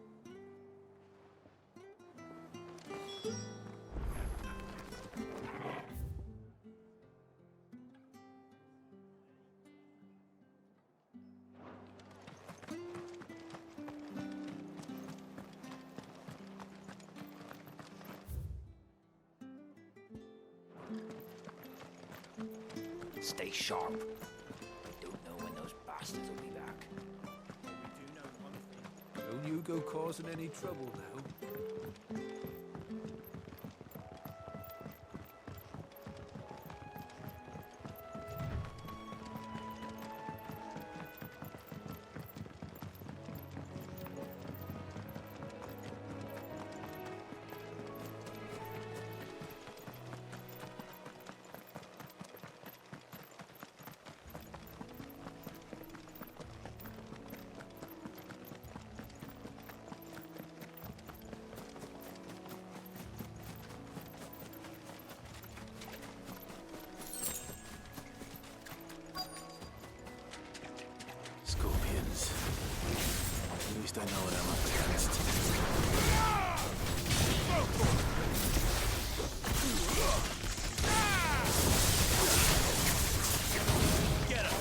Stay sharp. I don't know when those bastards will be back. We do know one thing. Don't you go causing any trouble now. Scorpions. At least I know what I'm up against. Get him!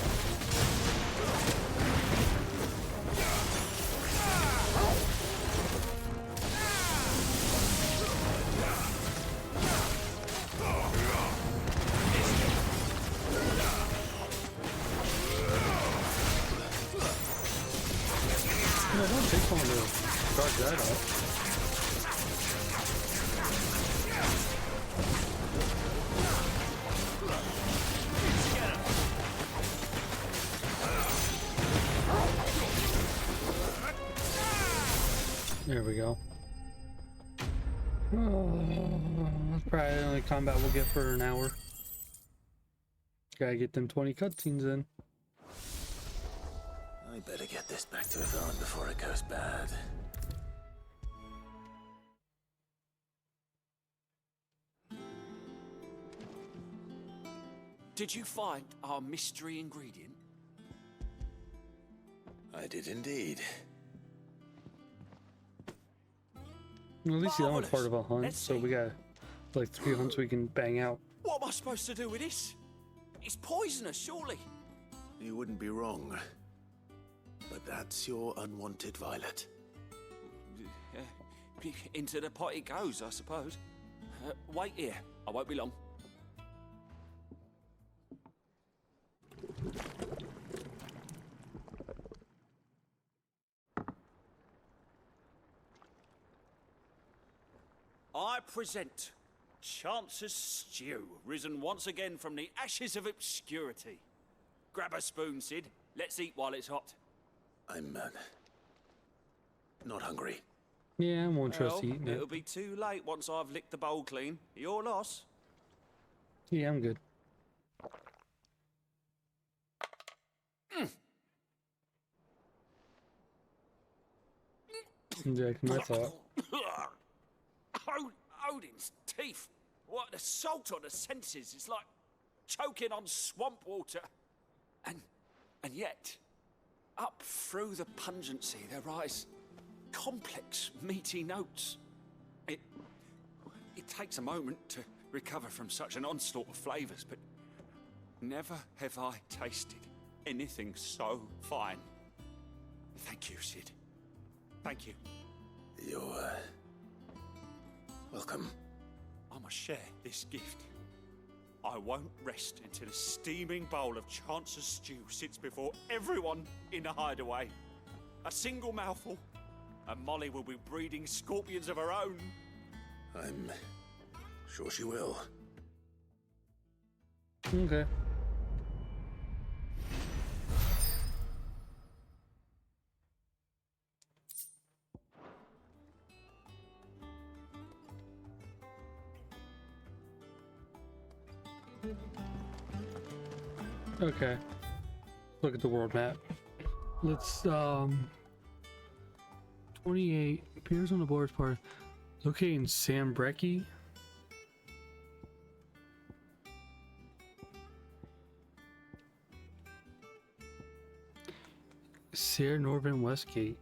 No, it don't take long to charge that up. There we go. Oh, that's probably the only combat we'll get for an hour. Gotta get them 20 cutscenes in. I better get this back to Yvonne before it goes bad. Did you find our mystery ingredient? I did indeed. Well, at least the other part of a hunt, so we got like 3 hunts we can bang out. What am I supposed to do with this? It's poisonous, surely. You wouldn't be wrong. But that's your unwanted violet. Into the pot it goes, I suppose. Wait here. I won't be long. I present Chance's Stew, risen once again from the ashes of obscurity. Grab a spoon, Sid. Let's eat while it's hot. I'm not hungry. Yeah, I won't trust eating it. It'll be too late once I've licked the bowl clean. Your loss. Yeah, I'm good. Injecting my thought. Odin's teeth. What an assault on the senses. It's like choking on swamp water. And yet, up through the pungency, there rise complex, meaty notes. It takes a moment to recover from such an onslaught of flavors, but never have I tasted anything so fine. Thank you, Sid. Thank you. You're welcome. I must share this gift. I won't rest until a steaming bowl of Chance's stew sits before everyone in the hideaway. A single mouthful, and Molly will be breeding scorpions of her own. I'm sure she will. Okay. Okay. Look at the world map. Let's 28 appears on the board as part located in Sambrecky. Sierra Northern Westgate.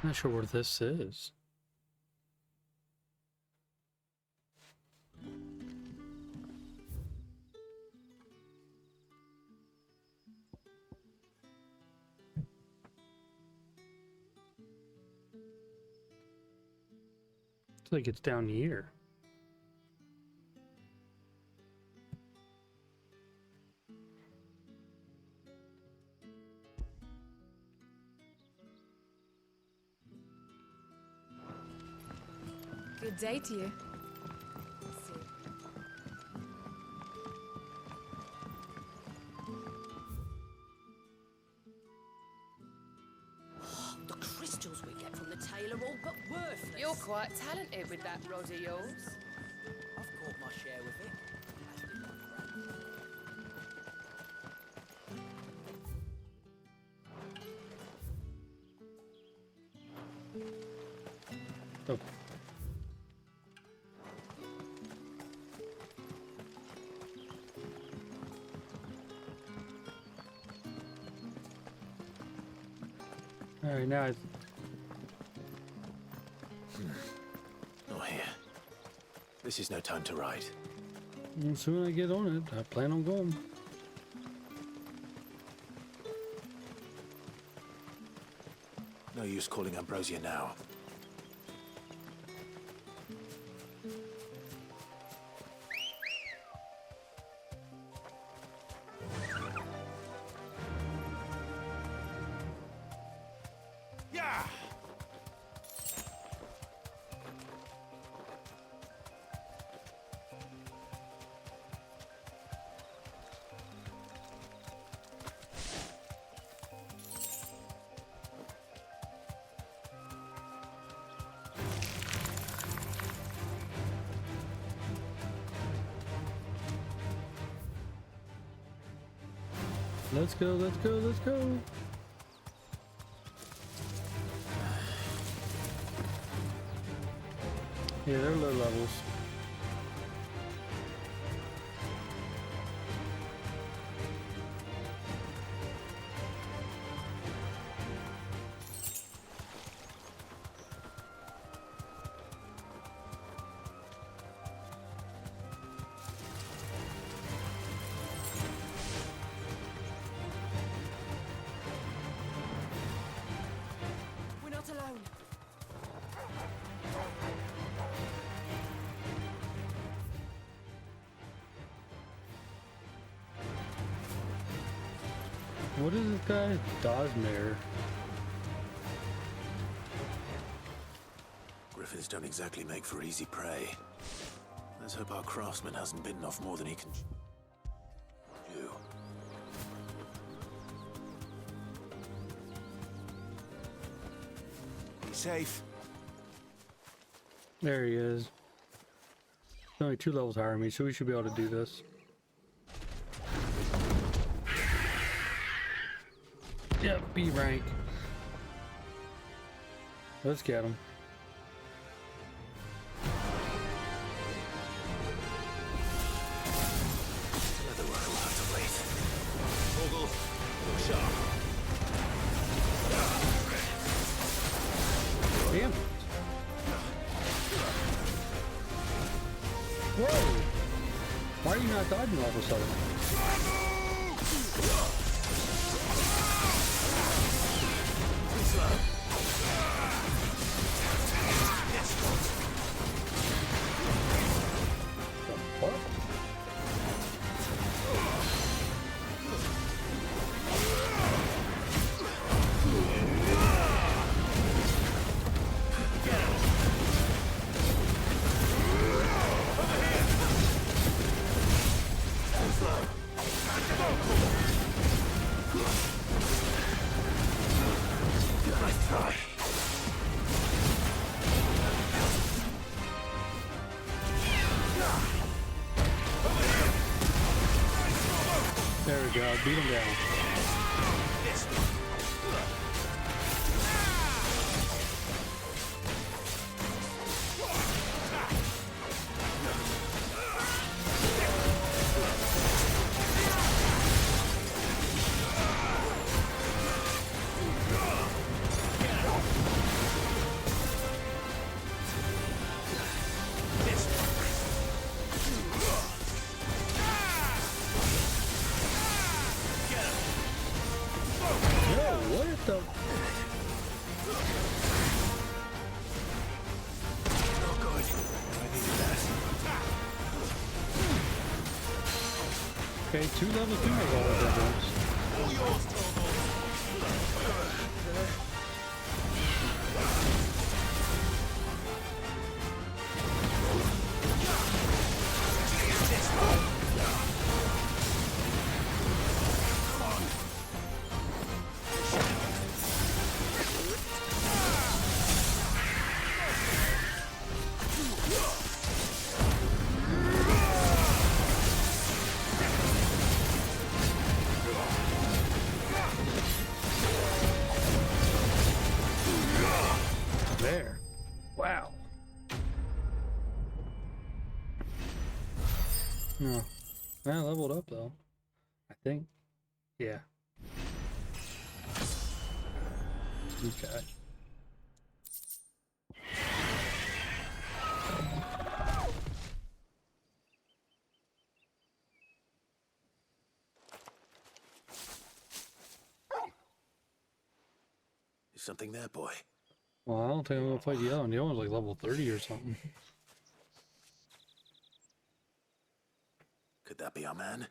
Not sure where this is. It's like it's down here. Good day to you. The crystals we get from the tail are all but worthless. You're quite talented with that rod of yours. I've caught my share with it. Oh. All right, now it's Not here. This is no time to ride. as soon as I get on it, I plan on going. No use calling Ambrosia now. Yeah! Let's go, let's go, let's go. Yeah, they're low levels. We're not alone. What is this guy? Dosmere. griffins don't exactly make for easy prey. Let's hope our craftsman hasn't bitten off more than he can chew. Be safe. There he is. Only 2 levels higher than me, so we should be able to do this. Yep, B rank. Let's get him. Another one will have to wait. Vogel, look sharp. Damn. Whoa! Why are you not dodging all of a sudden? Too slow. What? Nice try. There we go, beat him down. Okay, 2 levels do make all the difference. There. Wow. No. I leveled up though. I think. Yeah. Okay. Is something there, boy? Well, I don't think I'm gonna fight the other one. The other one's like level 30 or something. Could that be our man?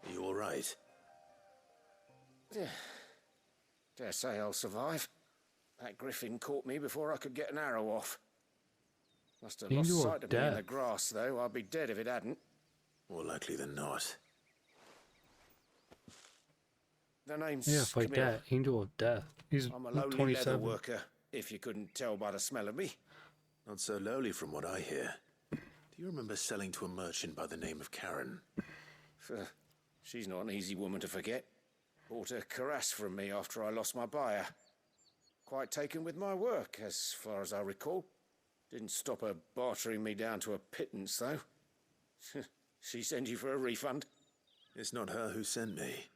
Are you all right? Dare say I'll survive. That griffin caught me before I could get an arrow off. Must have lost Angel of sight of me in Death. the grass, though. I'd be dead if it hadn't. More likely than not. The name's Yeah, fight Camilla. that. Angel of Death. He's I'm a lowly leather 27. worker, if you couldn't tell by the smell of me. Not so lowly from what I hear. Do you remember selling to a merchant by the name of Karen? She's not an easy woman to forget. Bought a cuirass from me after I lost my buyer. Quite taken with my work, as far as I recall. Didn't stop her bartering me down to a pittance, though. She send you for a refund? It's not her who sent me.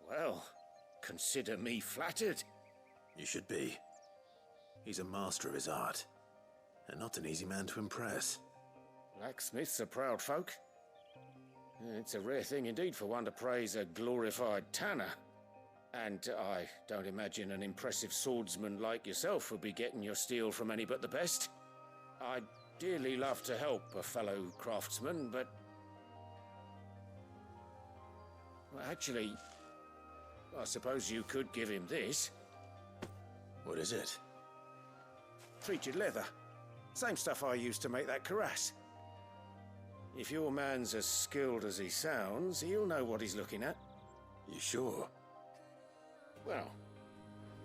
Well, consider me flattered. You should be. He's a master of his art, and not an easy man to impress. Blacksmiths are proud folk. It's a rare thing indeed for one to praise a glorified tanner. And I don't imagine an impressive swordsman like yourself would be getting your steel from any but the best. I'd dearly love to help a fellow craftsman, but... Well, actually, I suppose you could give him this. What is it? Treated leather. Same stuff I used to make that cuirass. If your man's as skilled as he sounds, he'll know what he's looking at. You sure? Well,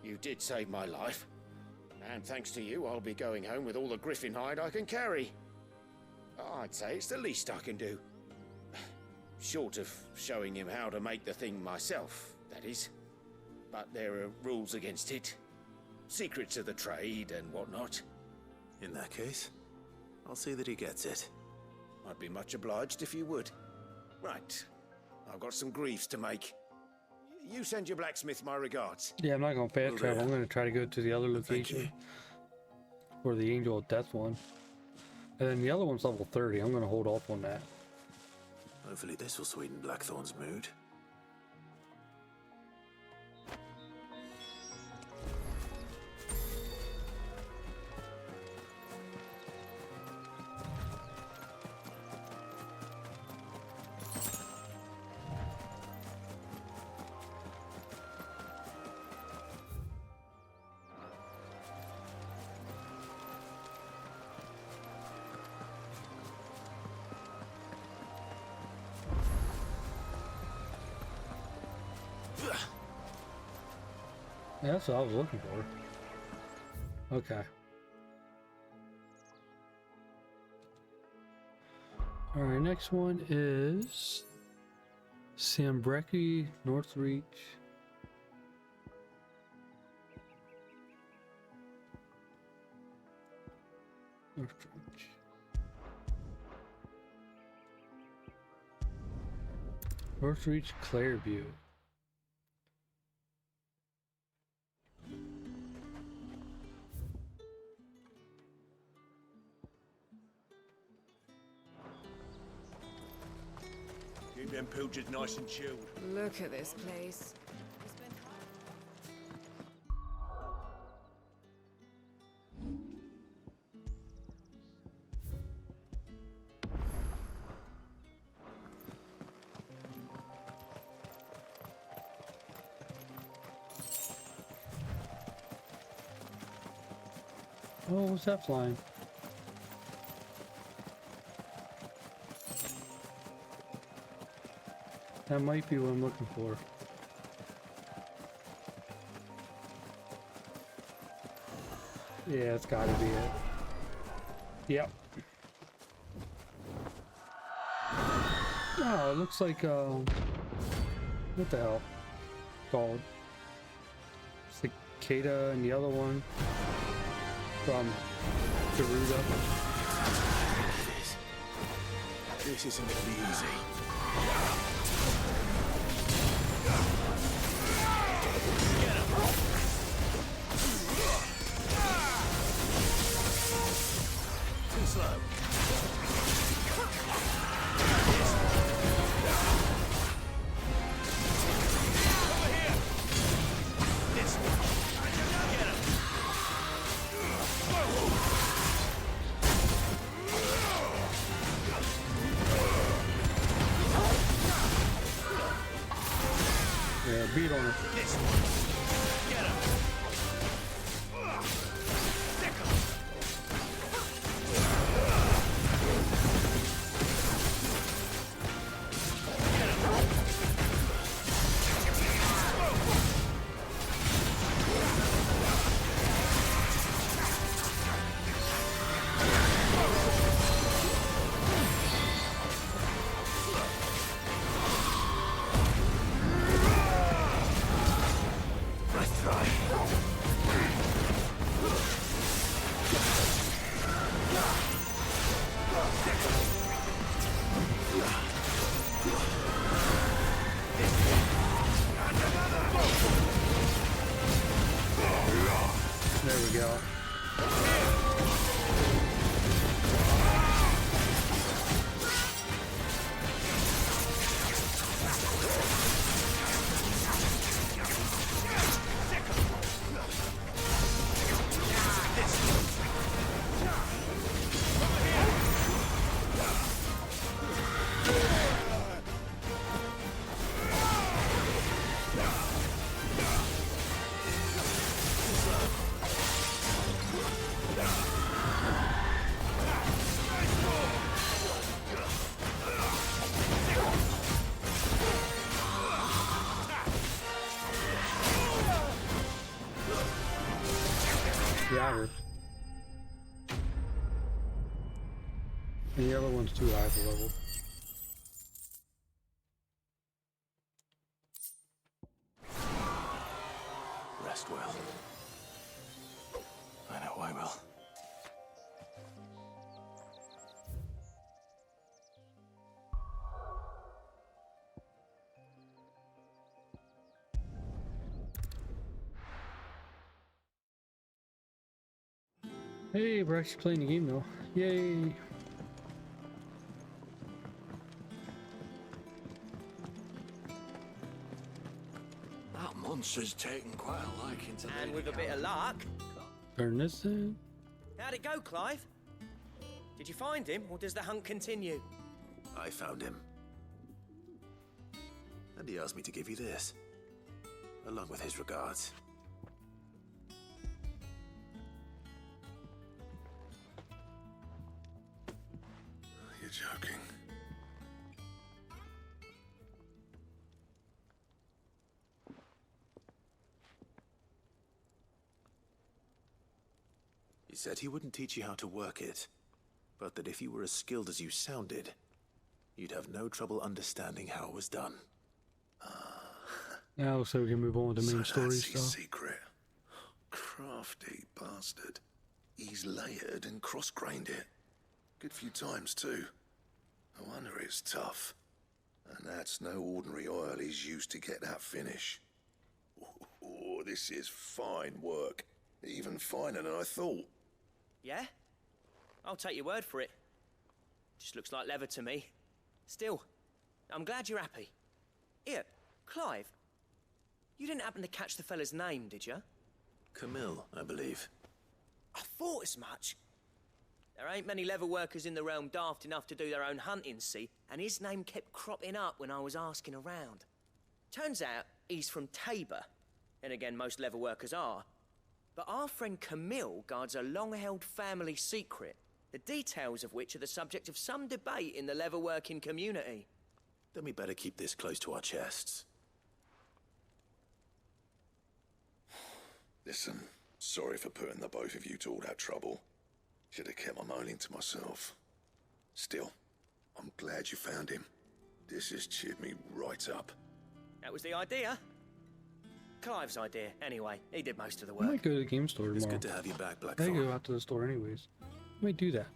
you did save my life. And thanks to you, I'll be going home with all the griffin hide I can carry. I'd say it's the least I can do. Short of showing him how to make the thing myself, that is. But there are rules against it. Secrets of the trade and whatnot. In that case, I'll see that he gets it. I'd be much obliged if you would. Right. I've got some greaves to make. You send your blacksmith my regards. Yeah, I'm not gonna fast travel. I'm gonna try to go to the other location. Or the Angel of Death one. And then the other one's level 30. I'm gonna hold off on that. Hopefully this will sweeten Blackthorn's mood. Yeah, that's what I was looking for. Okay. Alright, next one is Sambrecky, Northreach. Northreach. Northreach, Clairview. Keep them pilchards nice and chilled. Look at this place. Oh, what's that flying? That might be what I'm looking for. Yeah, it's gotta be it. Yep. Oh, it looks like, what the hell? Called Cicada and the other one from Garuda. This isn't gonna be easy. Too slow. Over here. This one. Get him. Yeah, beat on it. This one. Get him. Stick him. There we go. The otter. And the other one's too high of a level. Rest well. I know I will. Hey, we're actually playing the game now. Yay! That monster's taken quite a liking to And Lady with a bit of Helen. luck. Turn this in. How'd it go, Clive? Did you find him, or does the hunt continue? I found him. And he asked me to give you this, along with his regards. You're joking. He said he wouldn't teach you how to work it, but that if you were as skilled as you sounded, you'd have no trouble understanding how it was done. Now, so we can move on to the main story That's his stuff. secret. Crafty bastard. He's layered and cross-grained it. Good few times, too. No wonder it's tough. And that's no ordinary oil he's used to get that finish. Oh, this is fine work. Even finer than I thought. Yeah? I'll take your word for it. Just looks like leather to me. Still, I'm glad you're happy. Here, Clive. You didn't happen to catch the fella's name, did you? Camille, I believe. I thought as much. There ain't many leather workers in the realm daft enough to do their own hunting, see? And his name kept cropping up when I was asking around. Turns out he's from Tabor. And again, most leather workers are. But our friend Camille guards a long-held family secret, the details of which are the subject of some debate in the leather-working community. Then we better keep this close to our chests. Listen, sorry for putting the both of you to all that trouble. Should have kept my moaning to myself. Still, I'm glad you found him. This has cheered me right up. That was the idea. Clive's idea, anyway. He did most of the I work. might go to the game store tomorrow. It's good to have you back, I Blackthorn. go out to the store anyways. I might do that.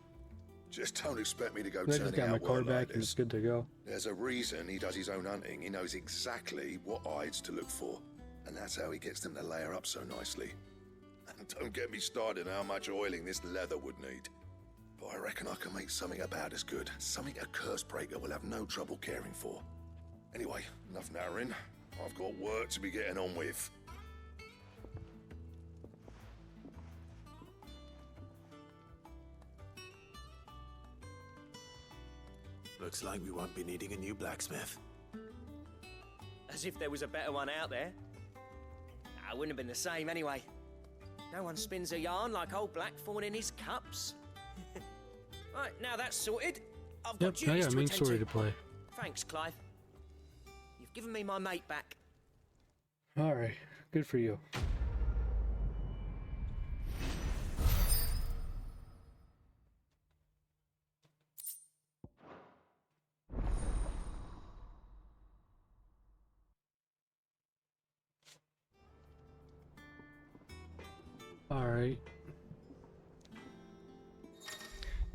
Just don't expect me to go I just turning got my out car well back like and it's this. good to go. There's a reason he does his own hunting. He knows exactly what hides to look for. And that's how he gets them to layer up so nicely. And don't get me started on how much oiling this leather would need. But I reckon I can make something about as good. Something a curse breaker will have no trouble caring for. Anyway, enough narrowing. I've got work to be getting on with. Looks like we won't be needing a new blacksmith. As if there was a better one out there. I wouldn't have been the same anyway. No one spins a yarn like old Blackthorn in his cups. Right, now that's sorted. I've got Yep, I duties got a to main attend story to. to play. Thanks, Clive. You've given me my mate back. Alright, good for you. Alright.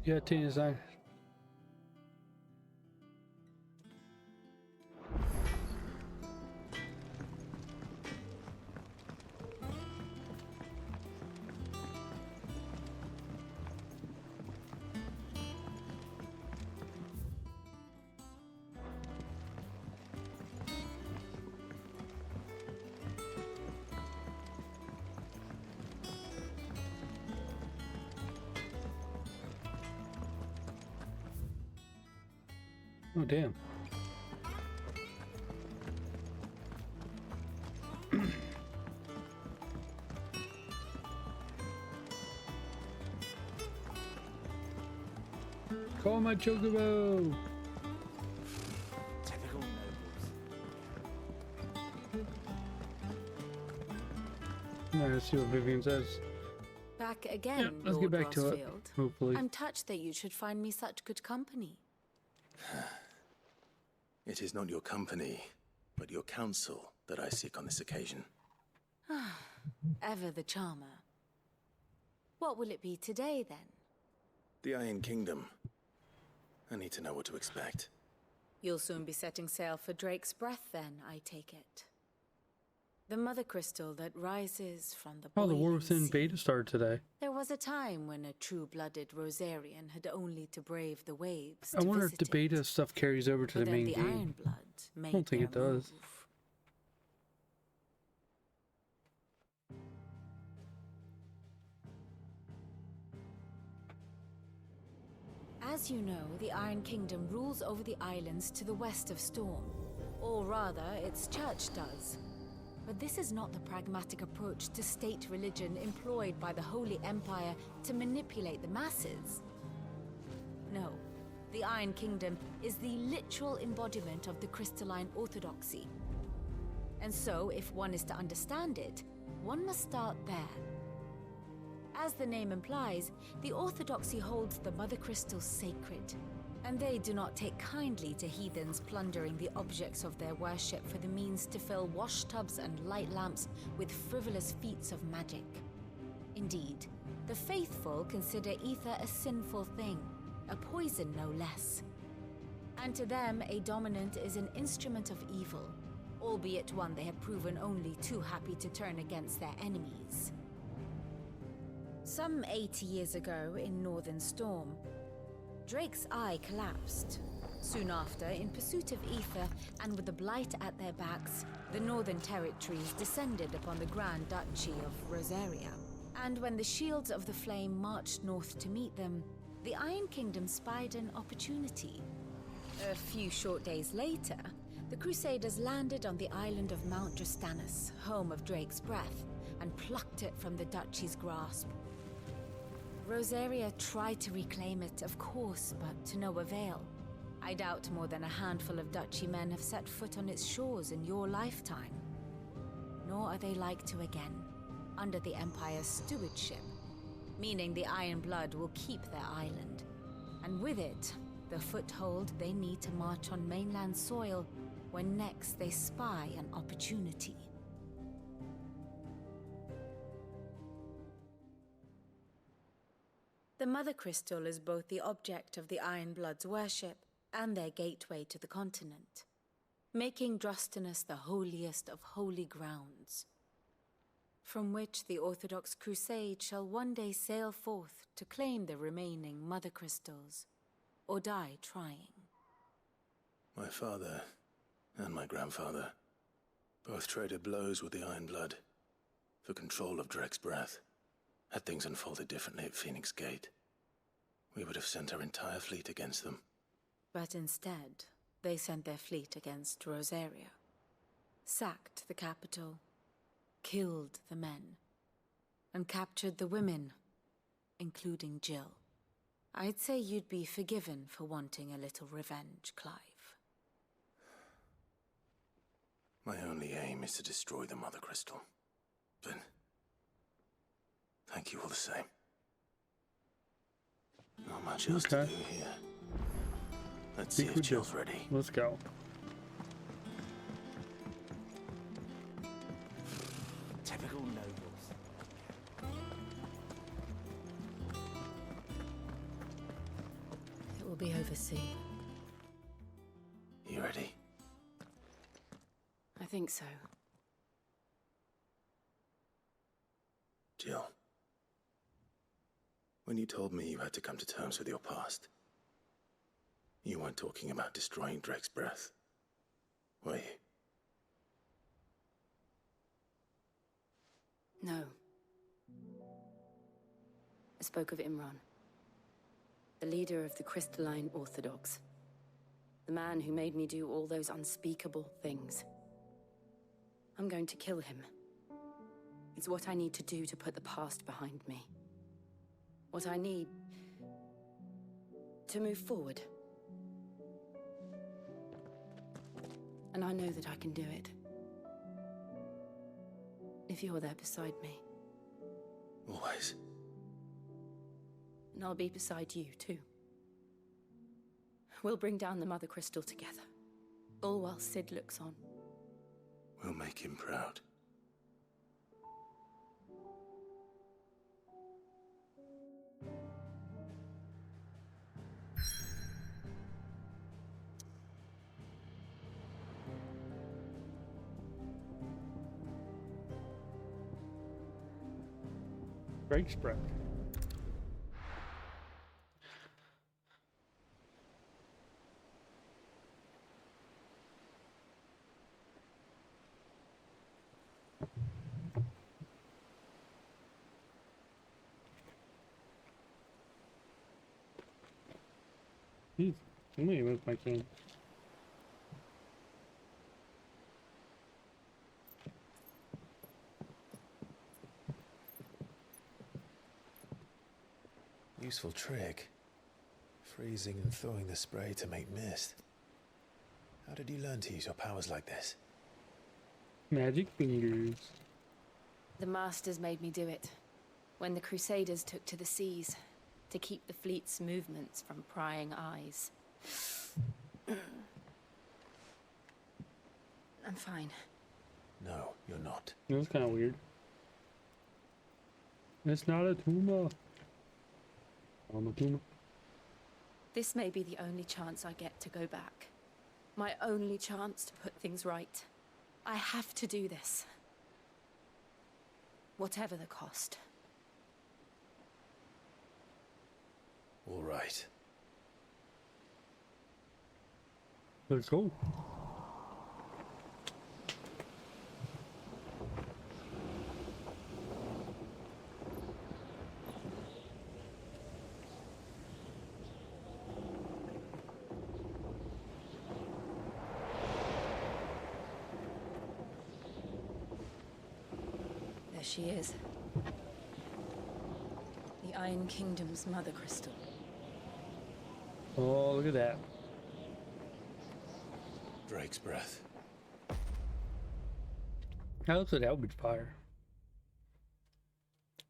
Yeah, team design. Oh, damn. Call my chocobo! Typical nobles. Alright, let's see what Vivian says. Back again, let's Lord get back to it, Rosfield. hopefully. I'm touched that you should find me such good company. It is not your company, but your counsel that I seek on this occasion. Ever the charmer. What will it be today, then? The Iron Kingdom. I need to know what to expect. You'll soon be setting sail for Drake's Breath, then, I take it. The mother crystal that rises from the Oh, the War boiling Within sea. beta started today. There was a time when a true-blooded Rosarian had only to brave the waves I to wonder if visit the beta stuff carries over to But the then main the game. Ironblood I made don't think it their does. move. As you know, the Iron Kingdom rules over the islands to the west of Storm. Or rather, its church does. But this is not the pragmatic approach to state religion employed by the Holy Empire to manipulate the masses. No, the Iron Kingdom is the literal embodiment of the crystalline orthodoxy. And so, if one is to understand it, one must start there. As the name implies, the orthodoxy holds the Mother Crystal sacred, and they do not take kindly to heathens plundering the objects of their worship for the means to fill washtubs and light lamps with frivolous feats of magic. Indeed, the faithful consider ether a sinful thing, a poison no less. And to them, a dominant is an instrument of evil, albeit one they have proven only too happy to turn against their enemies. Some 80 years ago in Northern Storm, Drake's eye collapsed. Soon after, in pursuit of ether and with the blight at their backs, the Northern Territories descended upon the Grand Duchy of Rosaria. And when the Shields of the Flame marched north to meet them, the Iron Kingdom spied an opportunity. A few short days later, the Crusaders landed on the island of Mount Drastanus, home of Drake's Breath, and plucked it from the Duchy's grasp. Rosaria tried to reclaim it, of course, but to no avail. I doubt more than a handful of Duchy men have set foot on its shores in your lifetime. Nor are they like to again, under the Empire's stewardship, meaning the Iron Blood will keep their island, and with it, the foothold they need to march on mainland soil when next they spy an opportunity. The Mother Crystal is both the object of the Iron Blood's worship and their gateway to the continent, making Drastanus the holiest of holy grounds, from which the Orthodox Crusade shall one day sail forth to claim the remaining Mother Crystals, or die trying. My father and my grandfather both traded blows with the Iron Blood for control of Drake's Breath. Had things unfolded differently at Phoenix Gate, we would have sent our entire fleet against them. But instead, they sent their fleet against Rosaria, sacked the capital, killed the men, and captured the women, including Jill. I'd say you'd be forgiven for wanting a little revenge, Clive. My only aim is to destroy the Mother Crystal. But thank you all the same. Not much else to do here. Let's see if Jill's ready. Let's go. Typical nobles. It will be over soon. You ready? I think so. Jill, when you told me you had to come to terms with your past, you weren't talking about destroying Drake's Breath, were you? No. I spoke of Imran, the leader of the Crystalline Orthodox. The man who made me do all those unspeakable things. I'm going to kill him. It's what I need to do to put the past behind me. What I need to move forward. And I know that I can do it. If you're there beside me. Always. and I'll be beside you, too. We'll bring down the Mother Crystal together, all while Sid looks on. We'll make him proud. Drake's breath. Let me move my cane. Useful trick. Freezing and thawing the spray to make mist. How did you learn to use your powers like this? Magic fingers. The Masters made me do it. When the Crusaders took to the seas, to keep the fleet's movements from prying eyes. I'm fine. No, you're not. It was kind of weird. It's not a tumor. I'm a tumor. This may be the only chance I get to go back. My only chance to put things right. I have to do this. Whatever the cost. All right. Let's go. There she is. The Iron Kingdom's Mother Crystal. Oh, look at that. Drake's breath. How else would that be fire?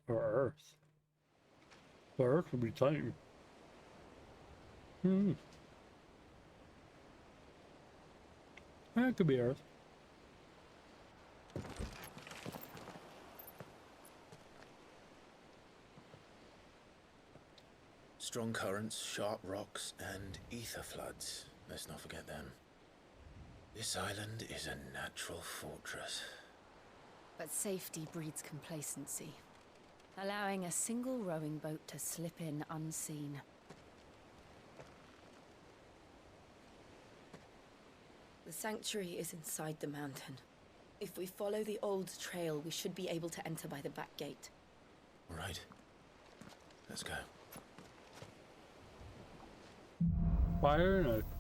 Or Earth? Or Earth would be flame. That could be Earth. Strong currents, sharp rocks, and ether floods. Let's not forget them. This island is a natural fortress. But safety breeds complacency, allowing a single rowing boat to slip in unseen. The sanctuary is inside the mountain. If we follow the old trail, we should be able to enter by the back gate. All right. Let's go. Fire and Earth.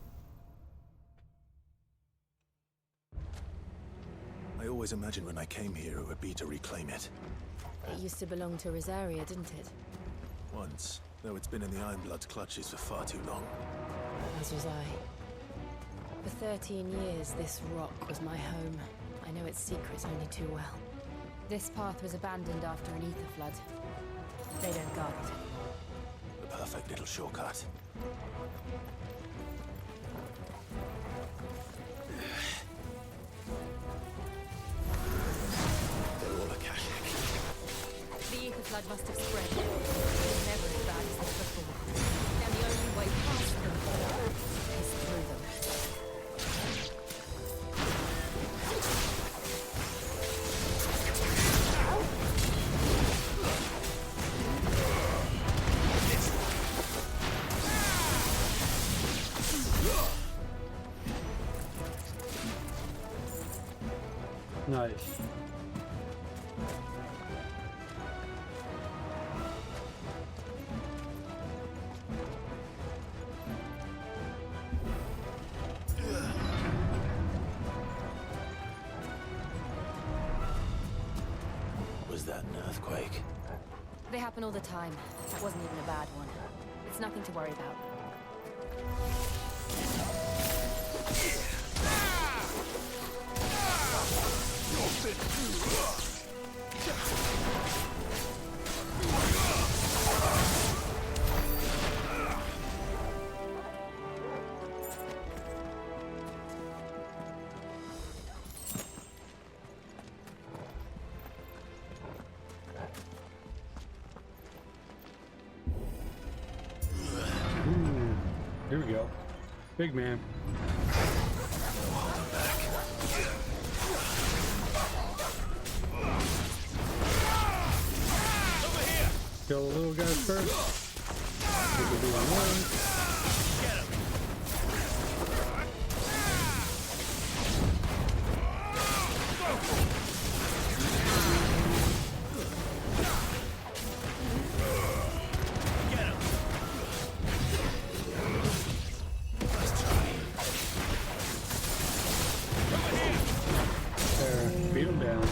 I always imagined when I came here it would be to reclaim it. It used to belong to Rosaria, didn't it? Once, though it's been in the Ironblood's clutches for far too long. As was I. For 13 years, this rock was my home. I know its secrets only too well. This path was abandoned after an ether flood. They don't guard it. The perfect little shortcut. They're all Akashic. The ether flood must have spread. It was never as bad as this before. And the only way past them is through them. Nice. Was that an earthquake? They happen all the time. That wasn't even a bad one. It's nothing to worry about. Here we go. Big man. Kill the little guys first. We can do one. Beat him down.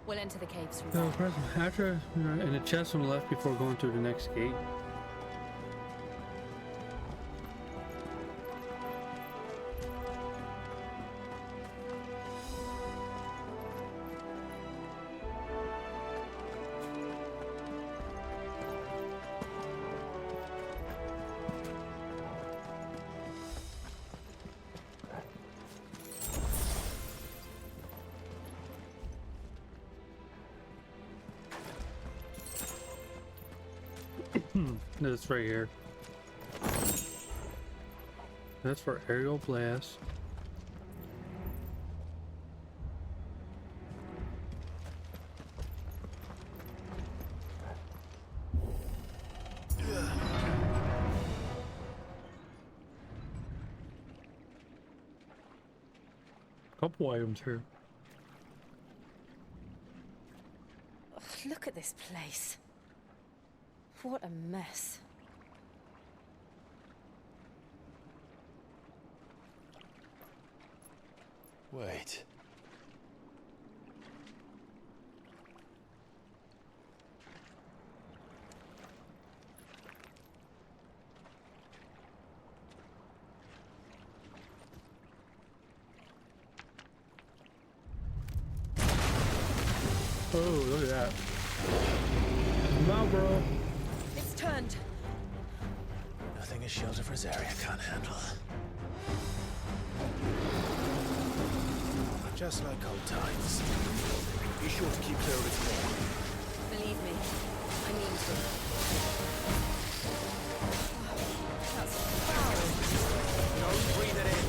We'll enter the caves from So, there. after in the chest on the left before going through the next gate. That's right here. That's for aerial blast. Couple items here. Ugh, look at this place. What a mess. Wait. Oh, look at that. Now, bro. It's turned. Nothing a shield of Rosaria can't handle. Just like old times. Be sure to keep clear of its more. Believe me, I mean to. That's foul. Don't breathe it in.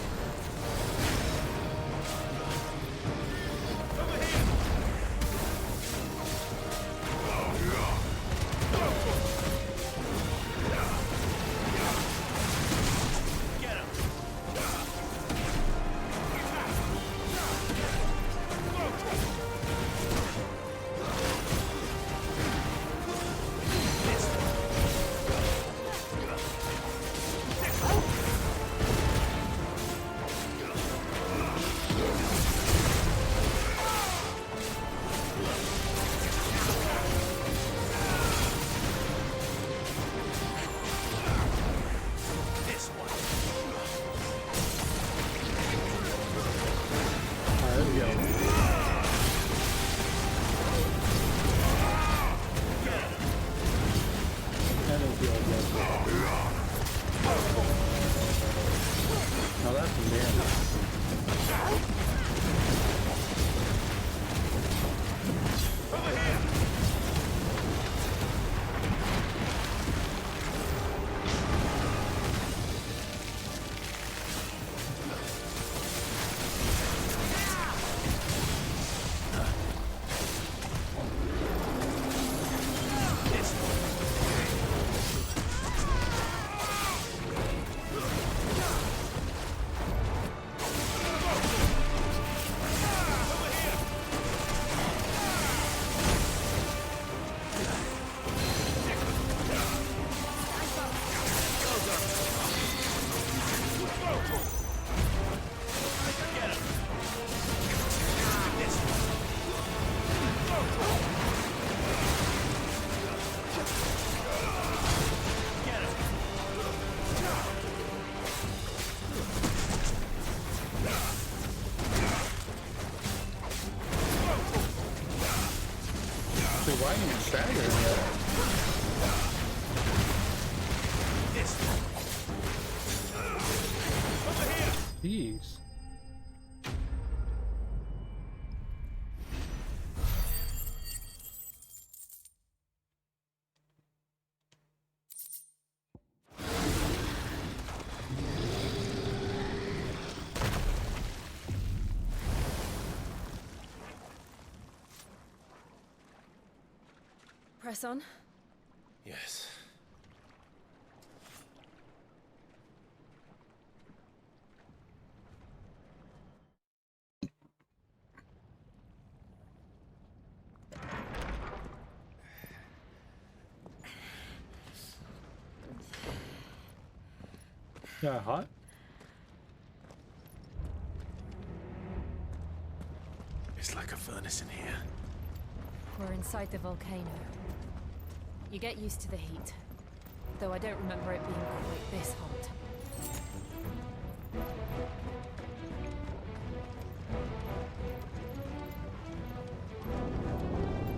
why didn't you stagger him yet? Jeez. Press on. Yes. Yeah, hot? It's like a furnace in here. We're inside the volcano. You get used to the heat, though I don't remember it being quite this hot.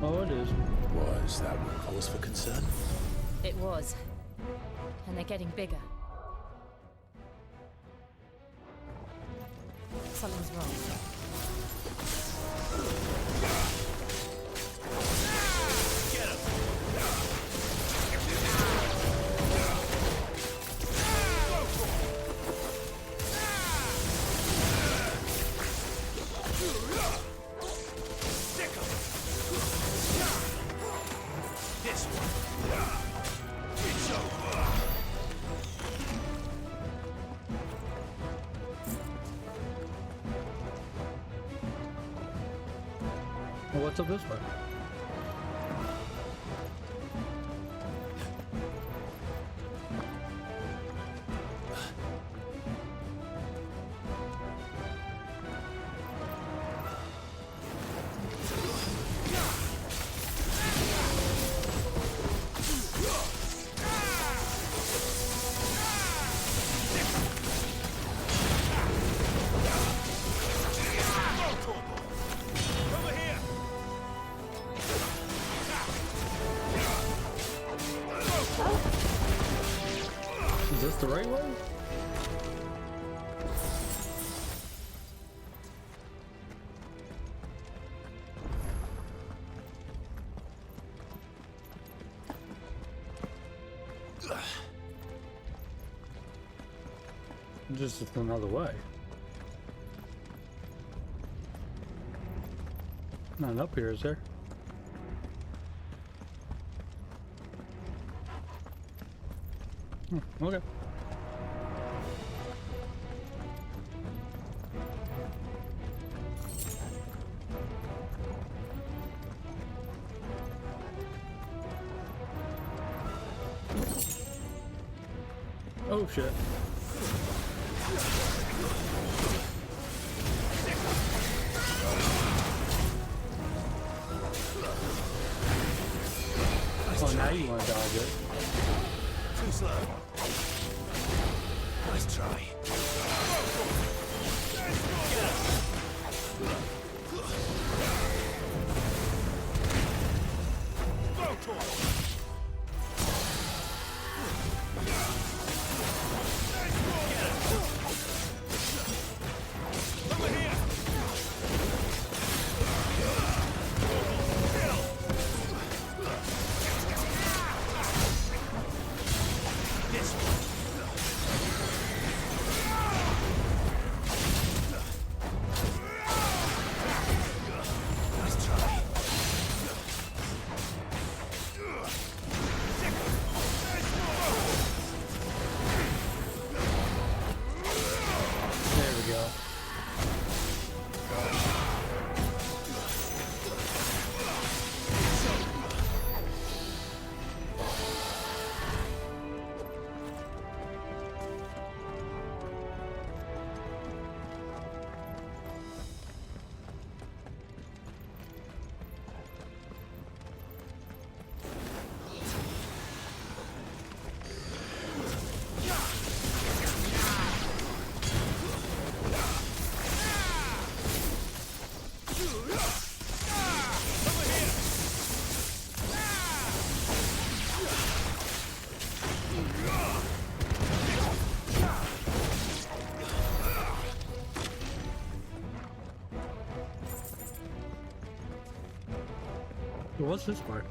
Oh, it is. Was that one cause for concern? It was. And they're getting bigger. Something's wrong. Well, what's up this way? Is this the right way? Just another way. Not up here, is there? Okay. Oh shit. Oh, now you want to dodge it. Too slow. Nice try. What's this part?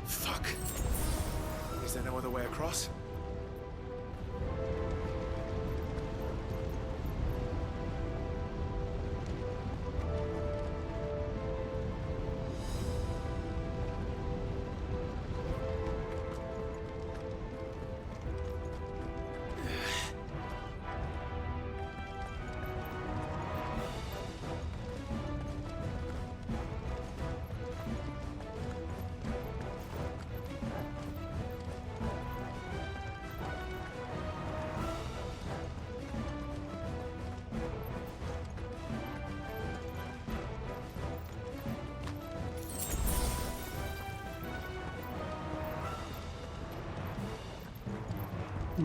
Fuck. Is there no other way across?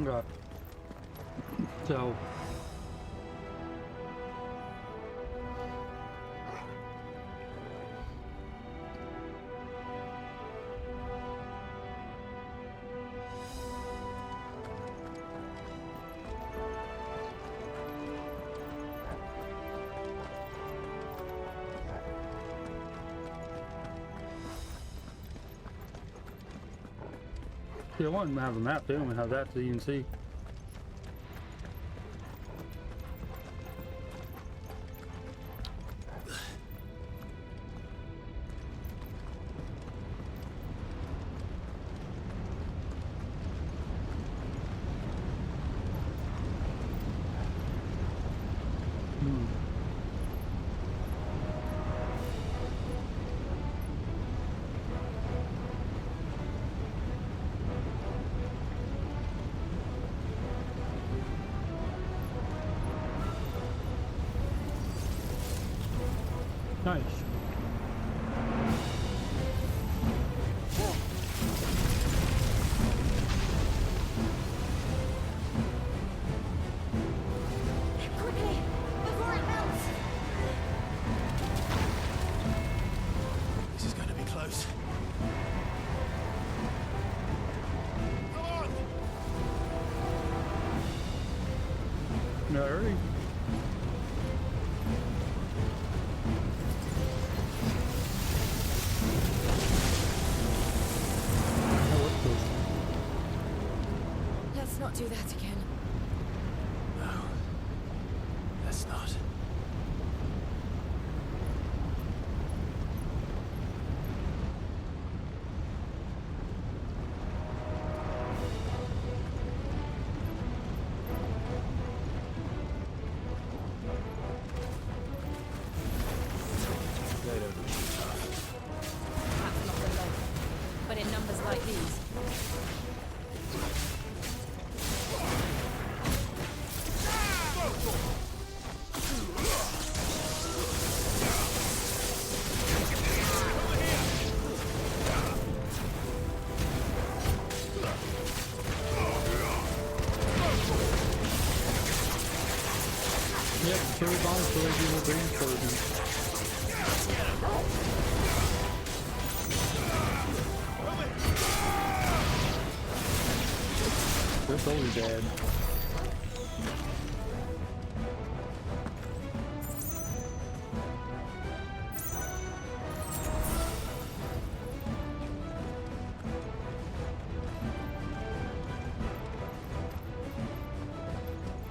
Okay. So yeah, I want to have a map too and have that so you can see. Nice. Quickly, before it melts. This is going to be close. Come on! No hurry. Let's not do that again. No. Let's not. They don't look too tough. Perhaps not alone, but in numbers like these. Yep, cherry bombs so they do the green poison. They're totally dead.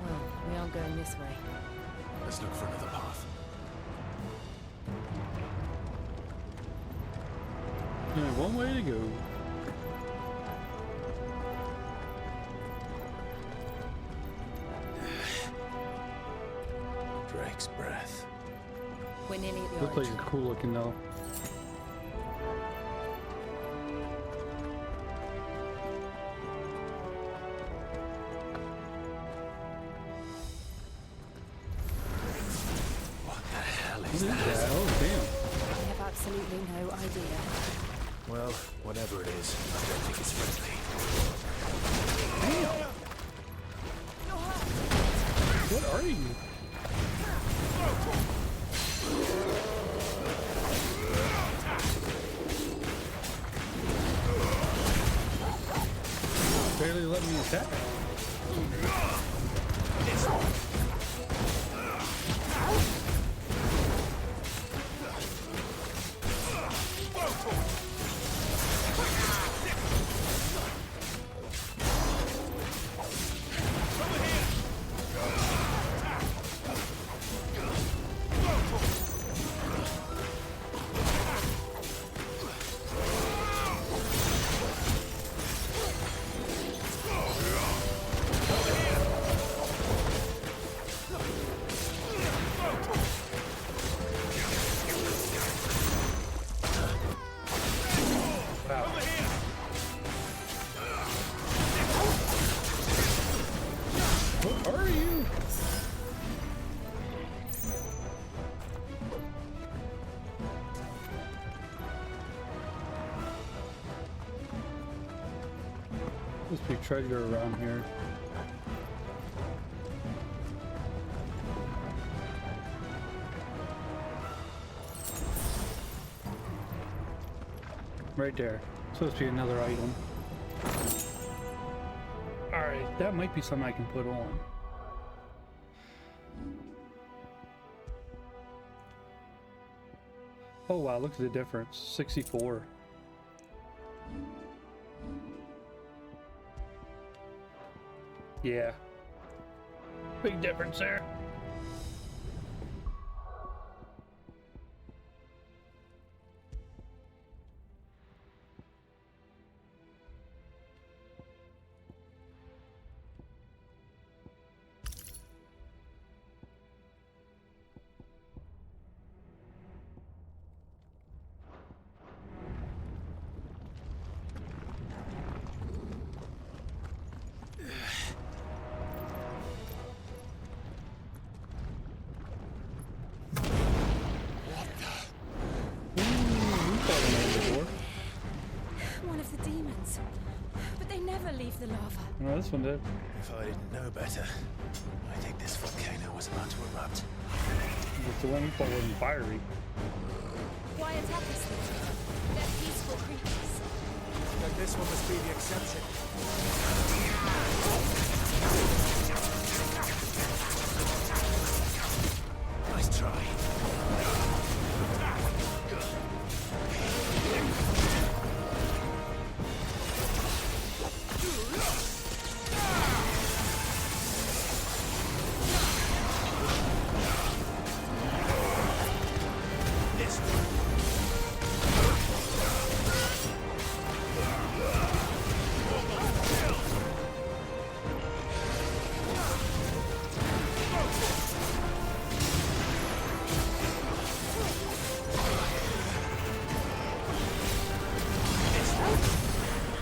Well, we aren't going this way. Let's look for another path. Only one way to go. Drake's breath. We're nearly at the Looks like origin. a cool looking though. What the hell What is is that? that? Oh damn. I have absolutely no idea. Well, whatever it is, I don't think it's friendly. What are you? barely letting me attack. Must be treasure around here. Right there. Supposed to be another item. Alright, that might be something I can put on. Oh wow, look at the difference. 64. Yeah. Big difference there. One of the demons. But they never leave the lava. Oh, this one did. If I didn't know better, I think this volcano was about to erupt. It's the one we thought wasn't fiery. Why attack us then? They're peaceful creatures. Then this one must be the exception. Nice try.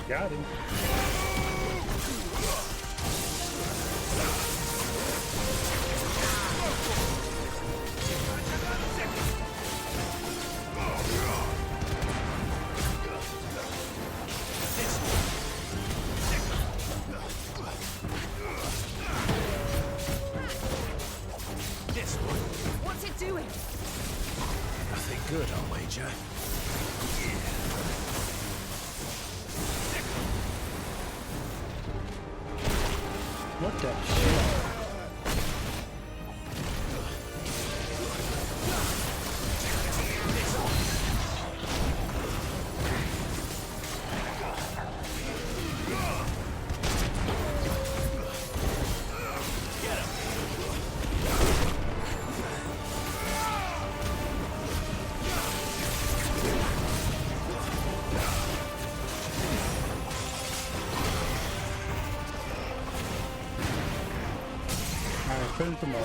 Got him. What's it doing? Nothing good, I'll wager. What the shit? Finish them all.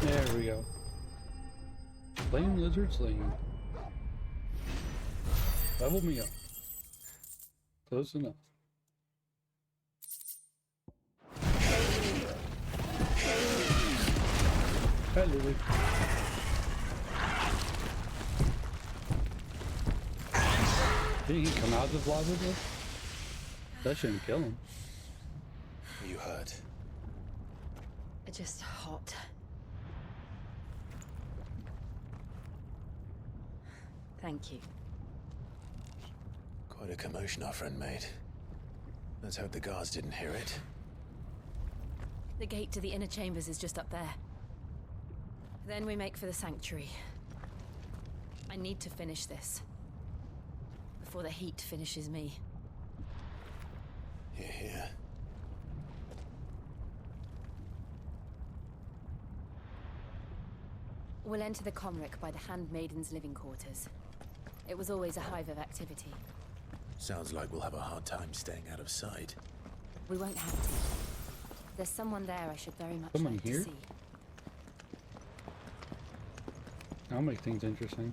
There we go. Flame lizard sling. Level me up. Close enough. Hi, Lily. Didn't he come out of the lava though? That shouldn't kill him. Are you hurt? Just hot. Thank you. Quite a commotion our friend made. Let's hope the guards didn't hear it. The gate to the inner chambers is just up there. Then we make for the sanctuary. I need to finish this. Before the heat finishes me. Hear, hear. We'll enter the Comric by the Handmaiden's living quarters. It was always a hive of activity. Sounds like we'll have a hard time staying out of sight. We won't have to. There's someone there I should very much Someone like here? to see. I'll make things interesting.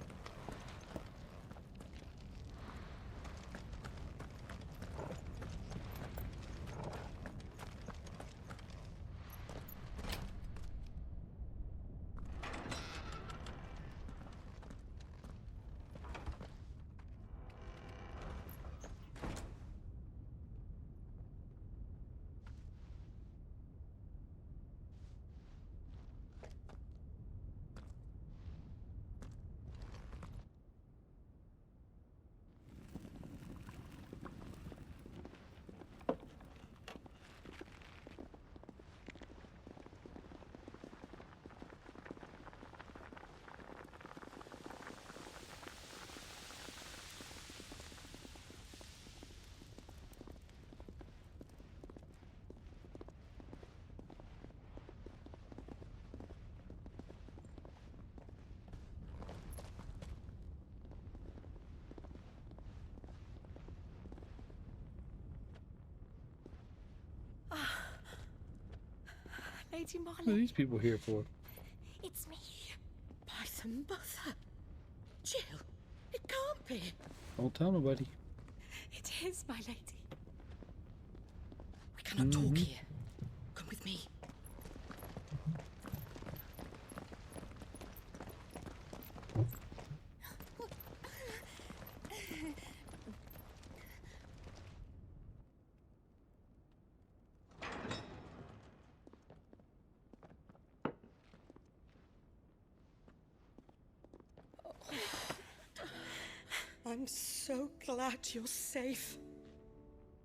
Lady What are Molly, these people here for? it's me. By the mother. Jill, it can't be. Don't tell nobody. It is, my lady. We cannot talk here. Come with me. I'm so glad you're safe.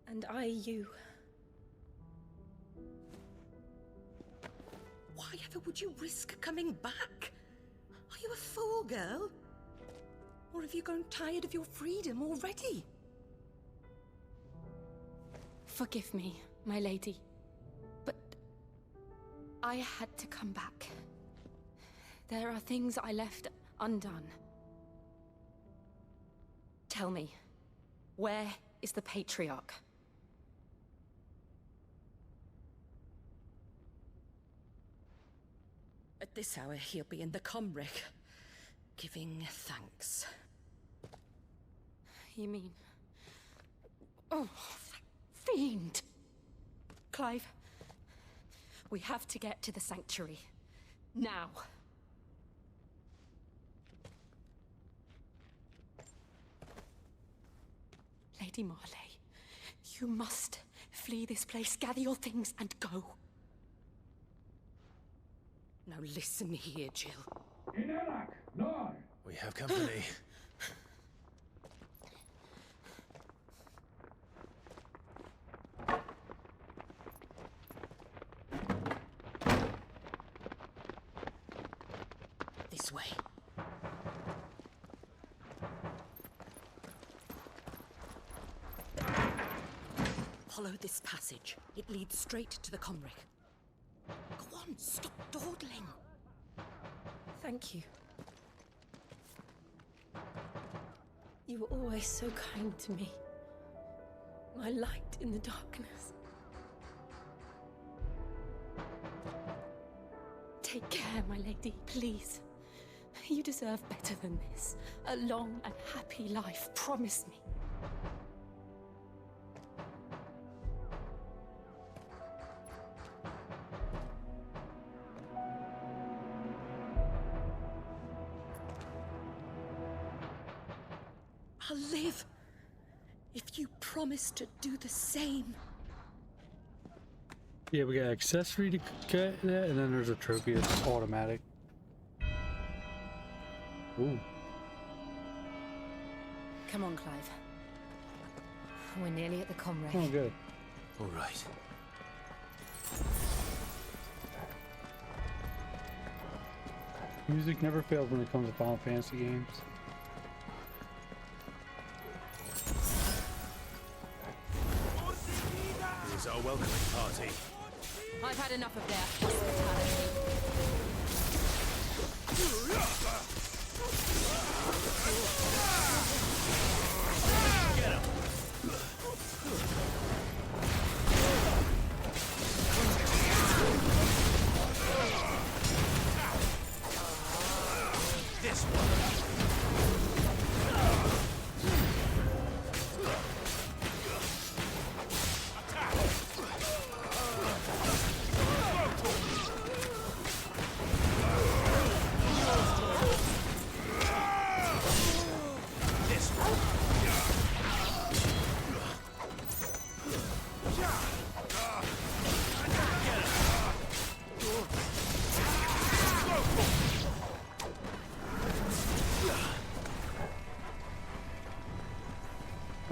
And I you. Why ever would you risk coming back? Are you a fool, girl? Or have you grown tired of your freedom already? Forgive me, my lady. But I had to come back. There are things I left undone. Tell me, where is the Patriarch? At this hour, he'll be in the Comric, giving thanks. You mean... Oh, that fiend! Clive, we have to get to the sanctuary. Now. Lady Marley, you must flee this place, gather your things, and go. Now listen here, Jill. We have company. This way. Follow this passage. It leads straight to the Comric. Go on, stop dawdling. Thank you. You were always so kind to me. My light in the darkness. Take care, my lady, please. You deserve better than this. A long and happy life, promise me. shall live. If you promise to do the same. Yeah, we got accessory to get that, and then there's a trophy that's automatic. Ooh. Come on, Clive. We're nearly at the comrade. Oh, good. All right. Music never fails when it comes to Final Fantasy games. Here's our welcoming party. I've had enough of their hospitality. Get him! This one.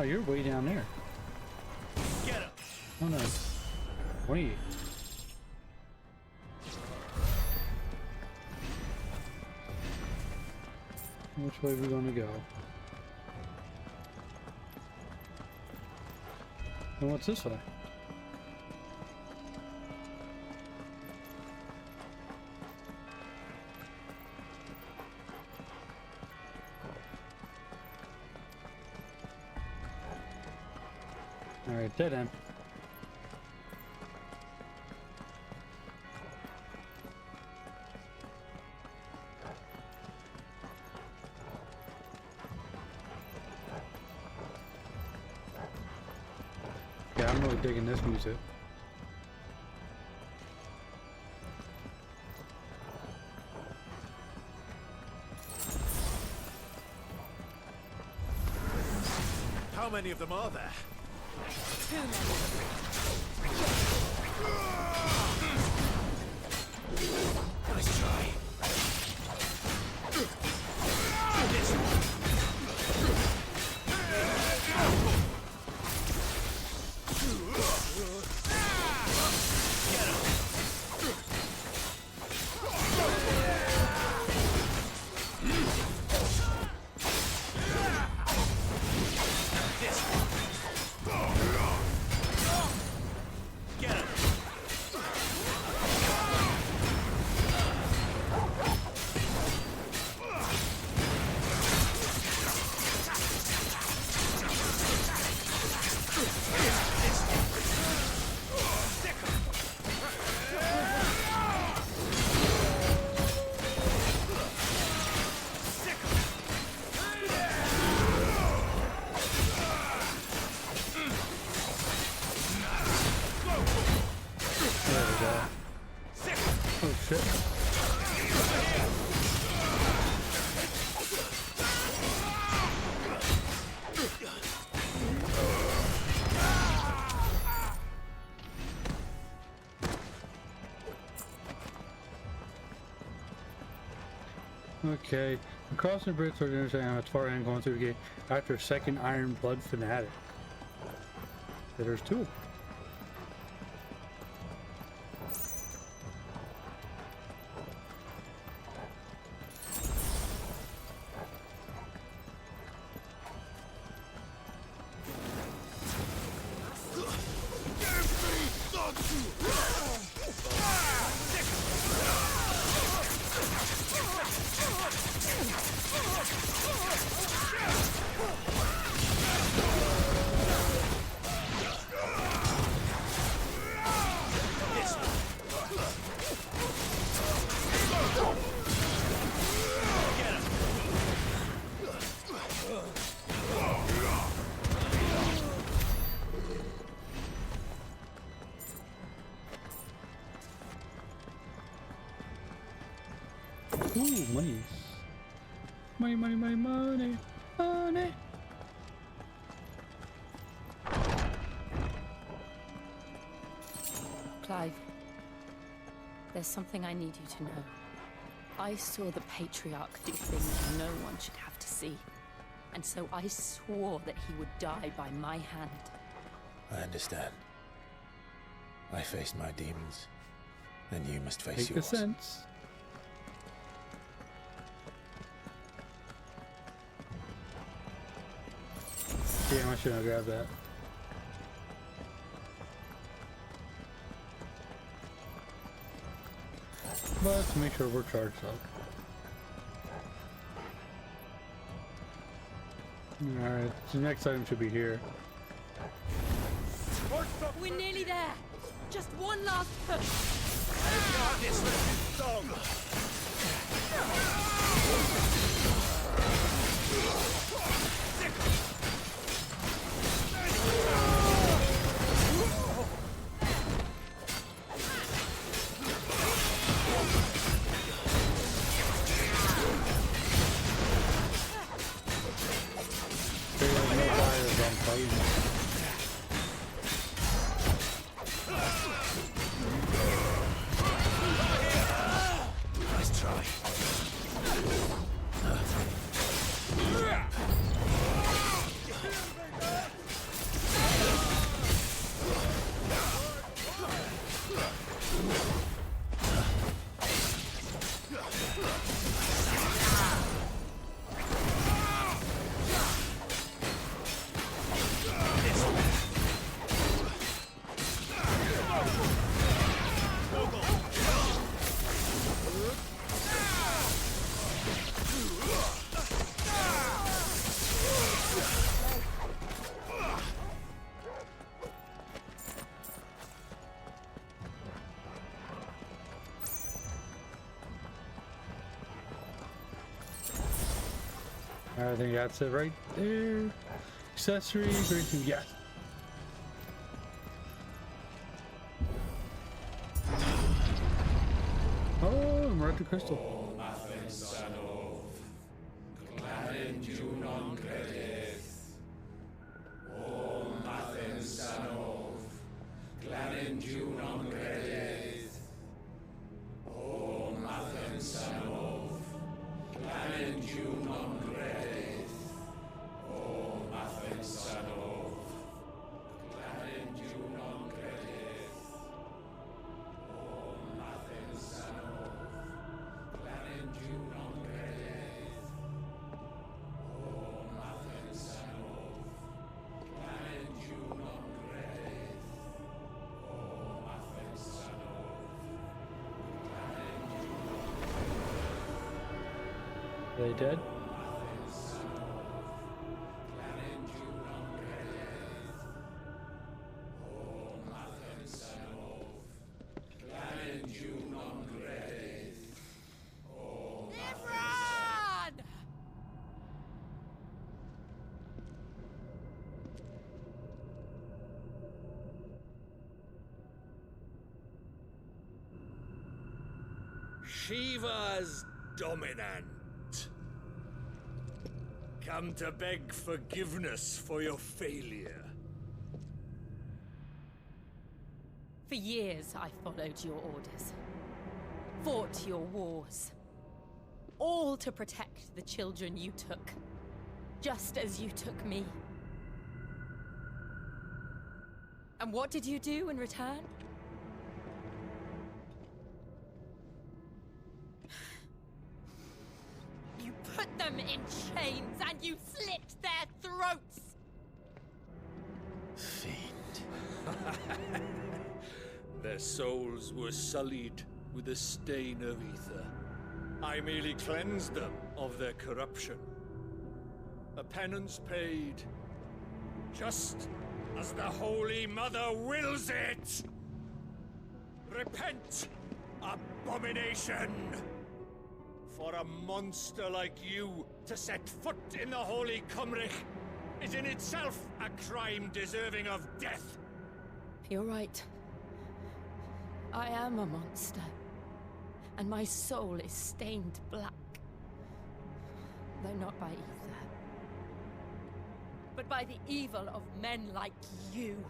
Oh, you're way down there. Get him! Oh no. Wait. Which way are we gonna go? And what's this way? Alright, dead end. Yeah, I'm really digging this music. How many of them are there? Too many. Nice try. This one. Get him. This one. Get him. There we go. Oh shit. Okay, I'm crossing the bridge towards the intersection. I'm at the far end going through the gate after a second Iron Blood fanatic. Yeah, there's two. Ooh, money. Money, money, money, money, money. Clive, there's something I need you to know. I saw the Patriarch do things no one should have to see. And so I swore that he would die by my hand. I understand. I faced my demons, and you must face Make yours. sense. Damn, I should have grabbed that. But let's make sure we're charged up. Alright, the next item should be here. We're nearly there. Just one last push. Nice try. I think that's it right there. Accessory, greeting, yes. Oh, I'm right to crystal. Are they dead? Shiva's dominant. Come to beg forgiveness for your failure. For years, I followed your orders, fought your wars, all to protect the children you took, just as you took me. And what did you do in return? You put them in chains and you slit their throats! Their souls were sullied with the stain of ether. I merely cleansed them of their corruption. A penance paid, just as the Holy Mother wills it! Repent, abomination! For a monster like you to set foot in the Holy Cymric is in itself a crime deserving of death. You're right. I am a monster, and my soul is stained black. Though not by ether, but by the evil of men like you.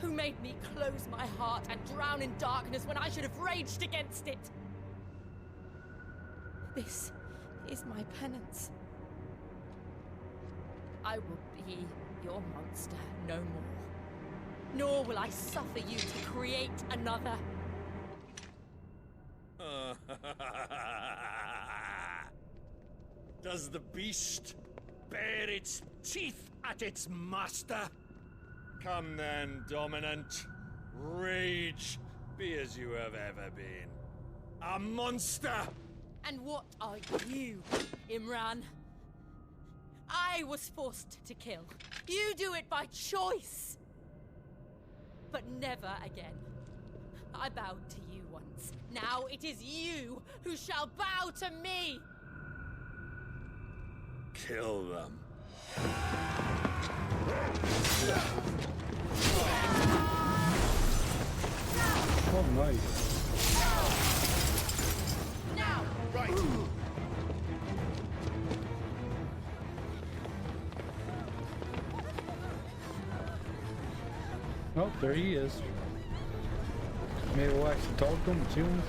Who made me close my heart and drown in darkness when I should have raged against it? This is my penance. I will be your monster no more. Nor will I suffer you to create another. Does the beast bare its teeth at its master? Come then, Dominant. Rage, be as you have ever been. A monster! And what are you, Imran? I was forced to kill. You do it by choice. But never again. I bowed to you once. Now it is you who shall bow to me! Kill them. Oh, nice. Now! Right! Oh, there he is. Maybe we'll actually talk to him and see him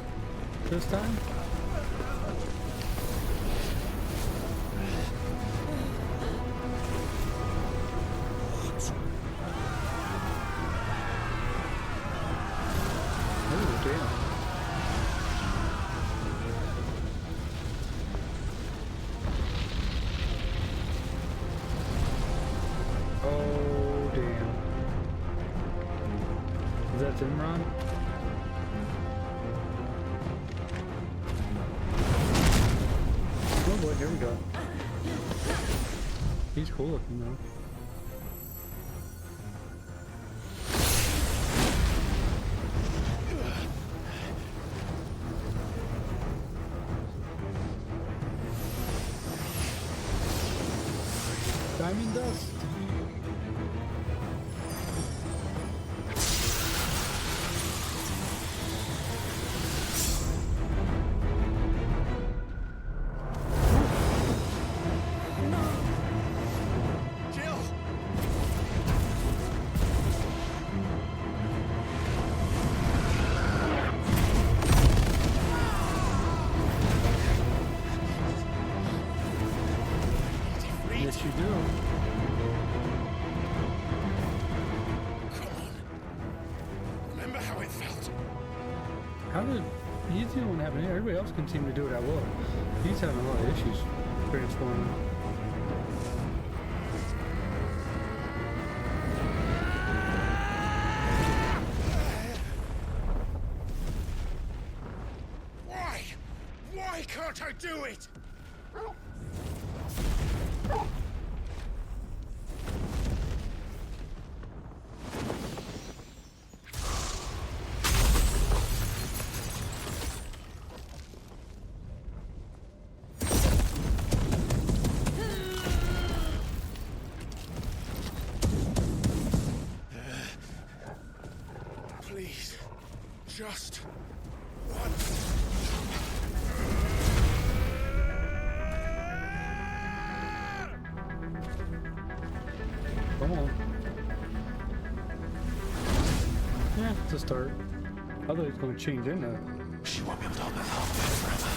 this time. Oh, damn. Oh, damn. Is that Imran? Oh boy, here we go. He's cool looking though. Diamond dust. Yes, you do. Remember how it felt? How did he's the one having it? Everybody else can seem to do it at will. He's having a lot of issues transforming. Why? Why can't I do it? Please, just once. Come on. Yeah, it's a start. I thought he was going to change in there. She won't be able to hold that half forever.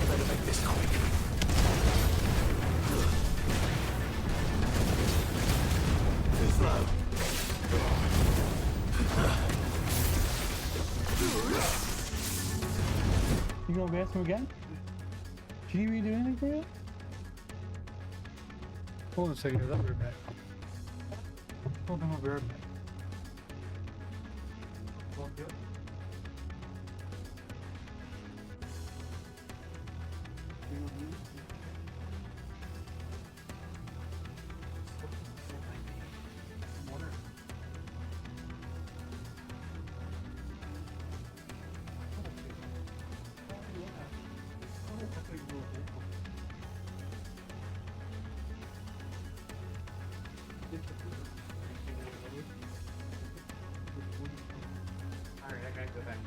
Better make this quick. Too slow. You gonna gas him again? Did you even do anything for you? Hold on a second, I'll be right back. Hold on, I'll be right back. Alright, I gotta go back.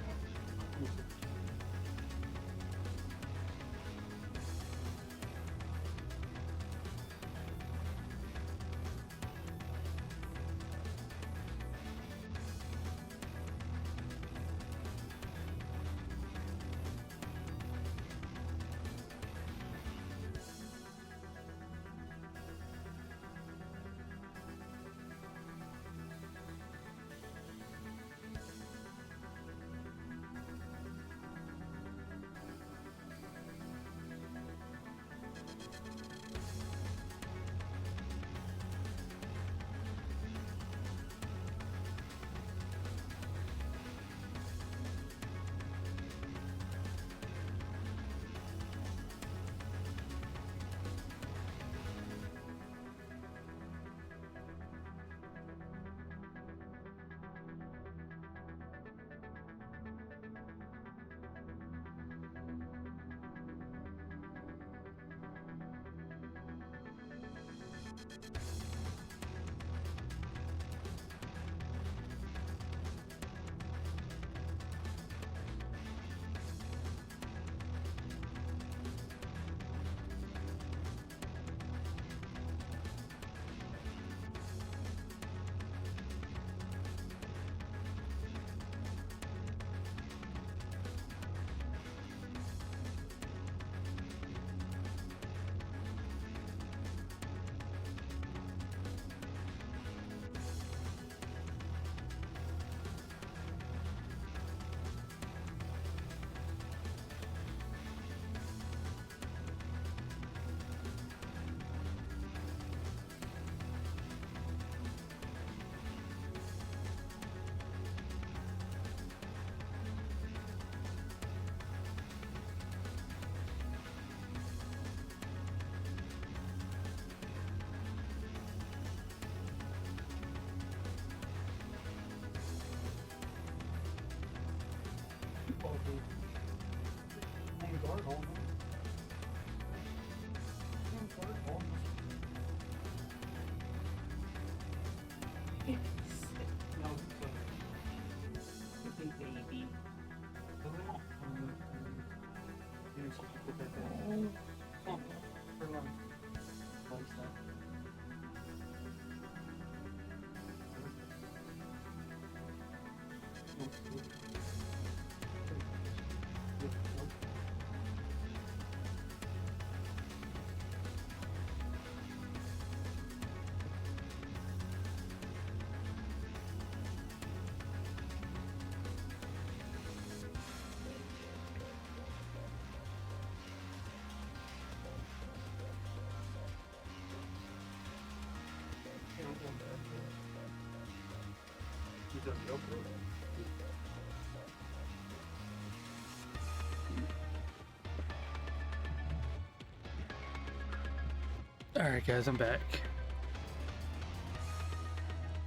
Alright guys, I'm back.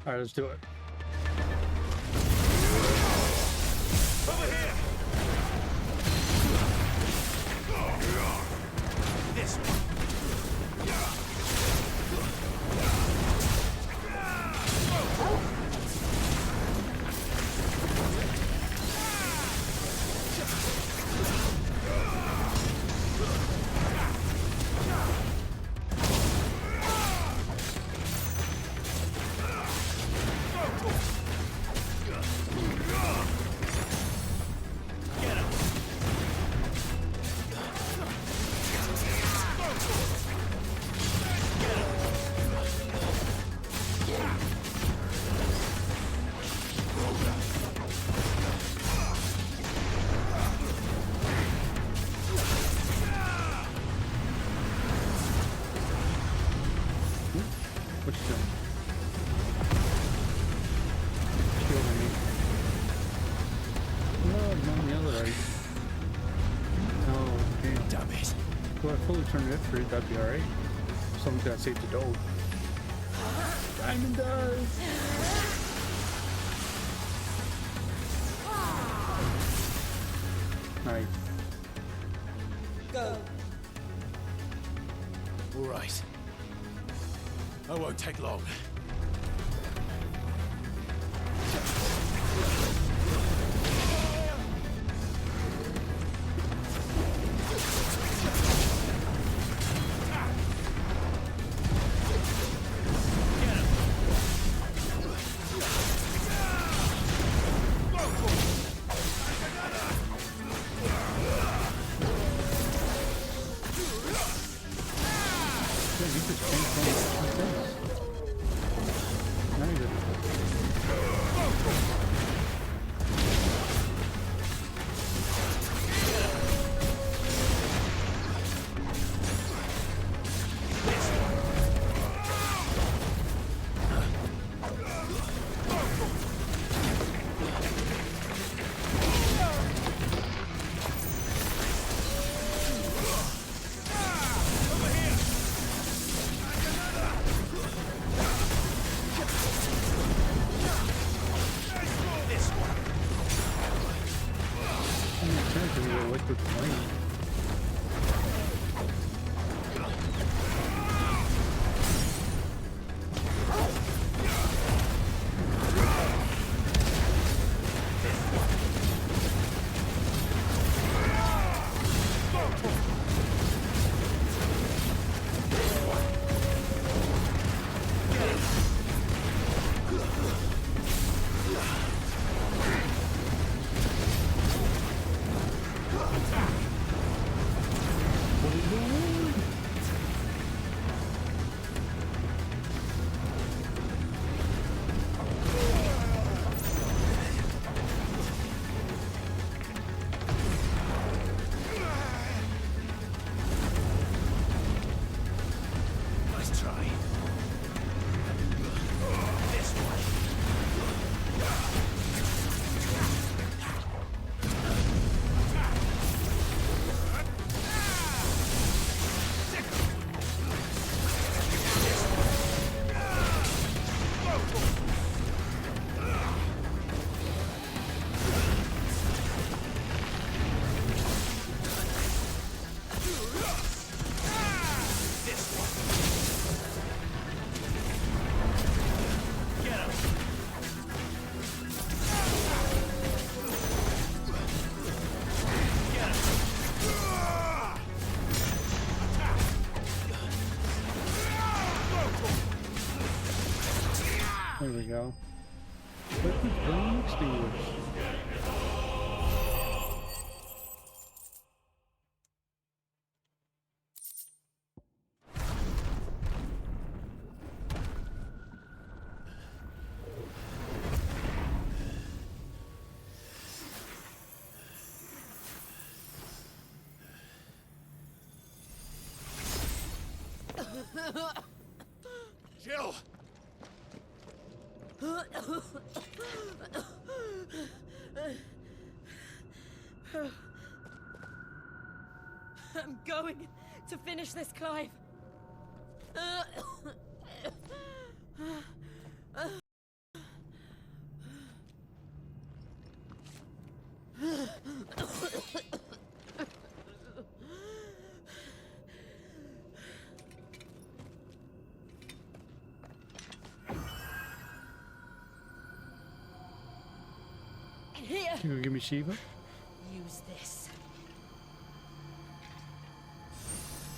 Alright, let's do it. Over here! This one. What you doing? Killing me. No, not on the other right. Oh, damn. Damn it. Well, I fully turned it free, that'd be alright. Someone's gotta save the dog. Diamond does! Nice. Go. All right. I won't take long. There we go. Liquid flame extinguished. Jill! I'm going to finish this, Clive. Here. You gonna give me Shiva? Use this.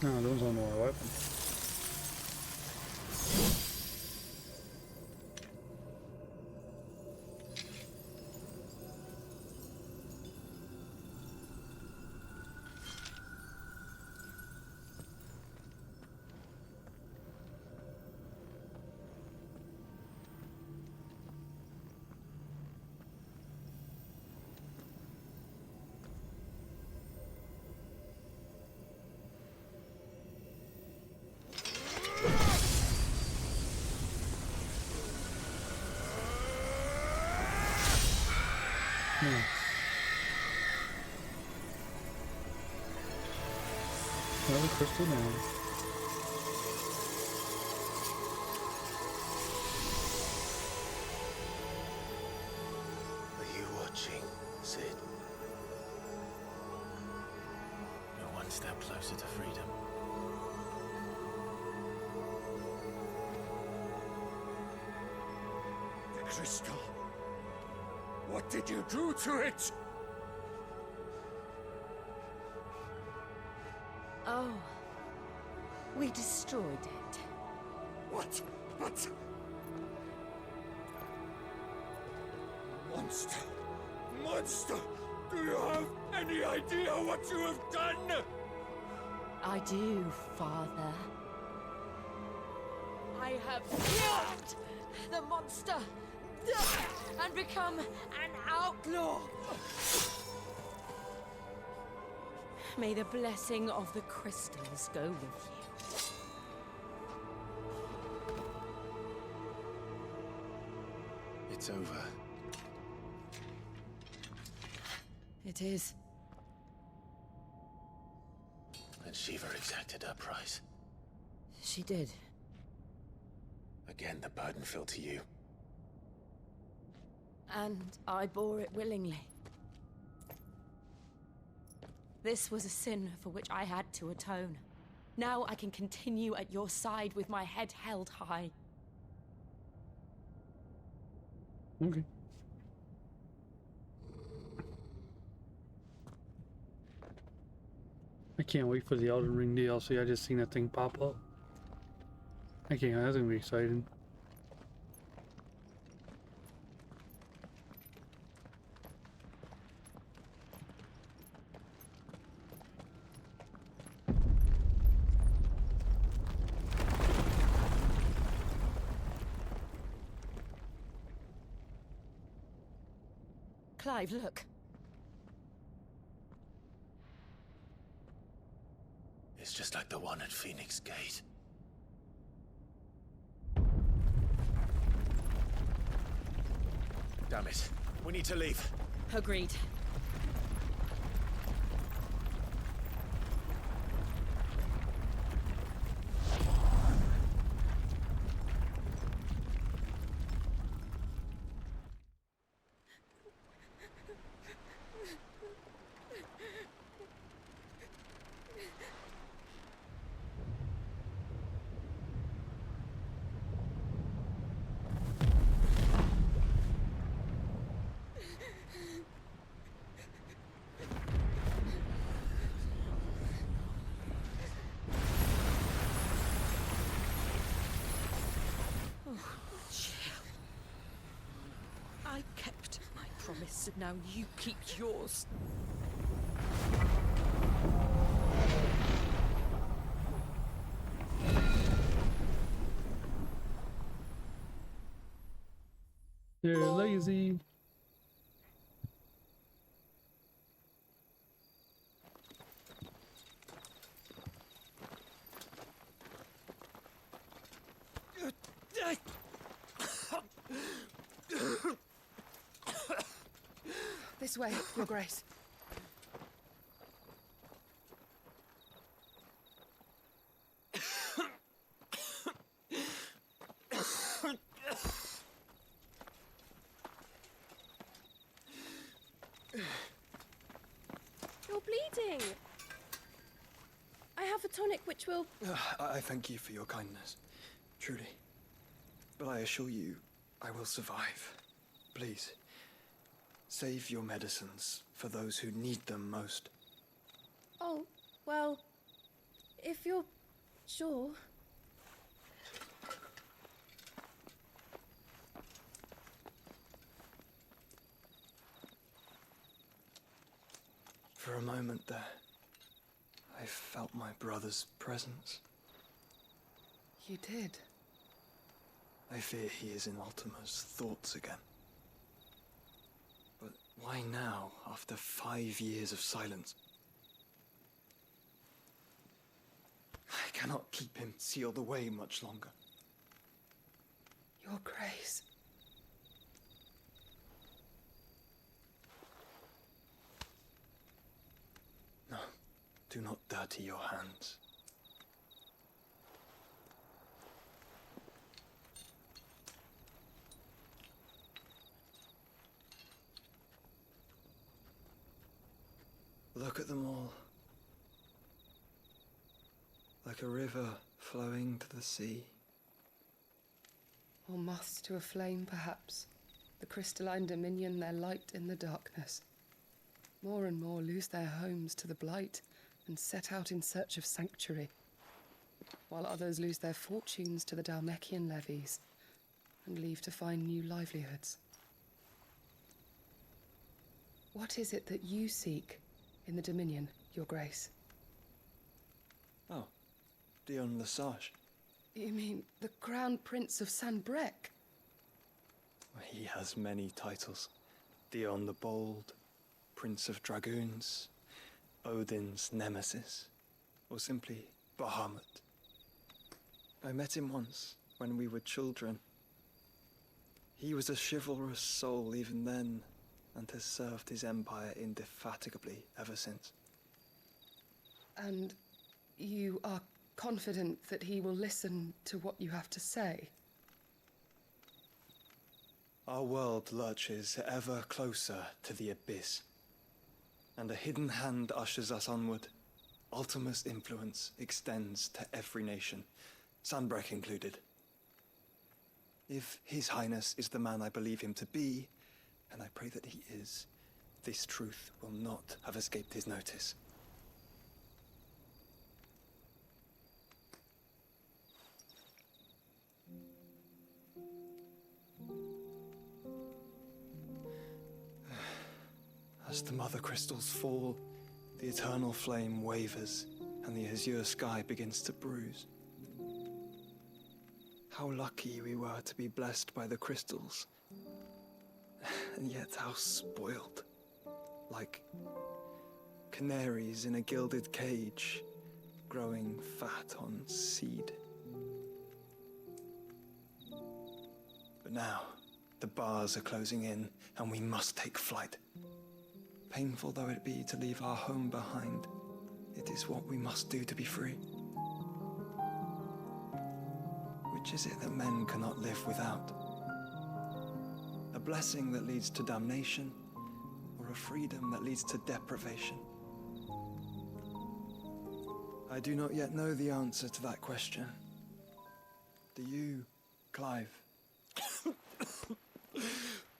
No, those aren't our weapon. Another crystal now. Are you watching, Sid? You're one step closer to freedom. The crystal. What did you do to it? Oh, we destroyed it. What? But... Monster! Monster! Do you have any idea what you have done? I do, Father. I have killed the monster and become an outlaw. May the blessing of the crystals go with you. It's over. It is. And Shiva exacted her price. She did. Again, the burden fell to you. And I bore it willingly. This was a sin for which I had to atone. Now I can continue at your side with my head held high. Okay. I can't wait for the Elden Ring DLC. I just seen that thing pop up. I can't. That's gonna be exciting. Clive, look. It's just like the one at Phoenix Gate. Damn it. We need to leave. Agreed. promise, and now you keep yours. They're lazy. This way, Your Grace. You're bleeding. I have a tonic which will... I thank you for your kindness, truly. But I assure you, I will survive. Please, save your medicines for those who need them most. Oh, well, if you're sure. For a moment there, I felt my brother's presence. You did? I fear he is in Ultima's thoughts again. But why now, after 5 years of silence? I cannot keep him sealed away much longer. Your Grace. No, do not dirty your hands. Look at them all. Like a river flowing to the sea. Or moths to a flame, perhaps. The crystalline dominion, their light in the darkness. More and more lose their homes to the blight and set out in search of sanctuary, while others lose their fortunes to the Dhalmekian levies and leave to find new livelihoods. What is it that you seek in the Dominion, Your Grace? Oh, Dion Lesage. You mean the Crown Prince of Sanbrec? He has many titles. Dion the Bold, Prince of Dragoons, Odin's Nemesis, or simply Bahamut. I met him once, when we were children. He was a chivalrous soul even then, and has served his empire indefatigably ever since. And you are confident that he will listen to what you have to say? Our world lurches ever closer to the abyss, and a hidden hand ushers us onward. Ultima's influence extends to every nation, Sanbrec included. If His Highness is the man I believe him to be, and I pray that he is, this truth will not have escaped his notice. As the mother crystals fall, the eternal flame wavers, and the azure sky begins to bruise. How lucky we were to be blessed by the crystals, and yet how spoiled. Like canaries in a gilded cage, growing fat on seed. But now, the bars are closing in, and we must take flight. Painful though it be to leave our home behind, it is what we must do to be free. Which is it that men cannot live without? A blessing that leads to damnation, or a freedom that leads to deprivation? I do not yet know the answer to that question. Do you, Clive?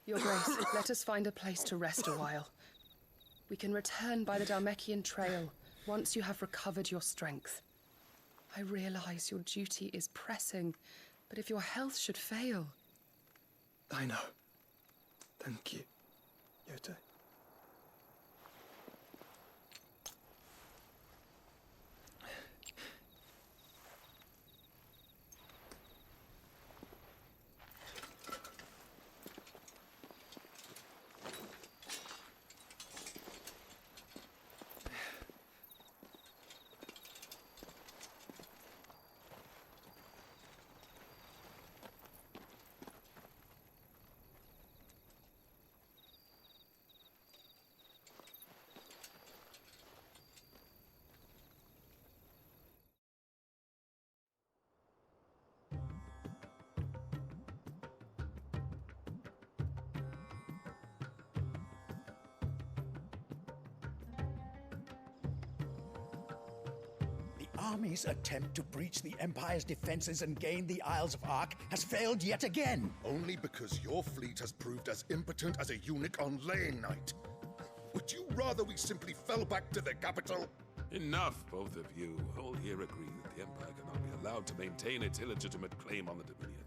Your Grace, let us find a place to rest a while. We can return by the Dhalmekian trail once you have recovered your strength. I realize your duty is pressing, but if your health should fail... I know. Thank you. Yote. The army's attempt to breach the Empire's defenses and gain the Isles of Ark has failed yet again. Only because your fleet has proved as impotent as a eunuch on laying night. Would you rather we simply fell back to the capital? Enough, both of you. All here agree that the Empire cannot be allowed to maintain its illegitimate claim on the Dominion.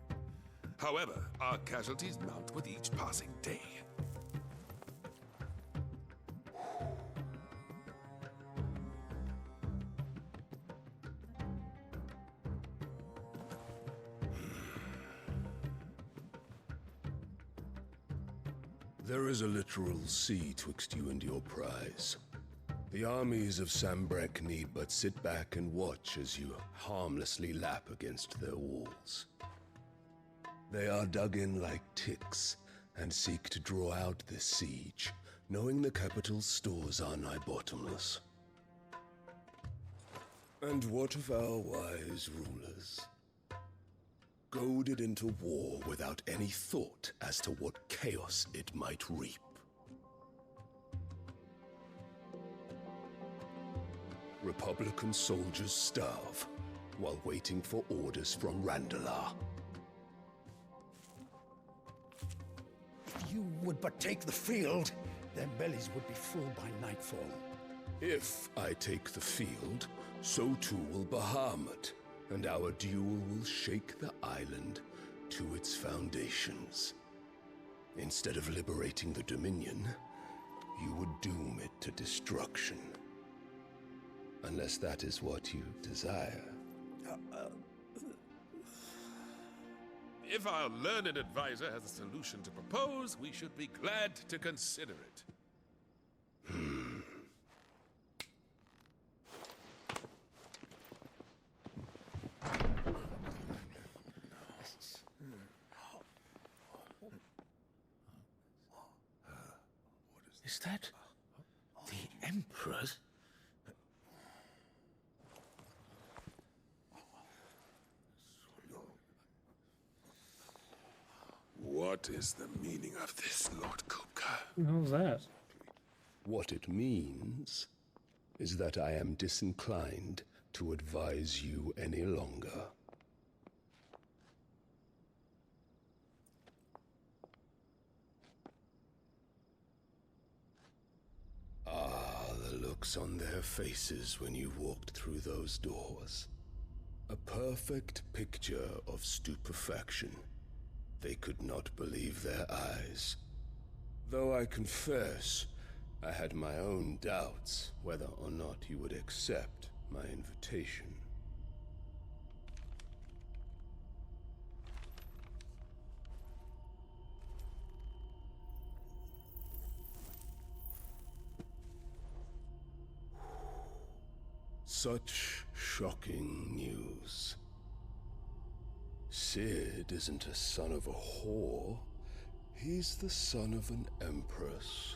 However, our casualties mount with each passing day. There is a literal sea twixt you and your prize. The armies of Sambrek need but sit back and watch as you harmlessly lap against their walls. They are dug in like ticks and seek to draw out this siege, knowing the capital's stores are nigh bottomless. And what of our wise rulers? Goaded into war without any thought as to what chaos it might reap. Republican soldiers starve while waiting for orders from Randalar. If you would but take the field, their bellies would be full by nightfall. If I take the field, so too will Bahamut, and our duel will shake the island to its foundations. Instead of liberating the Dominion, you would doom it to destruction. Unless that is what you desire. If our learned advisor has a solution to propose, we should be glad to consider it. Is that the Emperor's? What is the meaning of this, Lord Kupka? What was that? What it means is that I am disinclined to advise you any longer. Ah, the looks on their faces when you walked through those doors. A perfect picture of stupefaction. They could not believe their eyes. Though I confess, I had my own doubts whether or not you would accept my invitation. Such shocking news. Sid isn't a son of a whore. He's the son of an empress.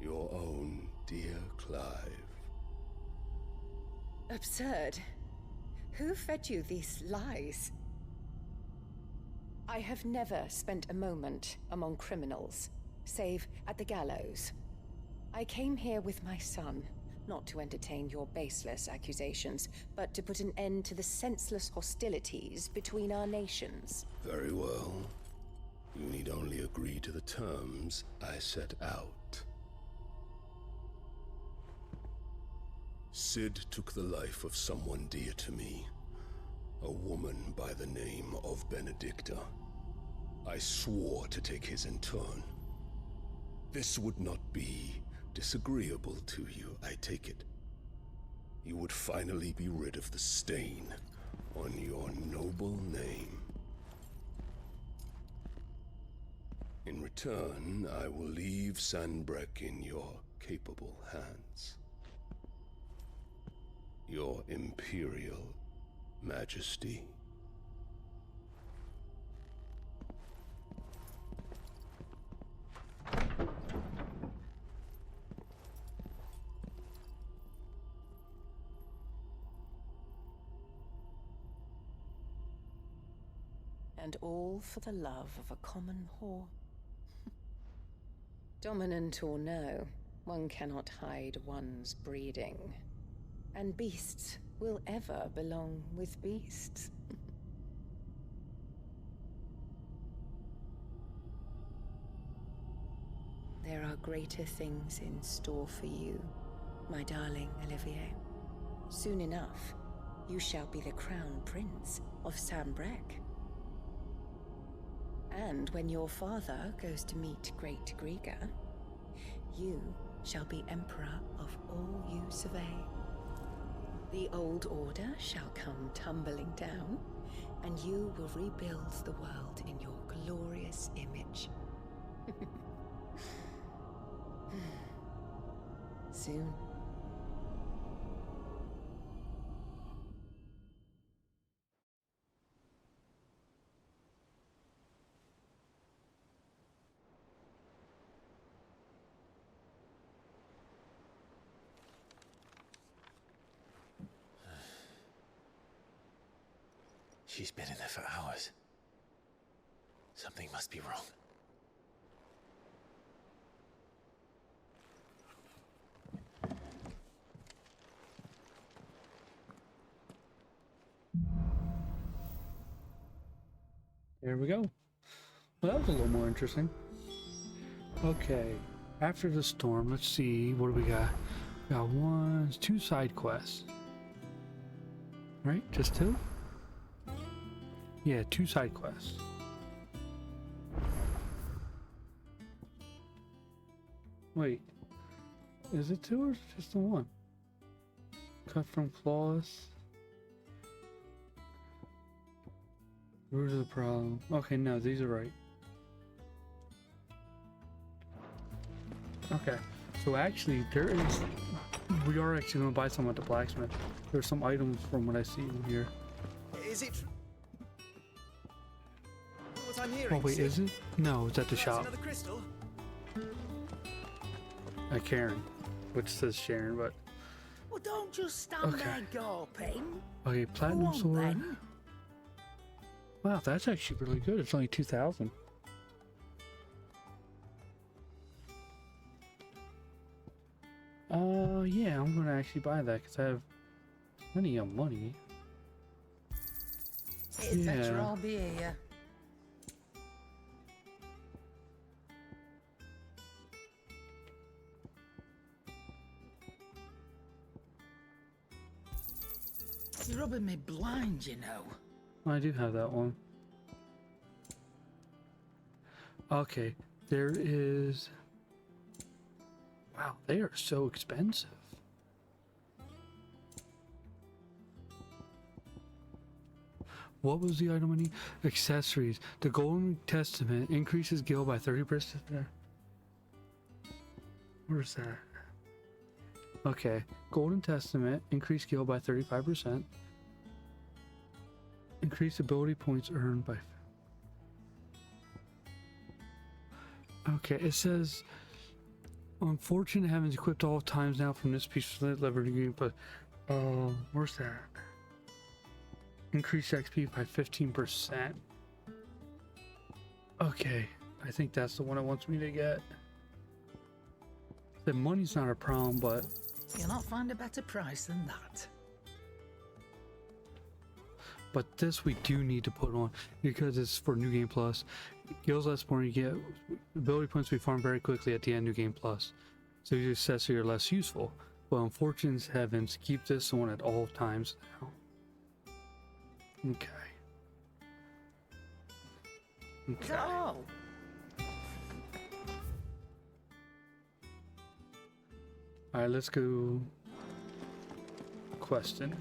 Your own dear Clive. Absurd. Who fed you these lies? I have never spent a moment among criminals, save at the gallows. I came here with my son, not to entertain your baseless accusations, but to put an end to the senseless hostilities between our nations. Very well. You need only agree to the terms I set out. Sid took the life of someone dear to me, a woman by the name of Benedicta. I swore to take his in turn. This would not be disagreeable to you, I take it. You would finally be rid of the stain on your noble name. In return, I will leave Sanbreque in your capable hands. Your Imperial Majesty. And all for the love of a common whore. Dominant or no, one cannot hide one's breeding. And beasts will ever belong with beasts. There are greater things in store for you, my darling Olivier. Soon enough, you shall be the crown prince of Sanbreque. And when your father goes to meet Great Griga, you shall be emperor of all you survey. The old order shall come tumbling down, and you will rebuild the world in your glorious image. Soon. She's been in there for hours. Something must be wrong. There we go. Well, that was a little more interesting. Okay, after the storm, let's see, what do we got? We got 2 side quests. Right? Just 2? Yeah, 2 side quests. Wait, is it 2 or is it just the 1? Cut from claws. Root of the problem. Okay, no, these are right. Okay, so actually we are actually going to buy some at the blacksmith. There's some items from what I see in here. Is it what I'm hearing? Oh wait, is it? No, it's at the shop. Another crystal? At Karen, which says Sharon, but Well, don't just stand there gawping. okay, platinum sword. Wow, that's actually really good. It's only 2,000. Yeah, I'm gonna actually buy that because I have plenty of money. It's better I'll be here. You're rubbing me blind, you know. I do have that one. Okay, there is... Wow, they are so expensive. What was the item I need? Accessories. The Golden Testament increases gil by 30%. Where's that? Okay, Golden Testament, increase gil by 35%. Increase ability points earned by... Okay, it says... Unfortunate having equipped all times now from this piece of lever to game, but... where's that? Increase XP by 15%. Okay, I think that's the one it wants me to get. The money's not a problem, but... You'll not find a better price than that. But this we do need to put on because it's for New Game Plus. Gills less more, you get ability points we farm very quickly at the end of New Game Plus. So your accessories are less useful. But unfortunate heavens, keep this on at all times now. Okay. Okay. Oh. Alright, let's go. Question.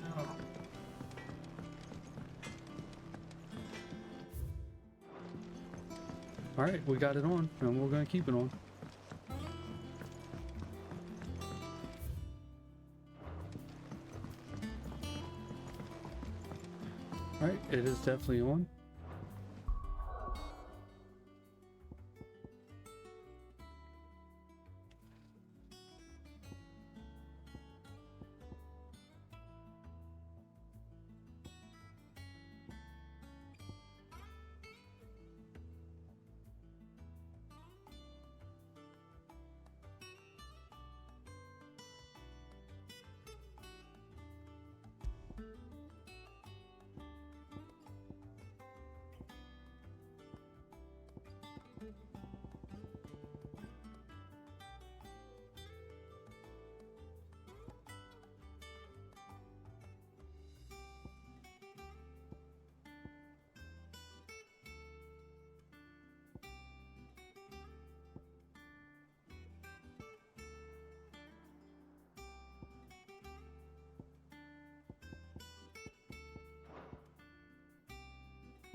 Alright, we got it on, and we're gonna keep it on. Alright, it is definitely on.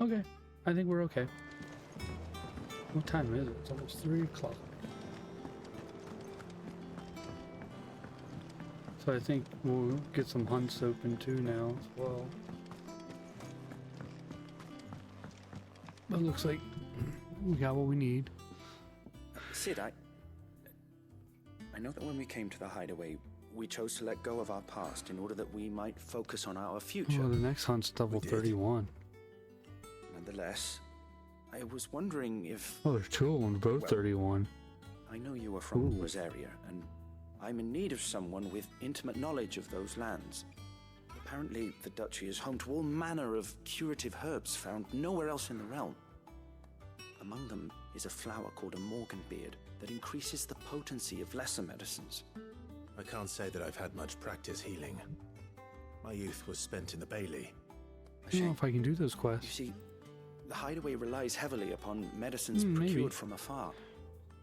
Okay, I think we're okay. What time is it? It's almost 3 o'clock. So I think we'll get some hunts open too now as well. But it looks like we got what we need. Sid, I know that when we came to the hideaway, we chose to let go of our past in order that we might focus on our future. Well, the next hunt's level 31. Nonetheless, I was wondering if... Oh, there's 2 of them, both 31. I know you are from Rosaria, and I'm in need of someone with intimate knowledge of those lands. Apparently, the duchy is home to all manner of curative herbs found nowhere else in the realm. Among them is a flower called a morganbeard that increases the potency of lesser medicines. I can't say that I've had much practice healing. My youth was spent in the Bailey. I don't know if I can do those quests. You see, the hideaway relies heavily upon medicines procured from afar.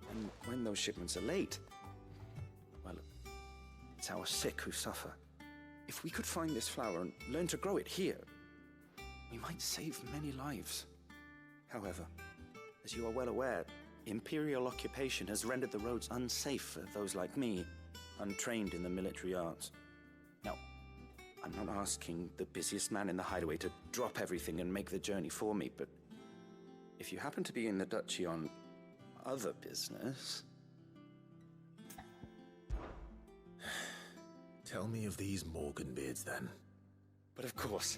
And when those shipments are late, well, it's our sick who suffer. If we could find this flower and learn to grow it here, we might save many lives. However, as you are well aware, Imperial occupation has rendered the roads unsafe for those like me, untrained in the military arts. Now, I'm not asking the busiest man in the hideaway to drop everything and make the journey for me, but if you happen to be in the duchy on other business... Tell me of these morganbeards, then. But of course,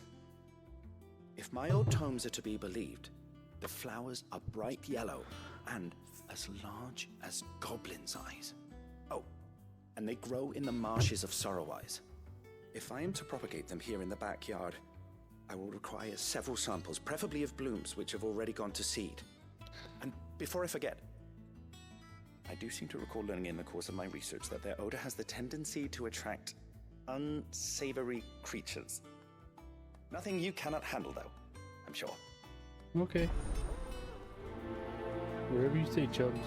if my old tomes are to be believed, the flowers are bright yellow and as large as goblins' eyes. Oh, and they grow in the marshes of Sorrowise. If I am to propagate them here in the backyard, I will require several samples, preferably of blooms which have already gone to seed. And before I forget, I do seem to recall learning in the course of my research that their odor has the tendency to attract unsavory creatures. Nothing you cannot handle, though, I'm sure. Okay. Wherever you say, Chubbs.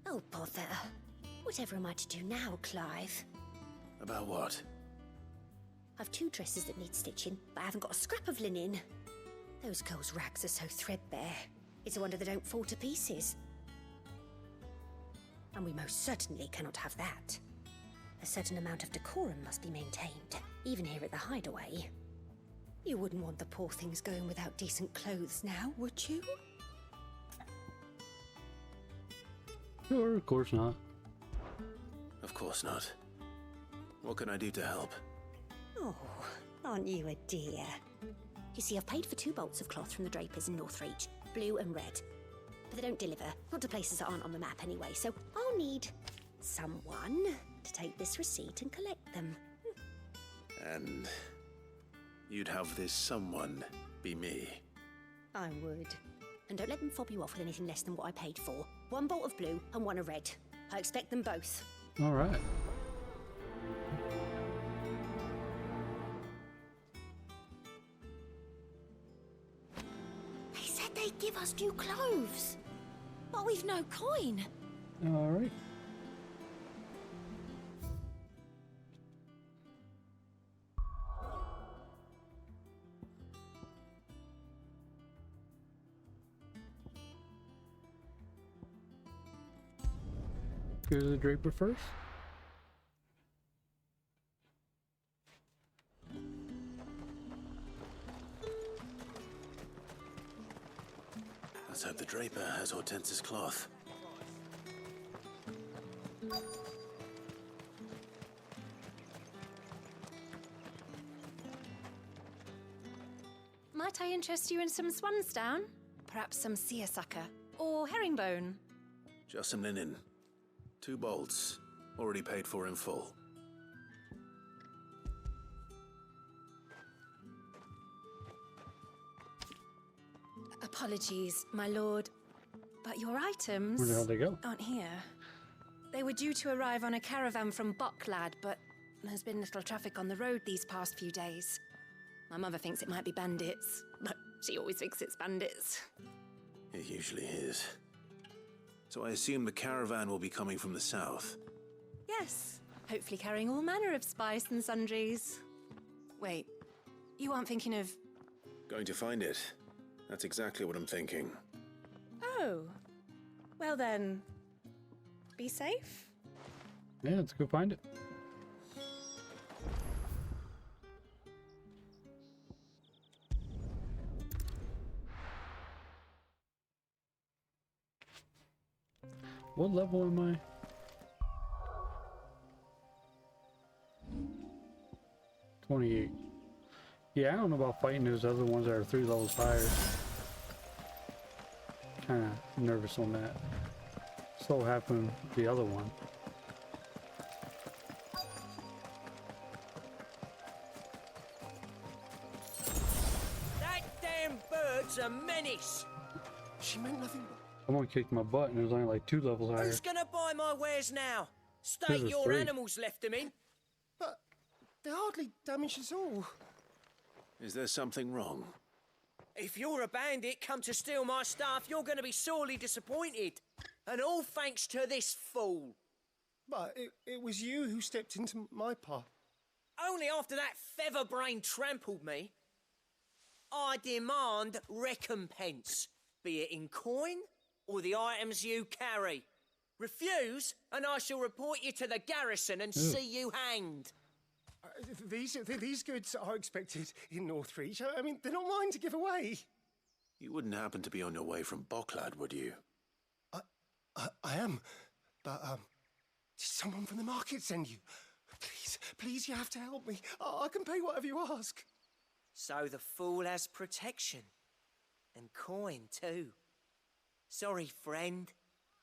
Oh, bother. Whatever am I to do now, Clive? About what? I've 2 dresses that need stitching, but I haven't got a scrap of linen. Those girls' rags are so threadbare. It's a wonder they don't fall to pieces. And we most certainly cannot have that. A certain amount of decorum must be maintained, even here at the hideaway. You wouldn't want the poor things going without decent clothes now, would you? Sure, of course not. Of course not. What can I do to help? Oh, aren't you a dear? You see, I've paid for 2 bolts of cloth from the drapers in Northreach, blue and red. But they don't deliver, not to places that aren't on the map anyway, so I'll need someone to take this receipt and collect them. And you'd have this someone be me. I would. And don't let them fob you off with anything less than what I paid for. 1 bolt of blue and 1 of red. I expect them both. All right. They said they'd give us new clothes. But we've no coin. All right. Go to the Draper first. Let's hope the Draper has Hortense's cloth. Might I interest you in some swansdown? Perhaps some seersucker or herringbone? Just some linen. 2 bolts. Already paid for in full. Apologies, my lord, but your items Where the hell they go? aren't here. They were due to arrive on a caravan from Bucklad, but there's been little traffic on the road these past few days. My mother thinks it might be bandits, but she always thinks it's bandits. It usually is. So I assume the caravan will be coming from the south. Yes, hopefully carrying all manner of spice and sundries. Wait, you aren't thinking of... Going to find it. That's exactly what I'm thinking. Oh, well then, be safe. Yeah, let's go find it. What level am I? 28. Yeah, I don't know about fighting those other ones that are 3 levels higher. Kinda nervous on that. So happened with the other one. That damn bird's a menace! She meant nothing but... Someone kicked my butt and it was only like 2 levels higher. Who's gonna buy my wares now? State There's your 3. animals left them in. But they hardly damaged us all. Is there something wrong? If you're a bandit come to steal my stuff, you're gonna be sorely disappointed. And all thanks to this fool. But it was you who stepped into my path. Only after that feather-brain trampled me. I demand recompense, be it in coin or the items you carry. Refuse, and I shall report you to the garrison and see you hanged. These goods are expected in Northreach. I mean, they're not mine to give away. You wouldn't happen to be on your way from Bucklad, would you? I am, but did someone from the market send you? Please, you have to help me. I can pay whatever you ask. So the fool has protection. And coin, too. Sorry, friend,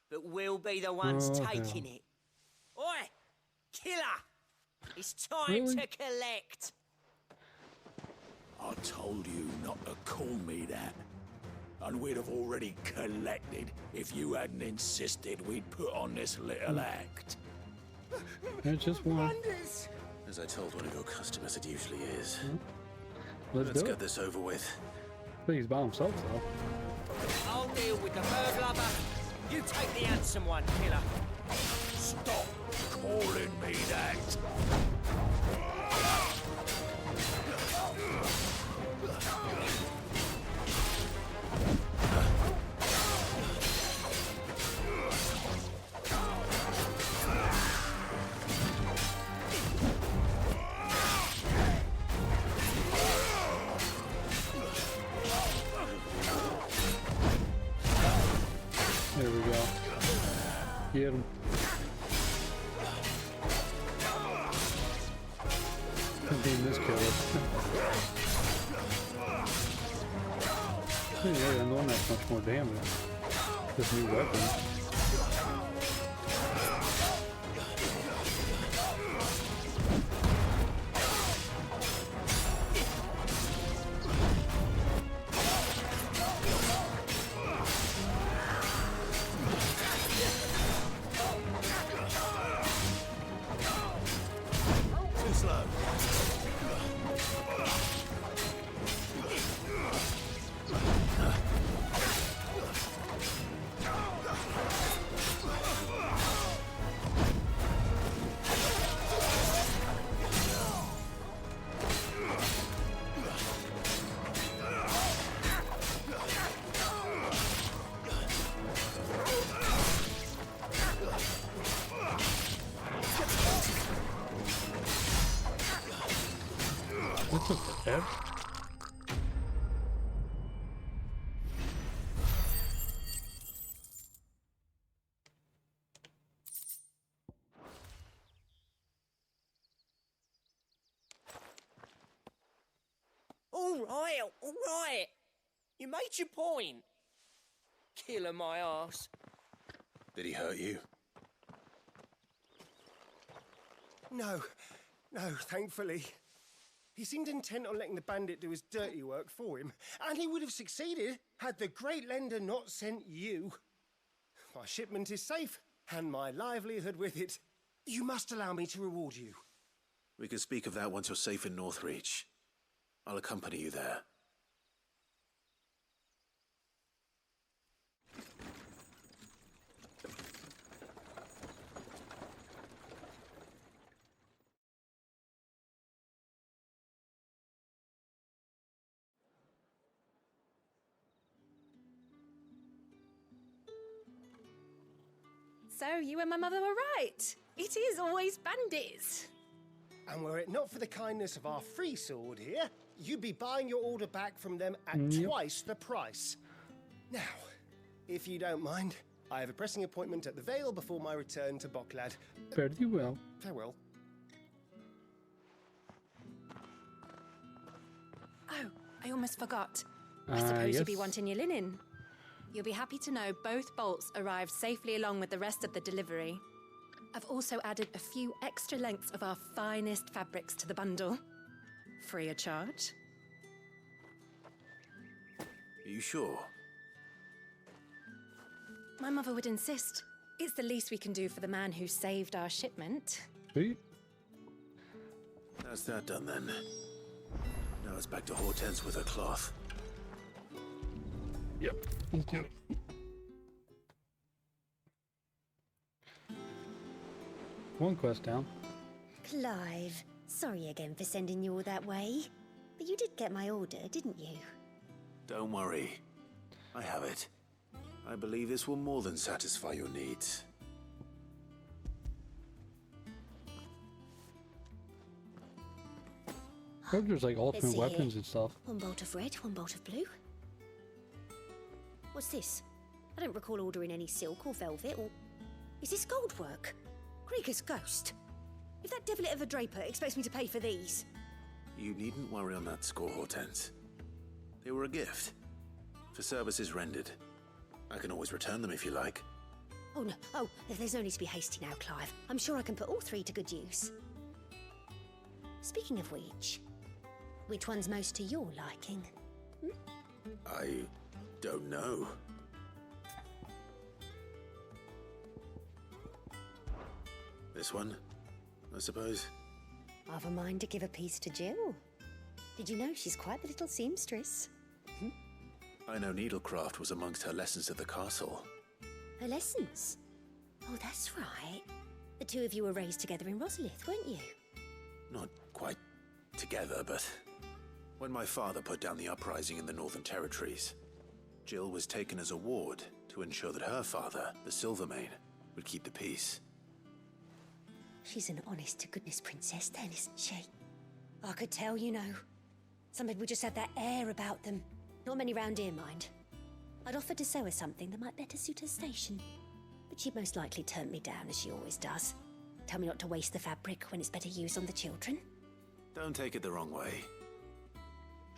but we'll be the ones taking it. Oi! Killer! It's time to collect! I told you not to call me that. And we'd have already collected if you hadn't insisted we'd put on this little act. It's just one. As I told one of your customers, it usually is. Let's get do it. this over with. Please, by himself, though. I'll deal with the bird lover. You take the handsome one, killer. Stop calling me that. Get him. Being this killer. Anyway, I'm the one that's much more damage. This new weapon. Too slow. This took forever. All right. You made your point. Killer my ass. Did he hurt you? No, thankfully. He seemed intent on letting the bandit do his dirty work for him, and he would have succeeded had the great lender not sent you. My shipment is safe, and my livelihood with it. You must allow me to reward you. We can speak of that once you're safe in Northreach. I'll accompany you there. So you and my mother were right. It is always bandits. And were it not for the kindness of our free sword here, you'd be buying your order back from them at twice the price. Now, if you don't mind, I have a pressing appointment at the Vale before my return to Boklad. Very well. Farewell. Oh, I almost forgot. I suppose you'll be yes. wanting your linen. You'll be happy to know both bolts arrived safely along with the rest of the delivery. I've also added a few extra lengths of our finest fabrics to the bundle. Free of charge. Are you sure? My mother would insist. It's the least we can do for the man who saved our shipment. Sweet. That's that done then. Now it's back to Hortense with her cloth. Yep, let's do it. One quest down. Clive, sorry again for sending you all that way. But you did get my order, didn't you? Don't worry. I have it. I believe this will more than satisfy your needs. Hope there's like Let's ultimate see weapons here. and stuff. One bolt of red, one bolt of blue. What's this? I don't recall ordering any silk or velvet or... Is this gold work? Krieger's ghost. If that devil of a draper expects me to pay for these... You needn't worry on that score, Hortense. They were a gift. For services rendered. I can always return them if you like. Oh no, there's no need to be hasty now, Clive. I'm sure I can put all three to good use. Speaking of which one's most to your liking? I don't know. This one, I suppose. I've a mind to give a piece to Jill. Did you know she's quite the little seamstress? I know needlecraft was amongst her lessons at the castle. Her lessons? Oh, that's right. The two of you were raised together in Rosalith, weren't you? Not quite together, but when my father put down the uprising in the Northern Territories, Jill was taken as a ward to ensure that her father, the Silvermane, would keep the peace. She's an honest-to-goodness princess then, isn't she? I could tell, you know. Some people just have that air about them. Not many round here, mind. I'd offered to sew her something that might better suit her station. But She'd most likely turn me down, as she always does. Tell me not to waste the fabric when it's better used on the children. Don't take it the wrong way.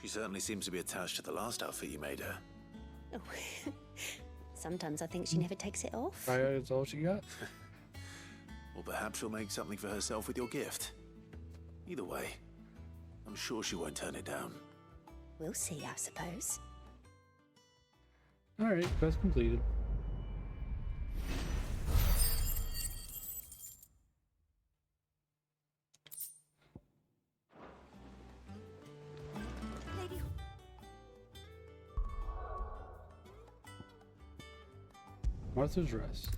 She certainly seems to be attached to the last outfit you made her. Oh. Sometimes I think she never takes it off. That's all she got. Or perhaps she'll make something for herself with your gift. Either way, I'm sure she won't turn it down. We'll see, I suppose. Alright, quest completed. Lady. Martha's Rest.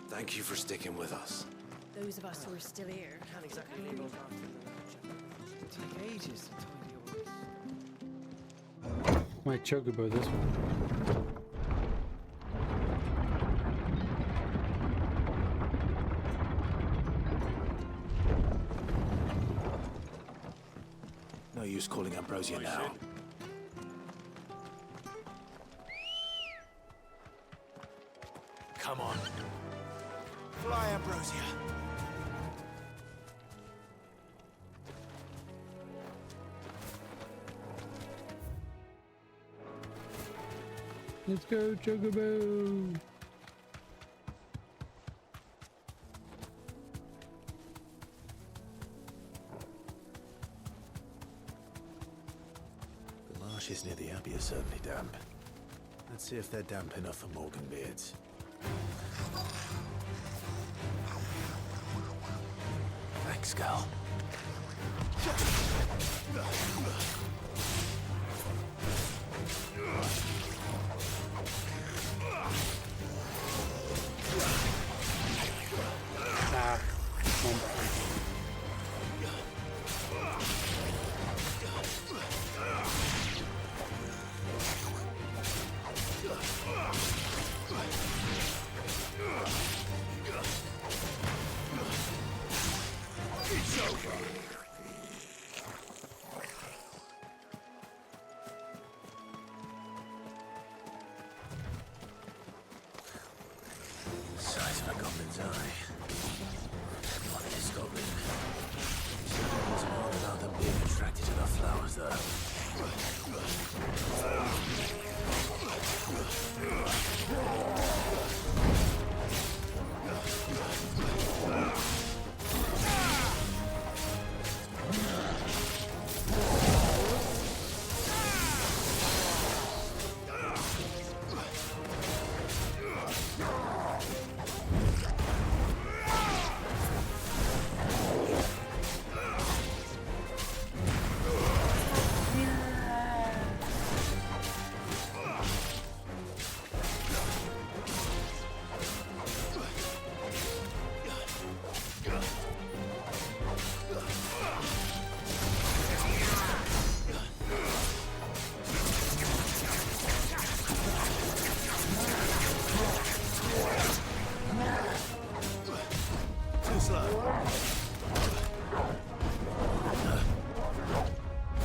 Thank you for sticking with us. Those of us who are still here can't exactly leave off after the take ages to tidy up. Might chocobo this one. No use calling Ambrosia now. Come on. Fly, Ambrosia. Let's go, chocobo! The marshes near the Abbey are certainly damp. Let's see if they're damp enough for Morgan beards. Thanks, Gal. Size of a goblin's eye. What is goblin? There's more about them being attracted to the flowers, though.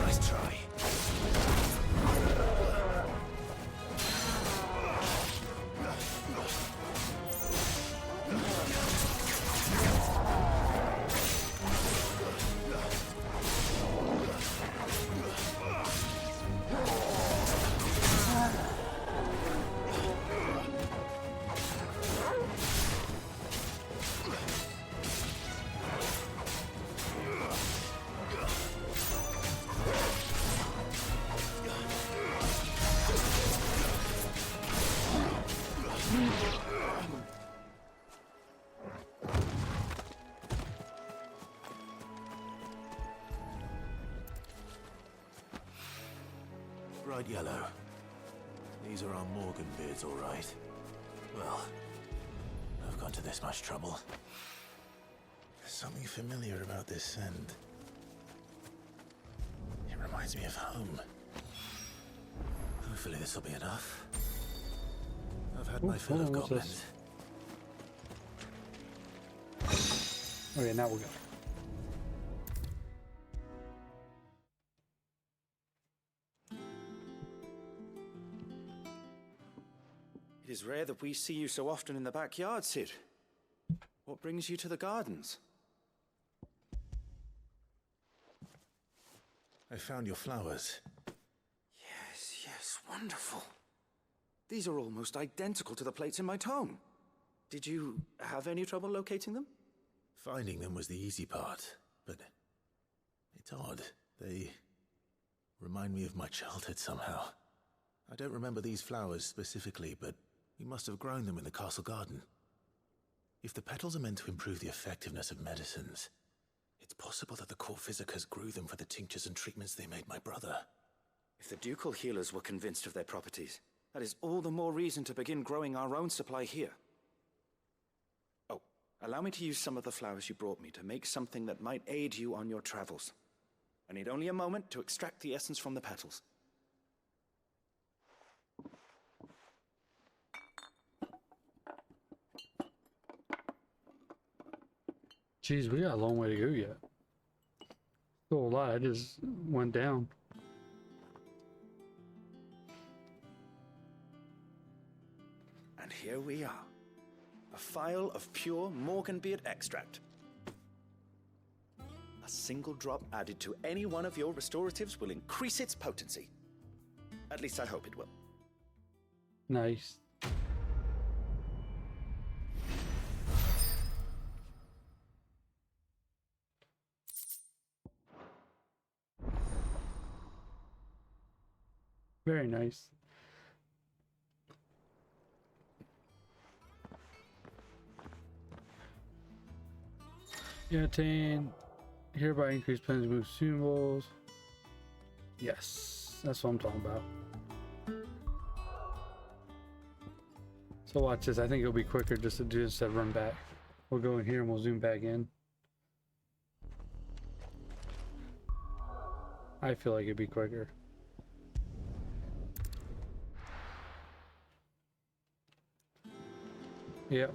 Nice try. Bright yellow. These are our Morgan beards, all right. Well, I've gone to this much trouble. There's something familiar about this scent. It reminds me of home. Hopefully this will be enough. I've had my fill of what's goblins. this? Okay, now we'll go. It is rare that we see you so often in the backyard, Sid. What brings you to the gardens? I found your flowers. Yes, wonderful. These are almost identical to the plates in my tome. Did you have any trouble locating them? Finding them was the easy part, but it's odd. They remind me of my childhood somehow. I don't remember these flowers specifically, but we must have grown them in the castle garden. If the petals are meant to improve the effectiveness of medicines, it's possible that the court physicers grew them for the tinctures and treatments they made my brother. If the ducal healers were convinced of their properties, that is all the more reason to begin growing our own supply here. Oh, allow me to use some of the flowers you brought me to make something that might aid you on your travels. I need only a moment to extract the essence from the petals. Jeez, we got a long way to go yet. Still a lot. I just went down. And here we are. A phial of pure Morganbeard extract. A single drop added to any one of your restoratives will increase its potency. At least I hope it will. Nice. Very nice. You attain hereby increase penalty move symbols. Yes, that's what I'm talking about. So watch this. I think it'll be quicker just to do this instead of run back. We'll go in here and we'll zoom back in. I feel like it'd be quicker. Yep,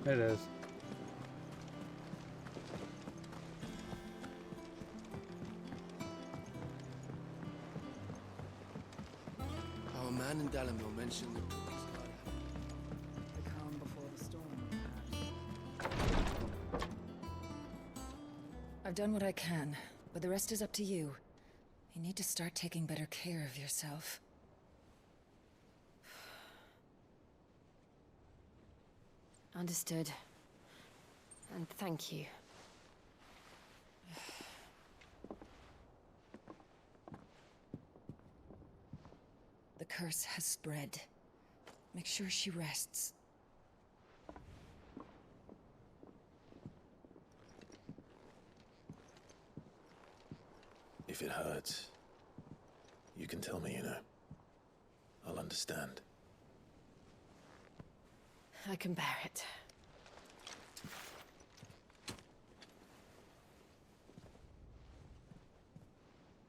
it is. Our man in Dalamil mentioned the calm before the storm. I've done what I can, but the rest is up to you. You need to start taking better care of yourself. Understood. And thank you. The curse has spread. Make sure she rests. If it hurts, you can tell me, you know. I'll understand. I can bear it.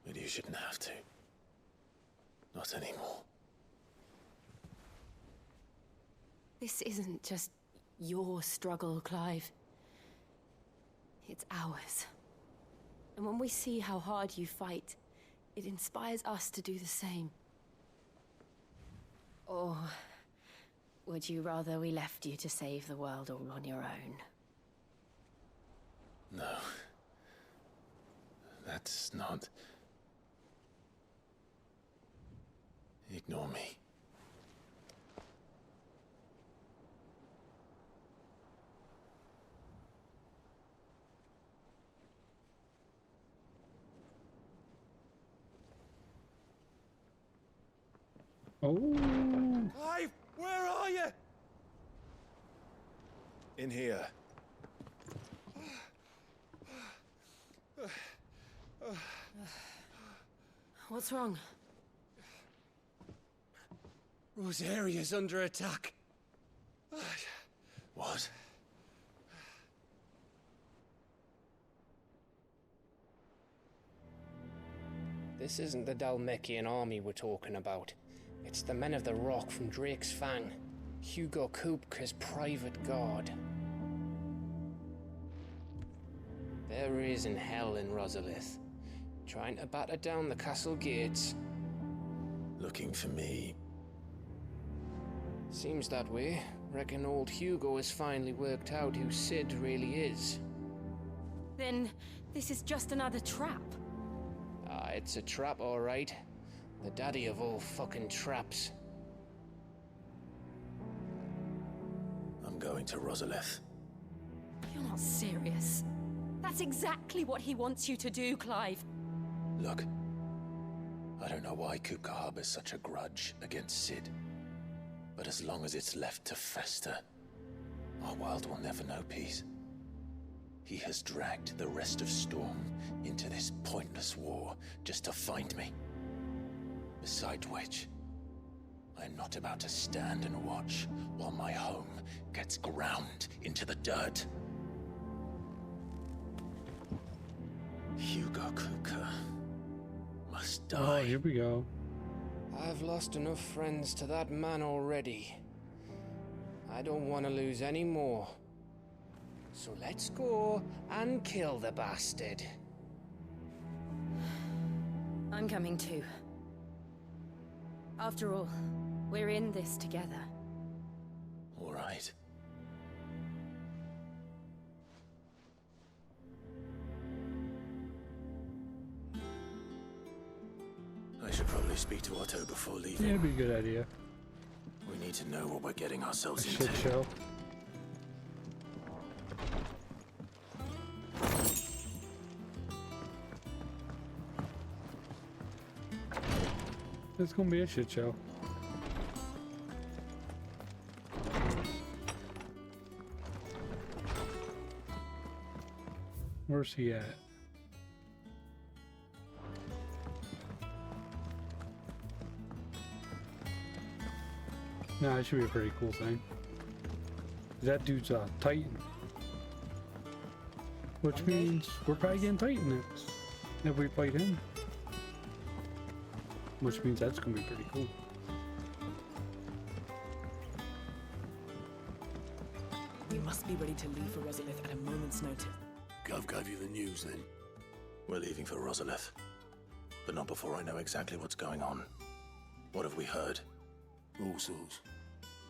But you shouldn't have to. Not anymore. This isn't just your struggle, Clive. It's ours. And when we see how hard you fight, it inspires us to do the same. Or would you rather we left you to save the world all on your own? No. That's not... Ignore me. Oh. Clive, where are you? In here. What's wrong? Rosaria's under attack. What? This isn't the Dalmekian army we're talking about. It's the men of the Rock from Drake's Fang. Hugo Kupka's private guard. There is in hell in Rosalith, trying to batter down the castle gates. Looking for me? Seems that way. Reckon old Hugo has finally worked out who Sid really is. Then this is just another trap. Ah, it's a trap, all right. The daddy of all fucking traps. I'm going to Rosalith. You're not serious. That's exactly what he wants you to do, Clive. Look, I don't know why Kupka harbors such a grudge against Sid. But as long as it's left to fester, our world will never know peace. He has dragged the rest of Storm into this pointless war just to find me. Besides which, I'm not about to stand and watch while my home gets ground into the dirt. Hugo Kupka must die. Oh, here we go. I've lost enough friends to that man already. I don't want to lose any more. So let's go and kill the bastard. I'm coming too. After all, we're in this together. All right. I should probably speak to Otto before leaving. Yeah, it'd be a good idea. We need to know what we're getting ourselves A into. shit show. It's gonna be a shit show. Where's he at? Nah, it should be a pretty cool thing. That dude's a Titan. Which means we're probably getting Titan next. If we fight him. Which means that's gonna be pretty cool. We must be ready to leave for Rosalith at a moment's notice. Gov gave you the news then? We're leaving for Rosalith. But not before I know exactly what's going on. What have we heard? All sorts.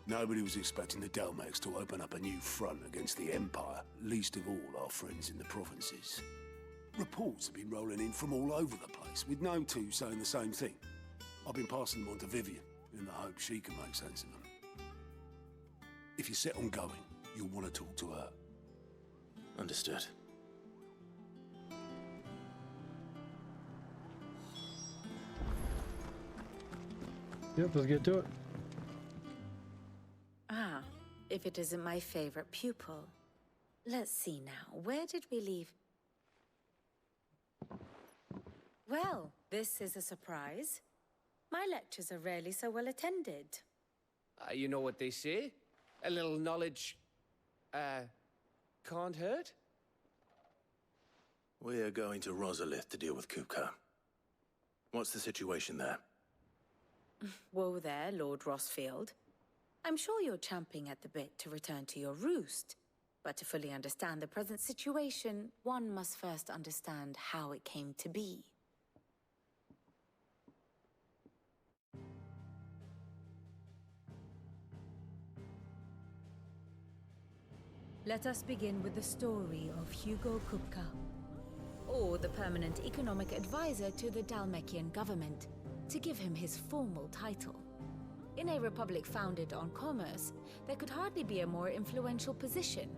Nobody was expecting the Delmex to open up a new front against the Empire, least of all our friends in the provinces. Reports have been rolling in from all over the place, with no two saying the same thing. I've been passing them on to Vivian, in the hope she can make sense of them. If you're set on going, you'll want to talk to her. Understood. Yep, let's get to it. Ah, if it isn't my favorite pupil. Let's see now, where did we leave? Well, this is a surprise. My lectures are rarely so well attended. You know what they say? A little knowledge, can't hurt? We're going to Rosalith to deal with Kupka. What's the situation there? Whoa there, Lord Rossfield. I'm sure you're champing at the bit to return to your roost. But to fully understand the present situation, one must first understand how it came to be. Let us begin with the story of Hugo Kupka, or the permanent economic advisor to the Dalmekian government, to give him his formal title. In a republic founded on commerce, there could hardly be a more influential position.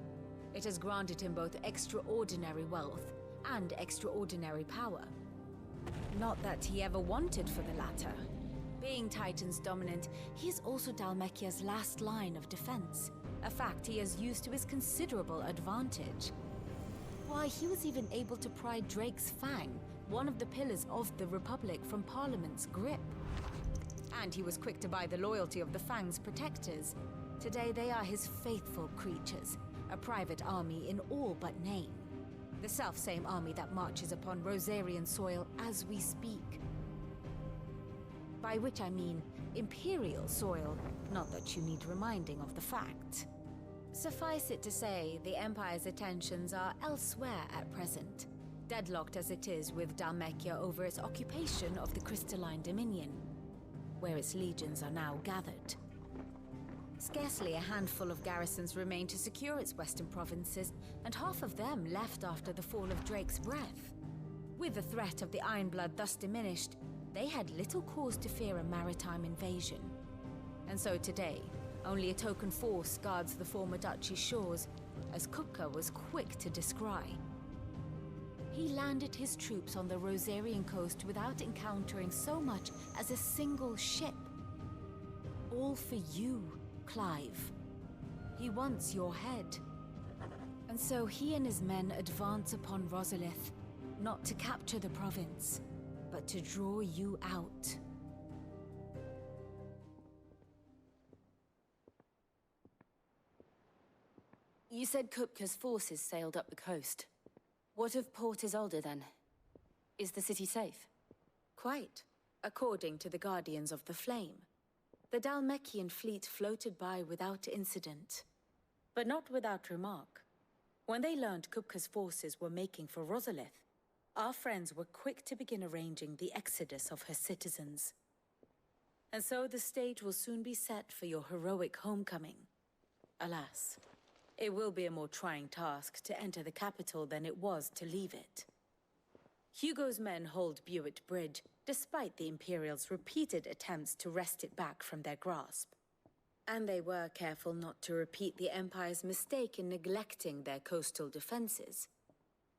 It has granted him both extraordinary wealth and extraordinary power. Not that he ever wanted for the latter. Being Titan's dominant, he is also Dalmekia's last line of defense, a fact he has used to his considerable advantage. Why, he was even able to pry Drake's Fang, one of the pillars of the Republic, from Parliament's grip. And he was quick to buy the loyalty of the Fang's protectors. Today they are his faithful creatures, a private army in all but name. The self-same army that marches upon Rosarian soil as we speak. By which I mean, Imperial soil, not that you need reminding of the fact. Suffice it to say, the Empire's attentions are elsewhere at present, deadlocked as it is with Dhalmekia over its occupation of the Crystalline Dominion, where its legions are now gathered. Scarcely a handful of garrisons remain to secure its western provinces, and half of them left after the fall of Drake's Breath. With the threat of the Ironblood thus diminished, they had little cause to fear a maritime invasion. And so today, only a token force guards the former duchy's shores, as Kupka was quick to descry. He landed his troops on the Rosarian coast without encountering so much as a single ship. All for you, Clive. He wants your head. And so he and his men advance upon Rosalith, not to capture the province, but to draw you out. You said Kupka's forces sailed up the coast. What of Port Isolde, then? Is the city safe? Quite, according to the Guardians of the Flame. The Dhalmekian fleet floated by without incident. But not without remark. When they learned Kupka's forces were making for Rosalith, our friends were quick to begin arranging the exodus of her citizens. And so the stage will soon be set for your heroic homecoming. Alas, it will be a more trying task to enter the capital than it was to leave it. Hugo's men hold Buett Bridge, despite the Imperials' repeated attempts to wrest it back from their grasp. And they were careful not to repeat the Empire's mistake in neglecting their coastal defenses.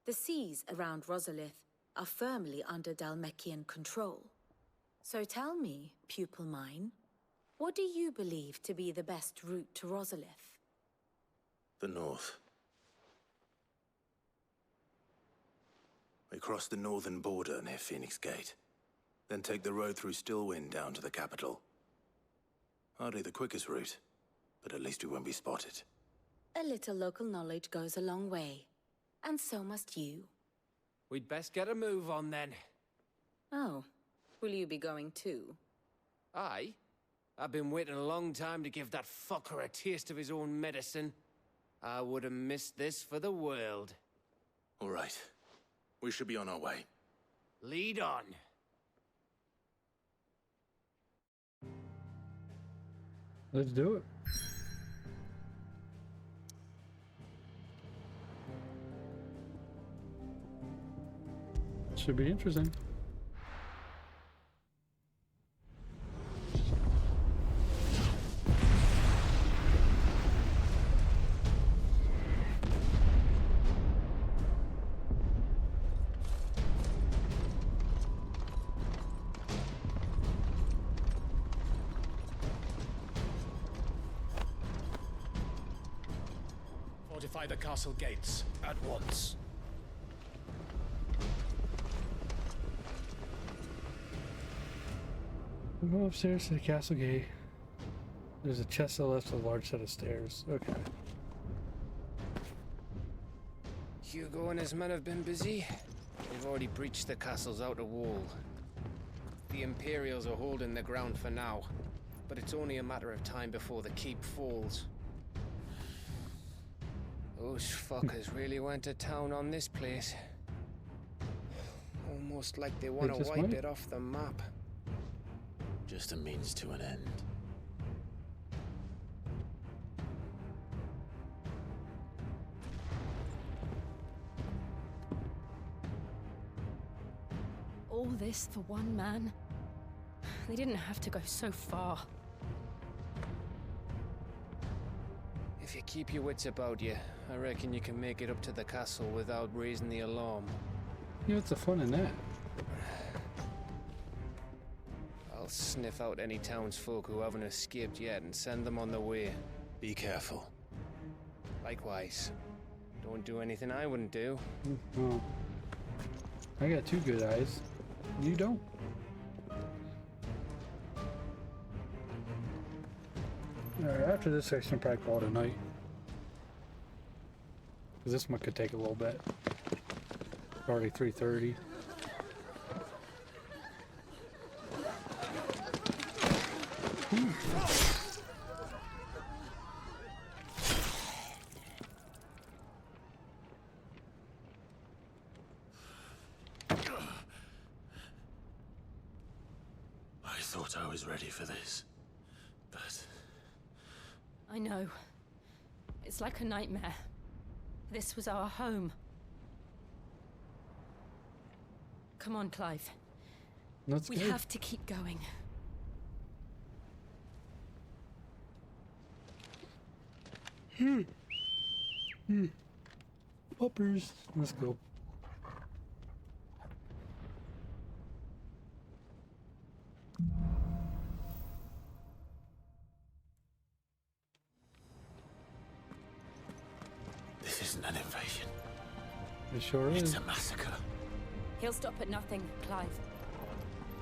The seas around Rosalith are firmly under Dhalmekian control. So tell me, pupil mine, what do you believe to be the best route to Rosalith? The north. We cross the northern border near Phoenix Gate, then take the road through Stillwind down to the capital. Hardly the quickest route, but at least we won't be spotted. A little local knowledge goes a long way, and so must you. We'd best get a move on then. Oh, will you be going too? Aye. I've been waiting a long time to give that fucker a taste of his own medicine. I would have missed this for the world. All right. We should be on our way. Lead on. Let's do it. Should be interesting. Fortify the castle gates at once. We'll go upstairs to the castle gate. There's a chest to the left with a large set of stairs. Okay. Hugo and his men have been busy. They've already breached the castle's outer wall. The Imperials are holding the ground for now, but it's only a matter of time before the keep falls. Those fuckers really went to town on this place. Almost like they want to wipe it off the map. Just a means to an end. All this for one man? They didn't have to go so far. If you keep your wits about you, I reckon you can make it up to the castle without raising the alarm. Yeah, what's the fun in that? I'll sniff out any townsfolk who haven't escaped yet and send them on their way. Be careful. Likewise. Don't do anything I wouldn't do. Oh. I got two good eyes. You don't. Alright, after this section, probably call it a night. Because this one could take a little bit. Already 3:30. I thought I was ready for this, but... I know. It's like a nightmare. This was our home. Come on, Clive. We have to keep going. Poppers. Let's go. This isn't an invasion. It sure is. It's a massacre. He'll stop at nothing, Clive.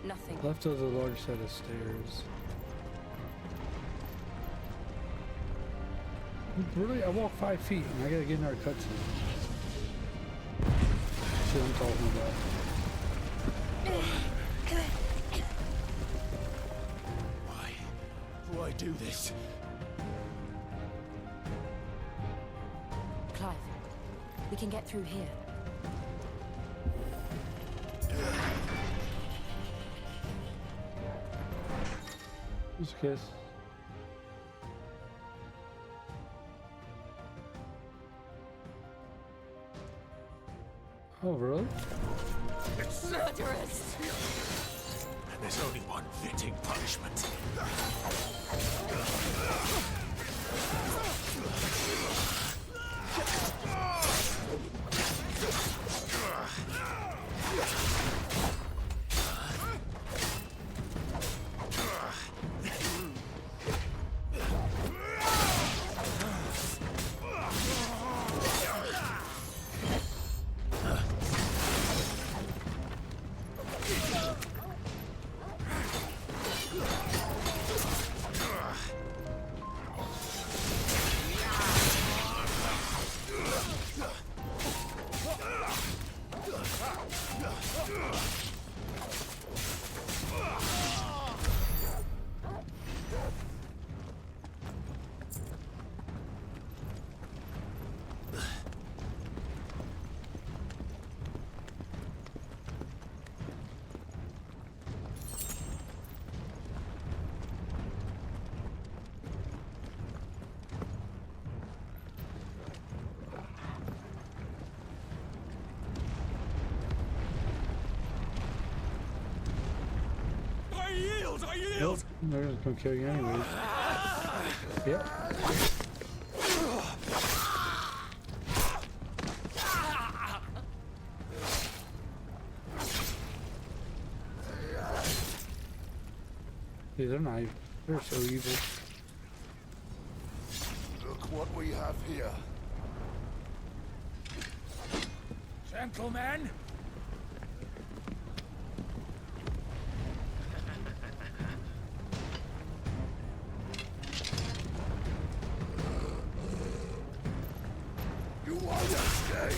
Nothing. Left of the large set of stairs. Really? I walk 5 feet and I gotta get another cutscene. That's what I'm talking about. Why do I do this? Clive, we can get through here. Just a kiss. Oh, really? It's murderous. And there's only one fitting punishment. Nope, they're just gonna kill you anyways. Yep. Dude, they're not even, they're so evil. Look what we have here. Gentlemen! You won't escape!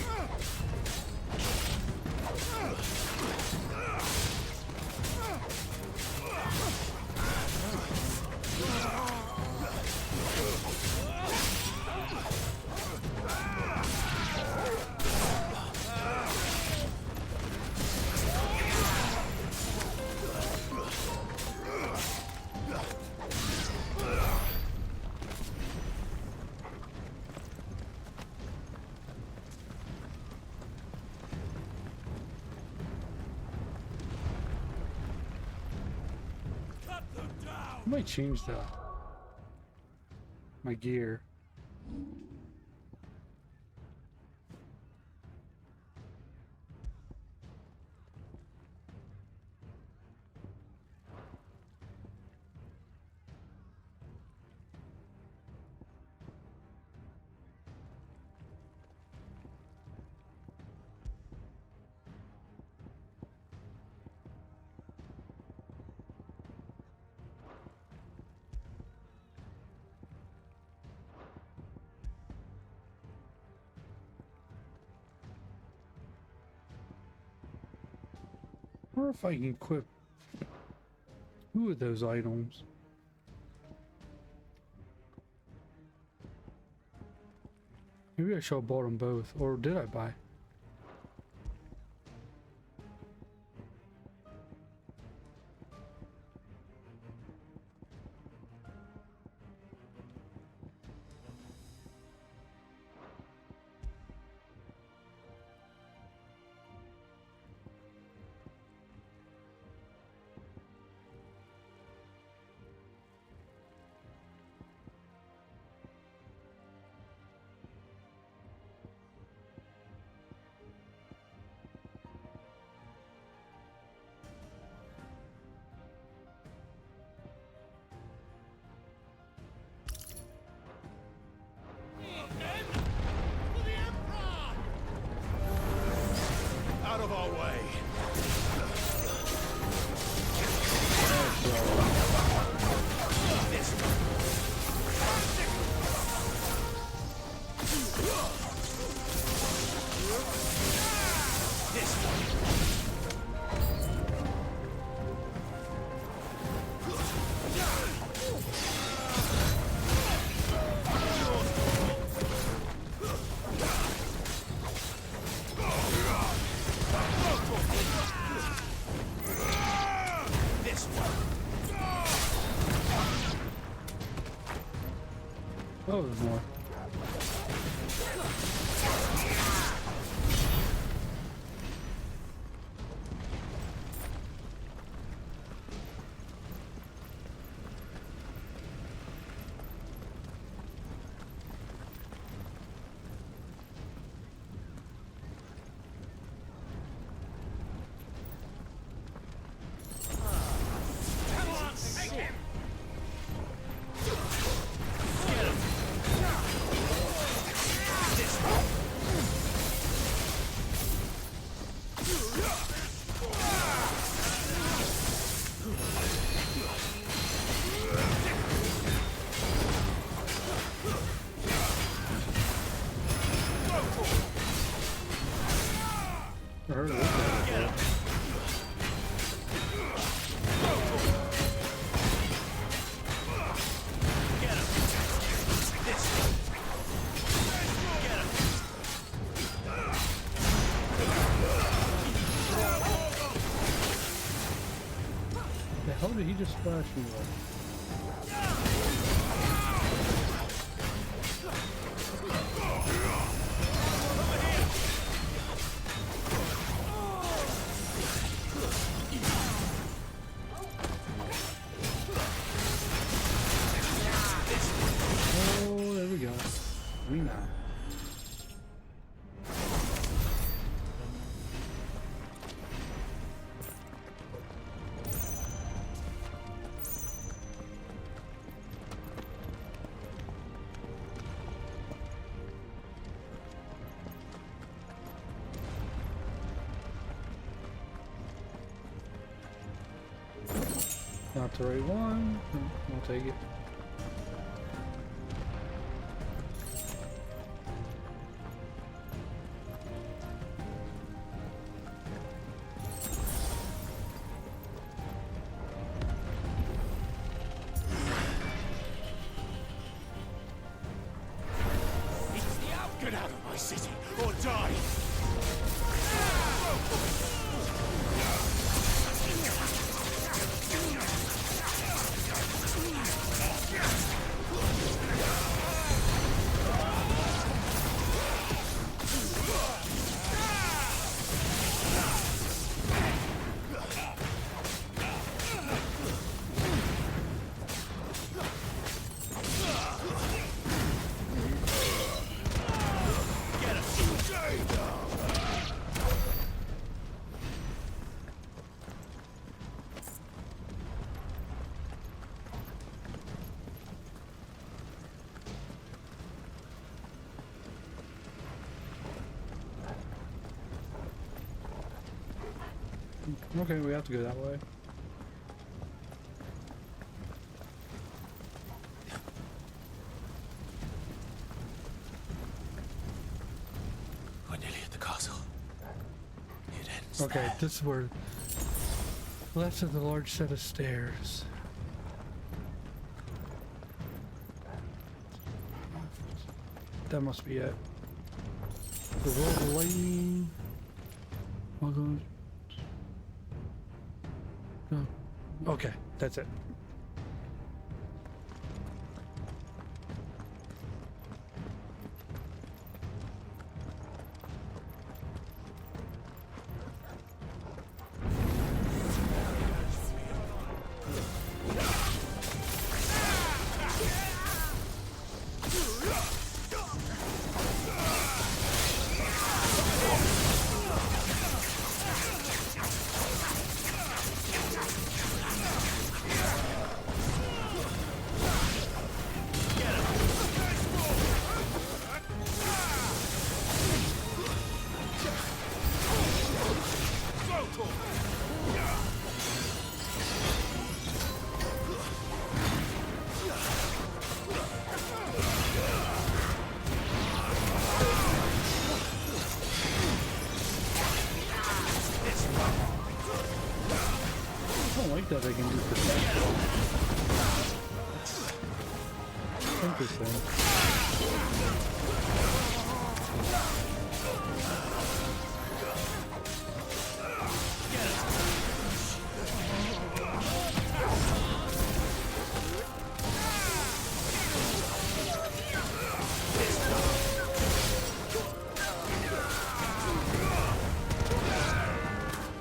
I might change my gear. Or if I can equip two of those items. Maybe I should have bought them both, or did I buy? Out of our way. Oh, there's more. I heard of this guy before. The hell did he just splash me with? Oh, there we go. We know. Not the right one. I'll take it. Get out of my city, or die! Okay, we have to go that way. We're nearly at the castle. It ends Okay, there. this is where left of the large set of stairs. That must be it. The roll of lightning. Oh, okay, that's it. That I can do protection. Interesting.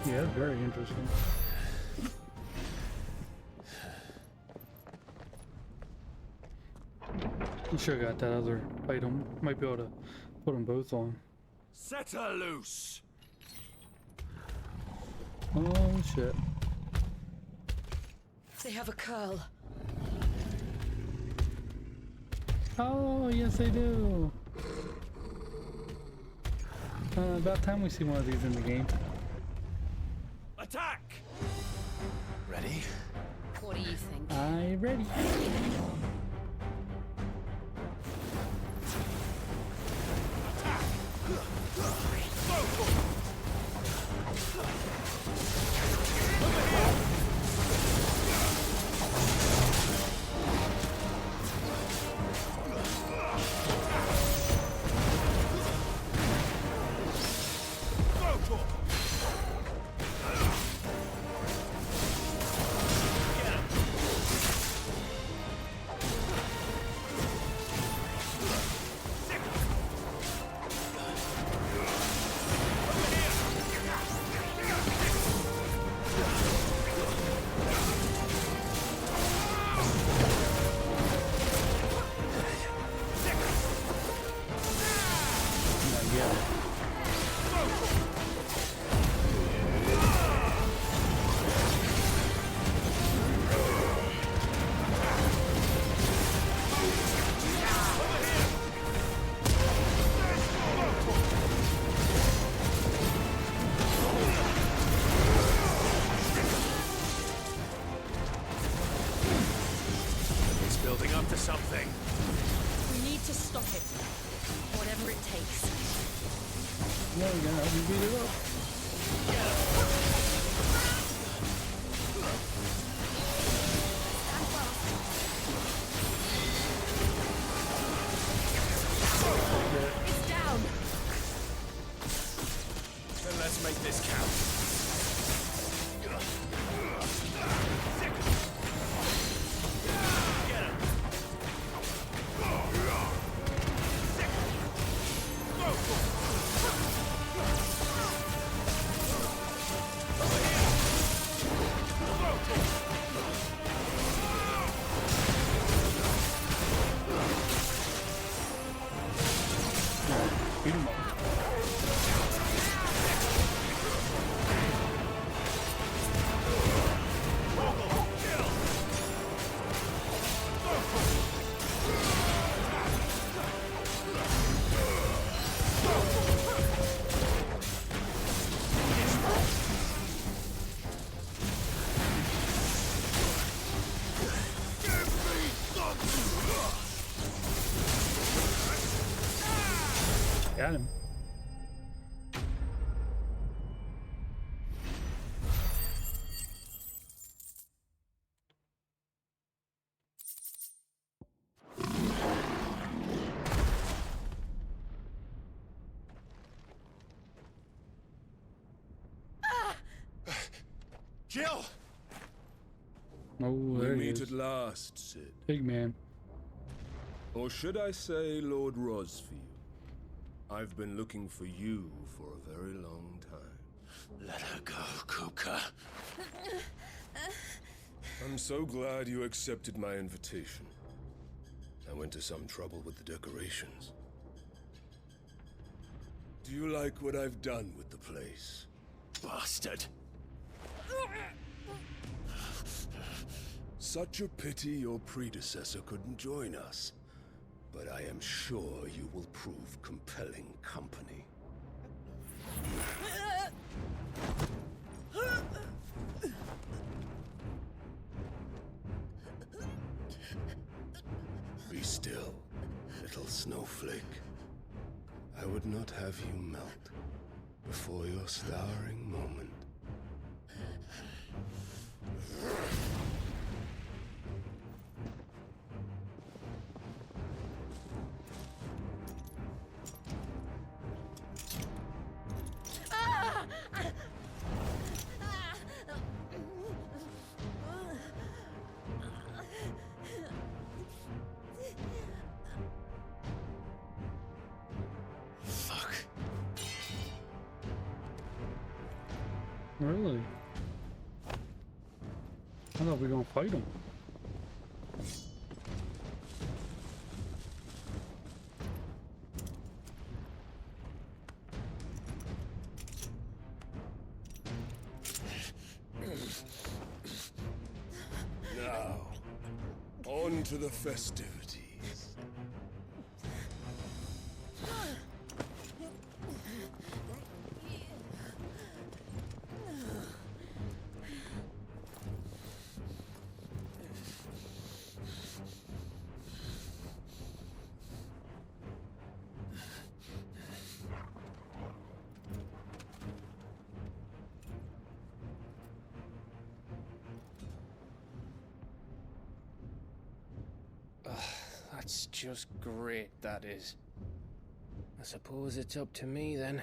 Yeah, very interesting. You sure got that other item. Might be able to put them both on. Set her loose. Oh shit. They have a curl. Oh yes they do. About time we see one of these in the game. Attack! Ready? What do you think? I'm ready. Building up to something. We need to stop it. Whatever it takes. No, you're gonna help me beat it up. It's down. Then let's make this count. Jill! Oh, We there he meet is. at last, Sid. Big man. Or should I say Lord Rosfield? I've been looking for you for a very long time. Let her go, Kupka. I'm so glad you accepted my invitation. I went to some trouble with the decorations. Do you like what I've done with the place? Bastard. Such a pity your predecessor couldn't join us. But I am sure you will prove compelling company. Be still, little snowflake. I would not have you melt before your starring moment. Really? I thought we were gonna fight him. Now, on to the festivities. That's just great, that is. I suppose it's up to me then.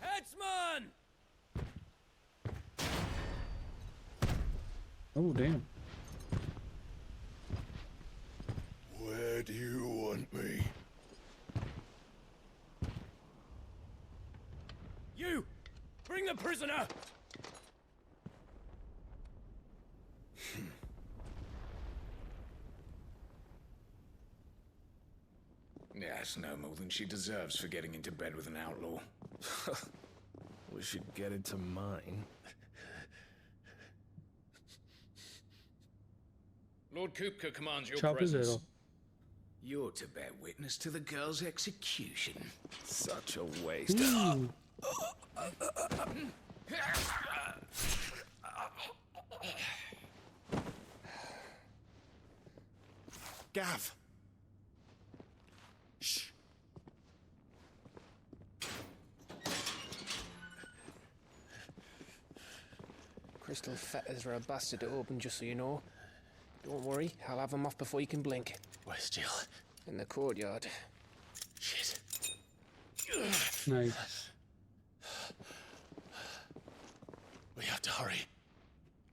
Headsman! Oh, damn. Where do you want me? You! Bring the prisoner! Yes, no more than she deserves for getting into bed with an outlaw. We should get into mine. Lord Kupka commands your Chop his head presence. off. You're to bear witness to the girl's execution. Such a waste. Ooh. Gav! Shh! Crystal fetters are a bastard to open, just so you know. Don't worry, I'll have them off before you can blink. Where's Jill? In the courtyard. Shit. Nice. We have to hurry.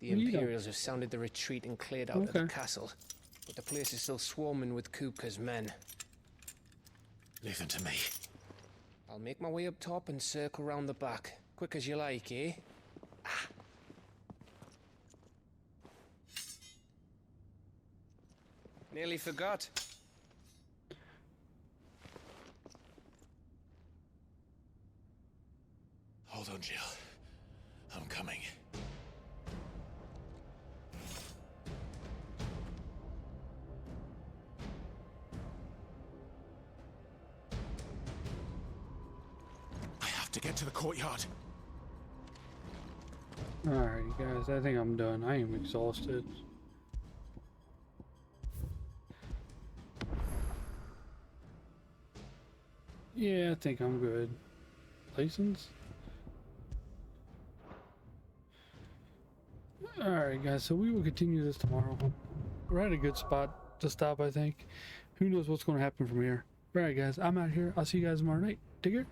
The Imperials have sounded the retreat and cleared out of the castle. But the place is still swarming with Kupka's men. Leave them to me. I'll make my way up top and circle round the back. Quick as you like, eh? Nearly forgot. Hold on, Jill. I'm coming. I have to get to the courtyard. Alright, guys, I think I'm done. I am exhausted. Yeah, I think I'm good. License? Alright guys, so we will continue this tomorrow. We're at a good spot to stop, I think. Who knows what's going to happen from here. Alright guys, I'm out here. I'll see you guys tomorrow night. Take care.